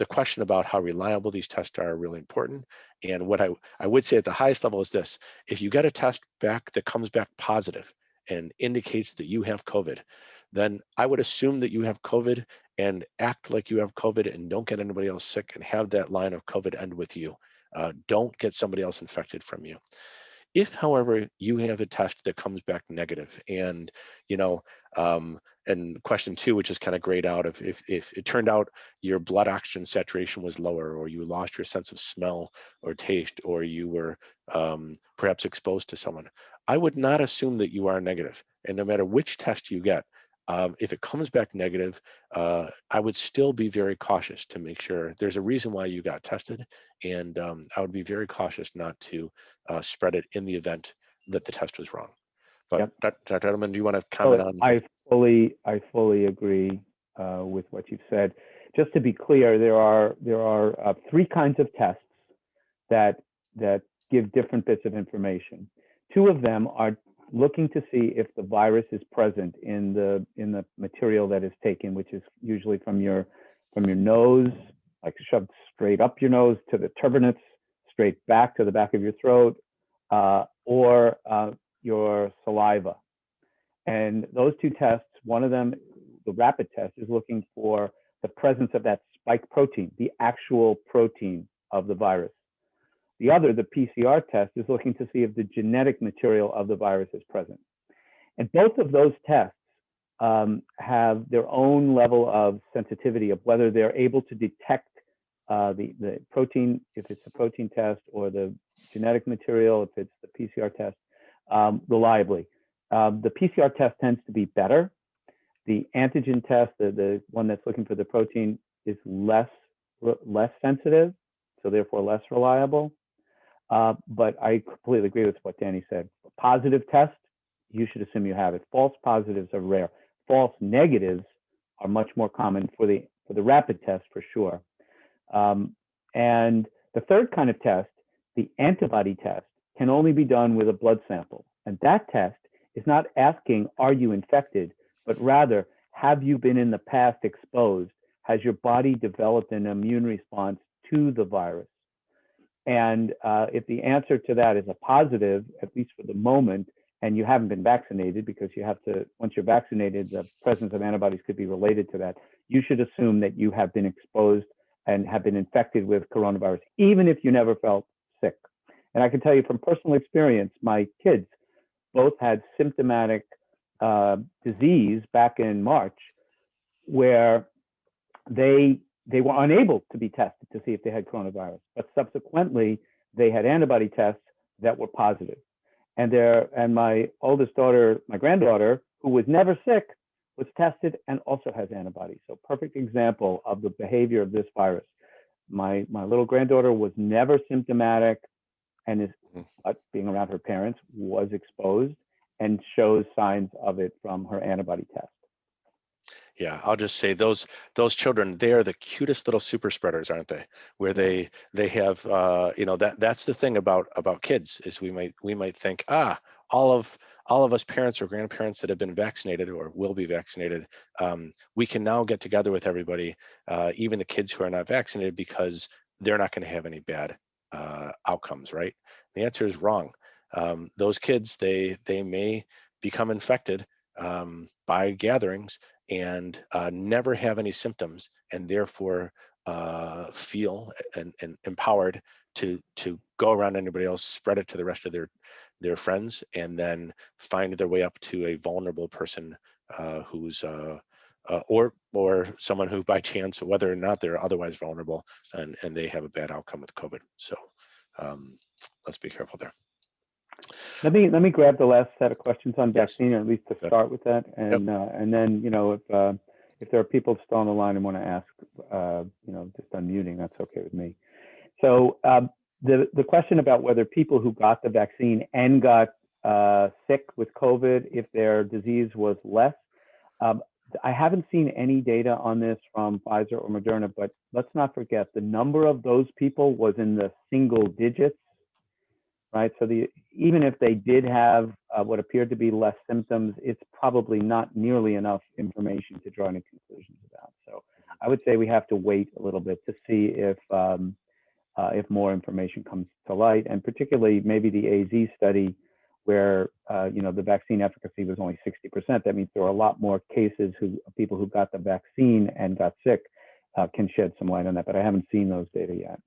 Speaker 2: question about how reliable these tests are really important. And what I would say at the highest level is this: if you get a test back that comes back positive and indicates that you have COVID, then I would assume that you have COVID and act like you have COVID and don't get anybody else sick and have that line of COVID end with you. Don't get somebody else infected from you. If, however, you have a test that comes back negative, and and question 2, which is kind of grayed out, if it turned out your blood oxygen saturation was lower, or you lost your sense of smell or taste, or you were perhaps exposed to someone, I would not assume that you are negative. And no matter which test you get, If it comes back negative, I would still be very cautious to make sure there's a reason why you got tested, and I would be very cautious not to spread it in the event that the test was wrong. But Dr. Edelman, do you want to comment on?
Speaker 3: I fully agree with what you've said. Just to be clear, there are three kinds of tests that give different bits of information. Two of them are looking to see if the virus is present in the material that is taken, which is usually from your nose, like shoved straight up your nose to the turbinates, straight back to the back of your throat, or your saliva. And those two tests, one of them, the rapid test, is looking for the presence of that spike protein, the actual protein of the virus. The other, the PCR test, is looking to see if the genetic material of the virus is present. And both of those tests have their own level of sensitivity of whether they're able to detect the protein, if it's a protein test, or the genetic material, if it's the PCR test, reliably. The PCR test tends to be better. The antigen test, the one that's looking for the protein, is less sensitive, so therefore less reliable. But I completely agree with what Danny said. A positive test, you should assume you have it. False positives are rare. False negatives are much more common for the rapid test, for sure. And the third kind of test, the antibody test, can only be done with a blood sample. And that test is not asking, are you infected, but rather, have you been in the past exposed? Has your body developed an immune response to the virus? And if the answer to that is a positive, at least for the moment, and you haven't been vaccinated, because you have to, once you're vaccinated, the presence of antibodies could be related to that, you should assume that you have been exposed and have been infected with coronavirus, even if you never felt sick. And I can tell you from personal experience, my kids both had symptomatic disease back in March, where they were unable to be tested to see if they had coronavirus, but subsequently they had antibody tests that were positive. And my oldest daughter, my granddaughter, who was never sick, was tested and also has antibodies. So perfect example of the behavior of this virus. My little granddaughter was never symptomatic, and is, being around her parents, was exposed and shows signs of it from her antibody test.
Speaker 2: Yeah, I'll just say those children, they are the cutest little super spreaders, aren't they? Where they have that's the thing about kids, is we might think, all of us parents or grandparents that have been vaccinated or will be vaccinated, we can now get together with everybody, even the kids who are not vaccinated, because they're not going to have any bad outcomes, right? The answer is wrong. Those kids, they may become infected by gatherings and never have any symptoms, and therefore feel and empowered to go around anybody else, spread it to the rest of their friends, and then find their way up to a vulnerable person who's or someone who by chance, whether or not they're otherwise vulnerable, and they have a bad outcome with COVID. So let's be careful there.
Speaker 3: Let me grab the last set of questions on
Speaker 2: Yes.
Speaker 3: vaccine, or at least to start with that, and and then if there are people still on the line and want to ask, just unmuting, that's okay with me. So the question about whether people who got the vaccine and got sick with COVID, if their disease was less, I haven't seen any data on this from Pfizer or Moderna, but let's not forget the number of those people was in the single digits. Right, so even if they did have what appeared to be less symptoms, it's probably not nearly enough information to draw any conclusions about. So I would say we have to wait a little bit to see if more information comes to light, and particularly maybe the AZ study, where the vaccine efficacy was only 60%. That means there are a lot more cases people who got the vaccine and got sick, can shed some light on that. But I haven't seen those data yet.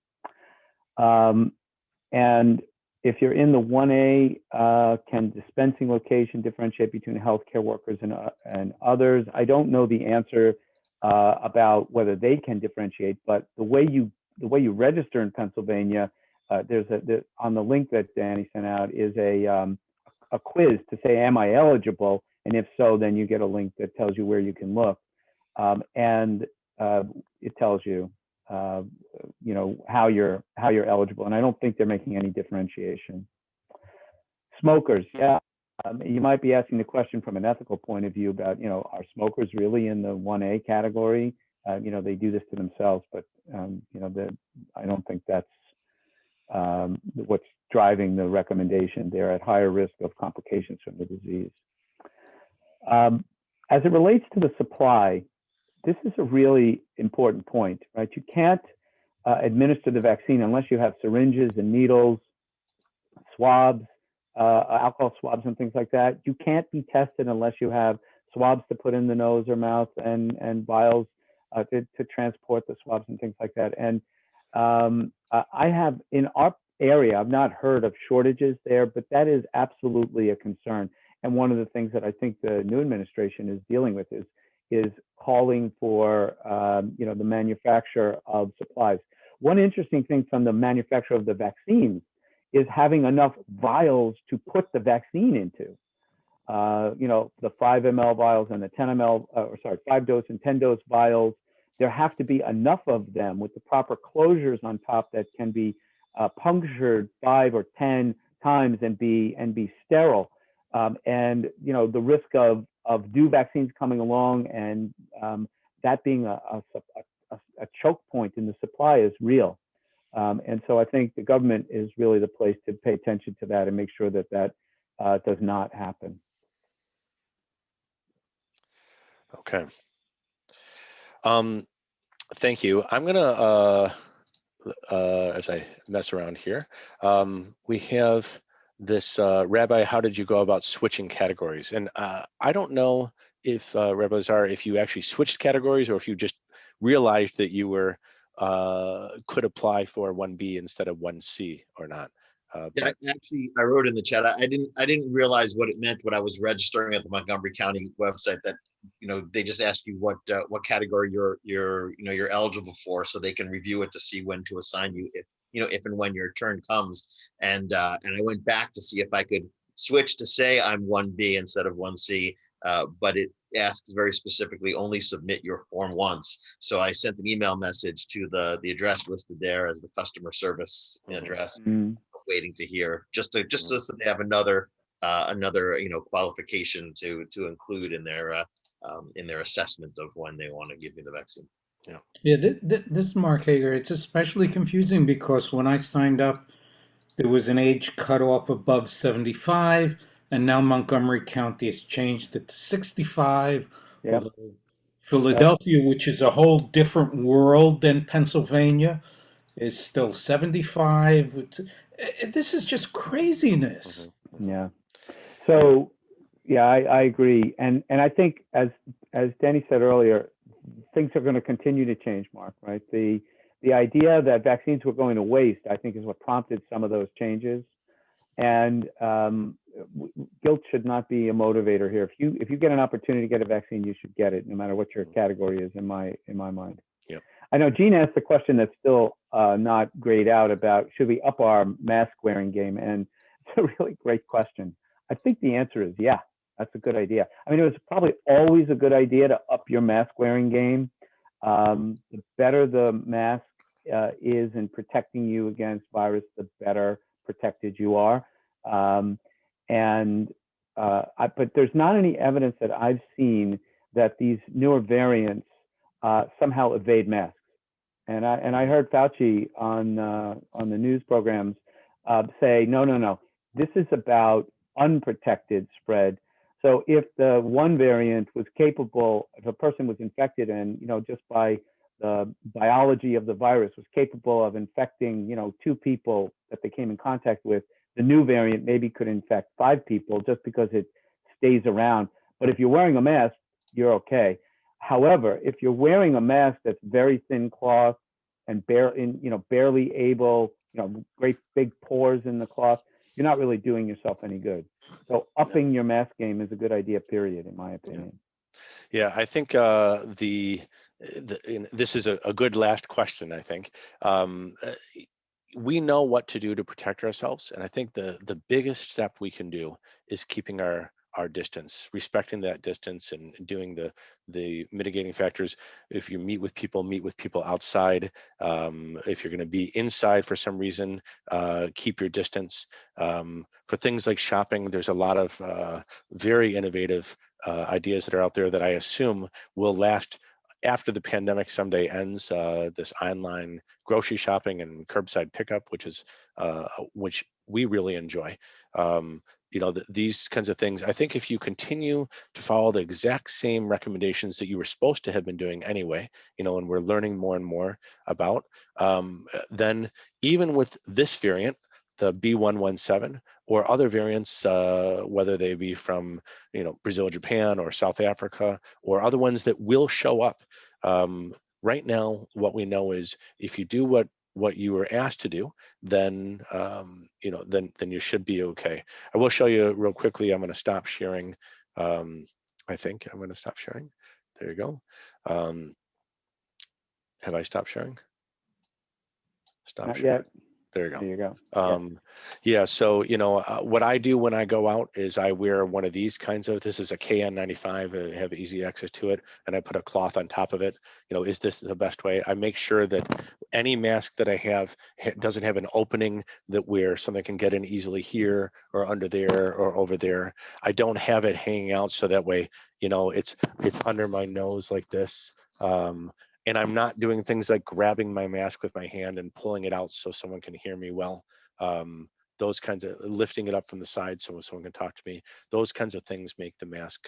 Speaker 3: And if you're in the 1A, can dispensing location differentiate between healthcare workers and others? I don't know the answer about whether they can differentiate, but the way you register in Pennsylvania, there's on the link that Danny sent out is a quiz to say, am I eligible? And if so, then you get a link that tells you where you can look. And it tells you, you know, how you're eligible. And I don't think they're making any differentiation. Smokers, yeah. You might be asking the question from an ethical point of view about, you know, are smokers really in the 1A category? You know, they do this to themselves, but, you know, I don't think that's what's driving the recommendation. They're at higher risk of complications from the disease. As it relates to the supply, this is a really important point, right? You can't administer the vaccine unless you have syringes and needles, swabs, alcohol swabs and things like that. You can't be tested unless you have swabs to put in the nose or mouth and vials to transport the swabs and things like that. And I have, in our area, I've not heard of shortages there, but that is absolutely a concern. And one of the things that I think the new administration is dealing with is calling for, you know, the manufacture of supplies. One interesting thing from the manufacturer of the vaccines is having enough vials to put the vaccine into. You know, the 5 ml vials and the 10 ml, 5 dose and 10 dose vials. There have to be enough of them with the proper closures on top that can be punctured 5 or 10 times and be sterile. And you know, the risk of new vaccines coming along and that being a choke point in the supply is real. And so I think the government is really the place to pay attention to that and make sure that that does not happen.
Speaker 2: Okay. Thank you. I'm gonna, as I mess around here, we have this, Rabbi, how did you go about switching categories? And I don't know if, Rabbi Lazar, if you actually switched categories or if you just realized that you were, could apply for 1B instead of 1C or not.
Speaker 5: Yeah, actually, I wrote in the chat. I didn't realize what it meant when I was registering at the Montgomery County website. That, you know, they just ask you what category you're eligible for, so they can review it to see when to assign you, if and when your turn comes. And I went back to see if I could switch to say I'm 1B instead of 1C, but it asks very specifically only submit your form once. So I sent an email message to the address listed there as the customer service address. Waiting to hear, just so they have another qualification to include in their assessment of when they want to give you the vaccine.
Speaker 6: Yeah, this Mark Hager, it's especially confusing because when I signed up, there was an age cutoff above 75, and now Montgomery County has changed it to 65.
Speaker 3: Yep.
Speaker 6: Although Philadelphia, which is a whole different world than Pennsylvania, is still 75. This is just craziness.
Speaker 3: Yeah. So, yeah, I agree, and I think as Danny said earlier, things are going to continue to change, Mark. Right? The idea that vaccines were going to waste, I think, is what prompted some of those changes, and guilt should not be a motivator here. If you get an opportunity to get a vaccine, you should get it, no matter what your category is. In my mind.
Speaker 2: Yeah.
Speaker 3: I know Gene asked the question that's still not grayed out about should we up our mask wearing game, and it's a really great question. I think the answer is yeah, that's a good idea. I mean, it was probably always a good idea to up your mask wearing game. The better the mask is in protecting you against virus, the better protected you are. But there's not any evidence that I've seen that these newer variants somehow evade masks. And I heard Fauci on the news programs say, no, this is about unprotected spread. So if the one variant was capable, if a person was infected and, just by the biology of the virus was capable of infecting, 2 people that they came in contact with, the new variant maybe could infect 5 people just because it stays around. But if you're wearing a mask, you're okay. However, if you're wearing a mask that's very thin cloth and barely able, great big pores in the cloth, you're not really doing yourself any good. So upping your mask game is a good idea, period, in my opinion.
Speaker 2: Yeah, I think this is a good last question, I think. We know what to do to protect ourselves. And I think the biggest step we can do is keeping our our distance, respecting that distance and doing the mitigating factors. If you meet with people outside. If you're going to be inside for some reason, keep your distance. For things like shopping, there's a lot of very innovative ideas that are out there that I assume will last after the pandemic someday ends. This online grocery shopping and curbside pickup, which we really enjoy. These kinds of things. I think if you continue to follow the exact same recommendations that you were supposed to have been doing anyway, and we're learning more and more about, then even with this variant, the B117 or other variants, whether they be from Brazil, Japan, or South Africa, or other ones that will show up. Right now, what we know is if you do what you were asked to do, then then you should be okay. I will show you real quickly. I'm going to stop sharing. I think I'm going to stop sharing. There you go. Have I stopped sharing? Stop
Speaker 3: Not
Speaker 2: sharing.
Speaker 3: yet.
Speaker 2: There you go.
Speaker 3: There you go.
Speaker 2: Yeah. So, what I do when I go out is I wear one of these kinds of, this is a KN95, I have easy access to it, and I put a cloth on top of it. Is this the best way? I make sure that any mask that I have doesn't have an opening that where something can get in easily here or under there or over there. I don't have it hanging out so that way, it's under my nose like this. And I'm not doing things like grabbing my mask with my hand and pulling it out so someone can hear me well. Those kinds of, lifting it up from the side so someone can talk to me. Those kinds of things make the mask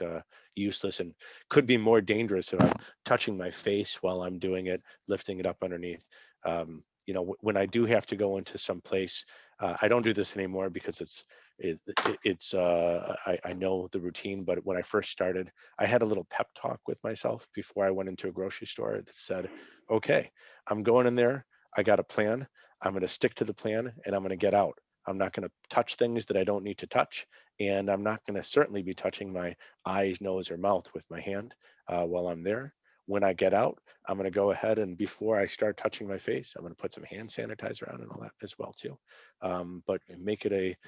Speaker 2: useless and could be more dangerous if I'm touching my face while I'm doing it, lifting it up underneath. When I do have to go into some place, I don't do this anymore because I know the routine, but when I first started, I had a little pep talk with myself before I went into a grocery store that said, okay, I'm going in there. I got a plan. I'm going to stick to the plan and I'm going to get out. I'm not going to touch things that I don't need to touch. And I'm not going to certainly be touching my eyes, nose, or mouth with my hand while I'm there. When I get out, I'm going to go ahead and before I start touching my face, I'm going to put some hand sanitizer on and all that as well too. But make it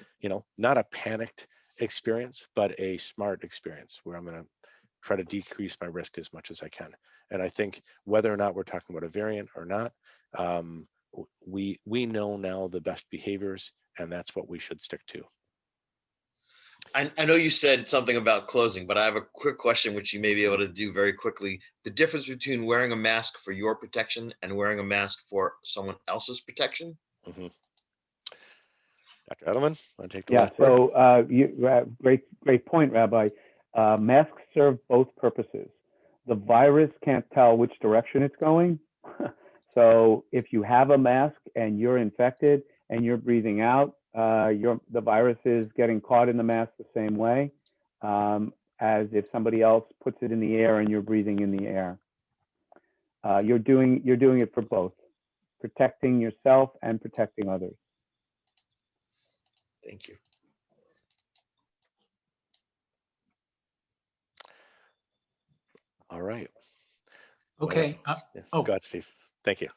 Speaker 2: not a panicked experience, but a smart experience where I'm going to try to decrease my risk as much as I can. And I think whether or not we're talking about a variant or not, we know now the best behaviors, and that's what we should stick to.
Speaker 5: I know you said something about closing, but I have a quick question, which you may be able to do very quickly. The difference between wearing a mask for your protection and wearing a mask for someone else's protection?
Speaker 2: Mm-hmm. Dr. Edelman, want to take the last word?
Speaker 3: So great point, Rabbi. Masks serve both purposes. The virus can't tell which direction it's going. So if you have a mask and you're infected and you're breathing out, the virus is getting caught in the mask the same way as if somebody else puts it in the air and you're breathing in the air. You're doing it for both, protecting yourself and protecting others.
Speaker 5: Thank you.
Speaker 2: All right.
Speaker 1: Okay.
Speaker 2: Go ahead, Steve. Thank you.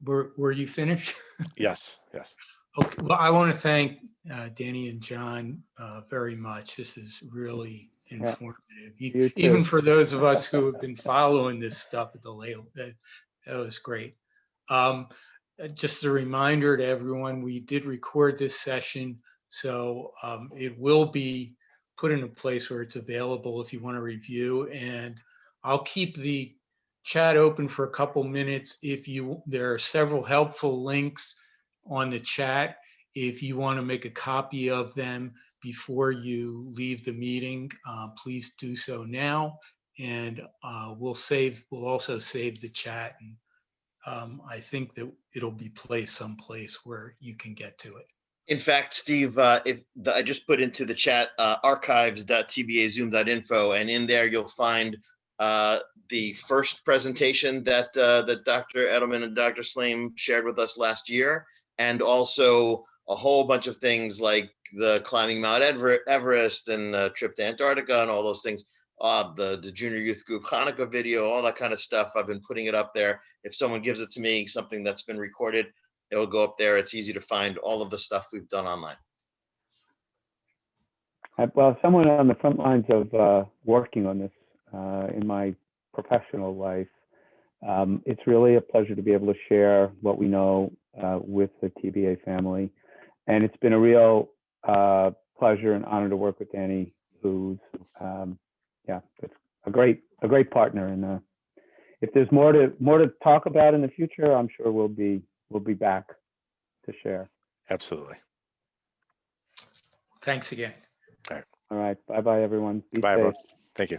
Speaker 1: Were you finished?
Speaker 2: Yes.
Speaker 1: Okay. Well, I want to thank Danny and John very much. This is really informative. Even for those of us who have been following this stuff at the late, that was great. Just a reminder to everyone, we did record this session, so it will be put in a place where it's available if you want to review. And I'll keep the chat open for a couple minutes. There are several helpful links on the chat. If you want to make a copy of them before you leave the meeting, please do so now. And we'll also save the chat. And I think that it'll be placed someplace where you can get to it.
Speaker 5: In fact, Steve, I just put into the chat archives.tbazoom.info, and in there you'll find the first presentation that Dr. Edelman and Dr. Slaim shared with us last year, and also a whole bunch of things like the climbing Mount Everest and the trip to Antarctica and all those things. The junior youth group Hanukkah video, all that kind of stuff. I've been putting it up there. If someone gives it to me, something that's been recorded, it'll go up there. It's easy to find all of the stuff we've done online.
Speaker 3: Well, someone on the front lines of working on this in my professional life, it's really a pleasure to be able to share what we know with the TBA family. And it's been a real pleasure and honor to work with Danny, who's, it's a great partner. And if there's more to talk about in the future, I'm sure we'll be back to share.
Speaker 2: Absolutely.
Speaker 1: Thanks again.
Speaker 3: All right. Bye-bye, everyone. Be
Speaker 2: Bye,
Speaker 3: safe.
Speaker 2: everyone. Thank you.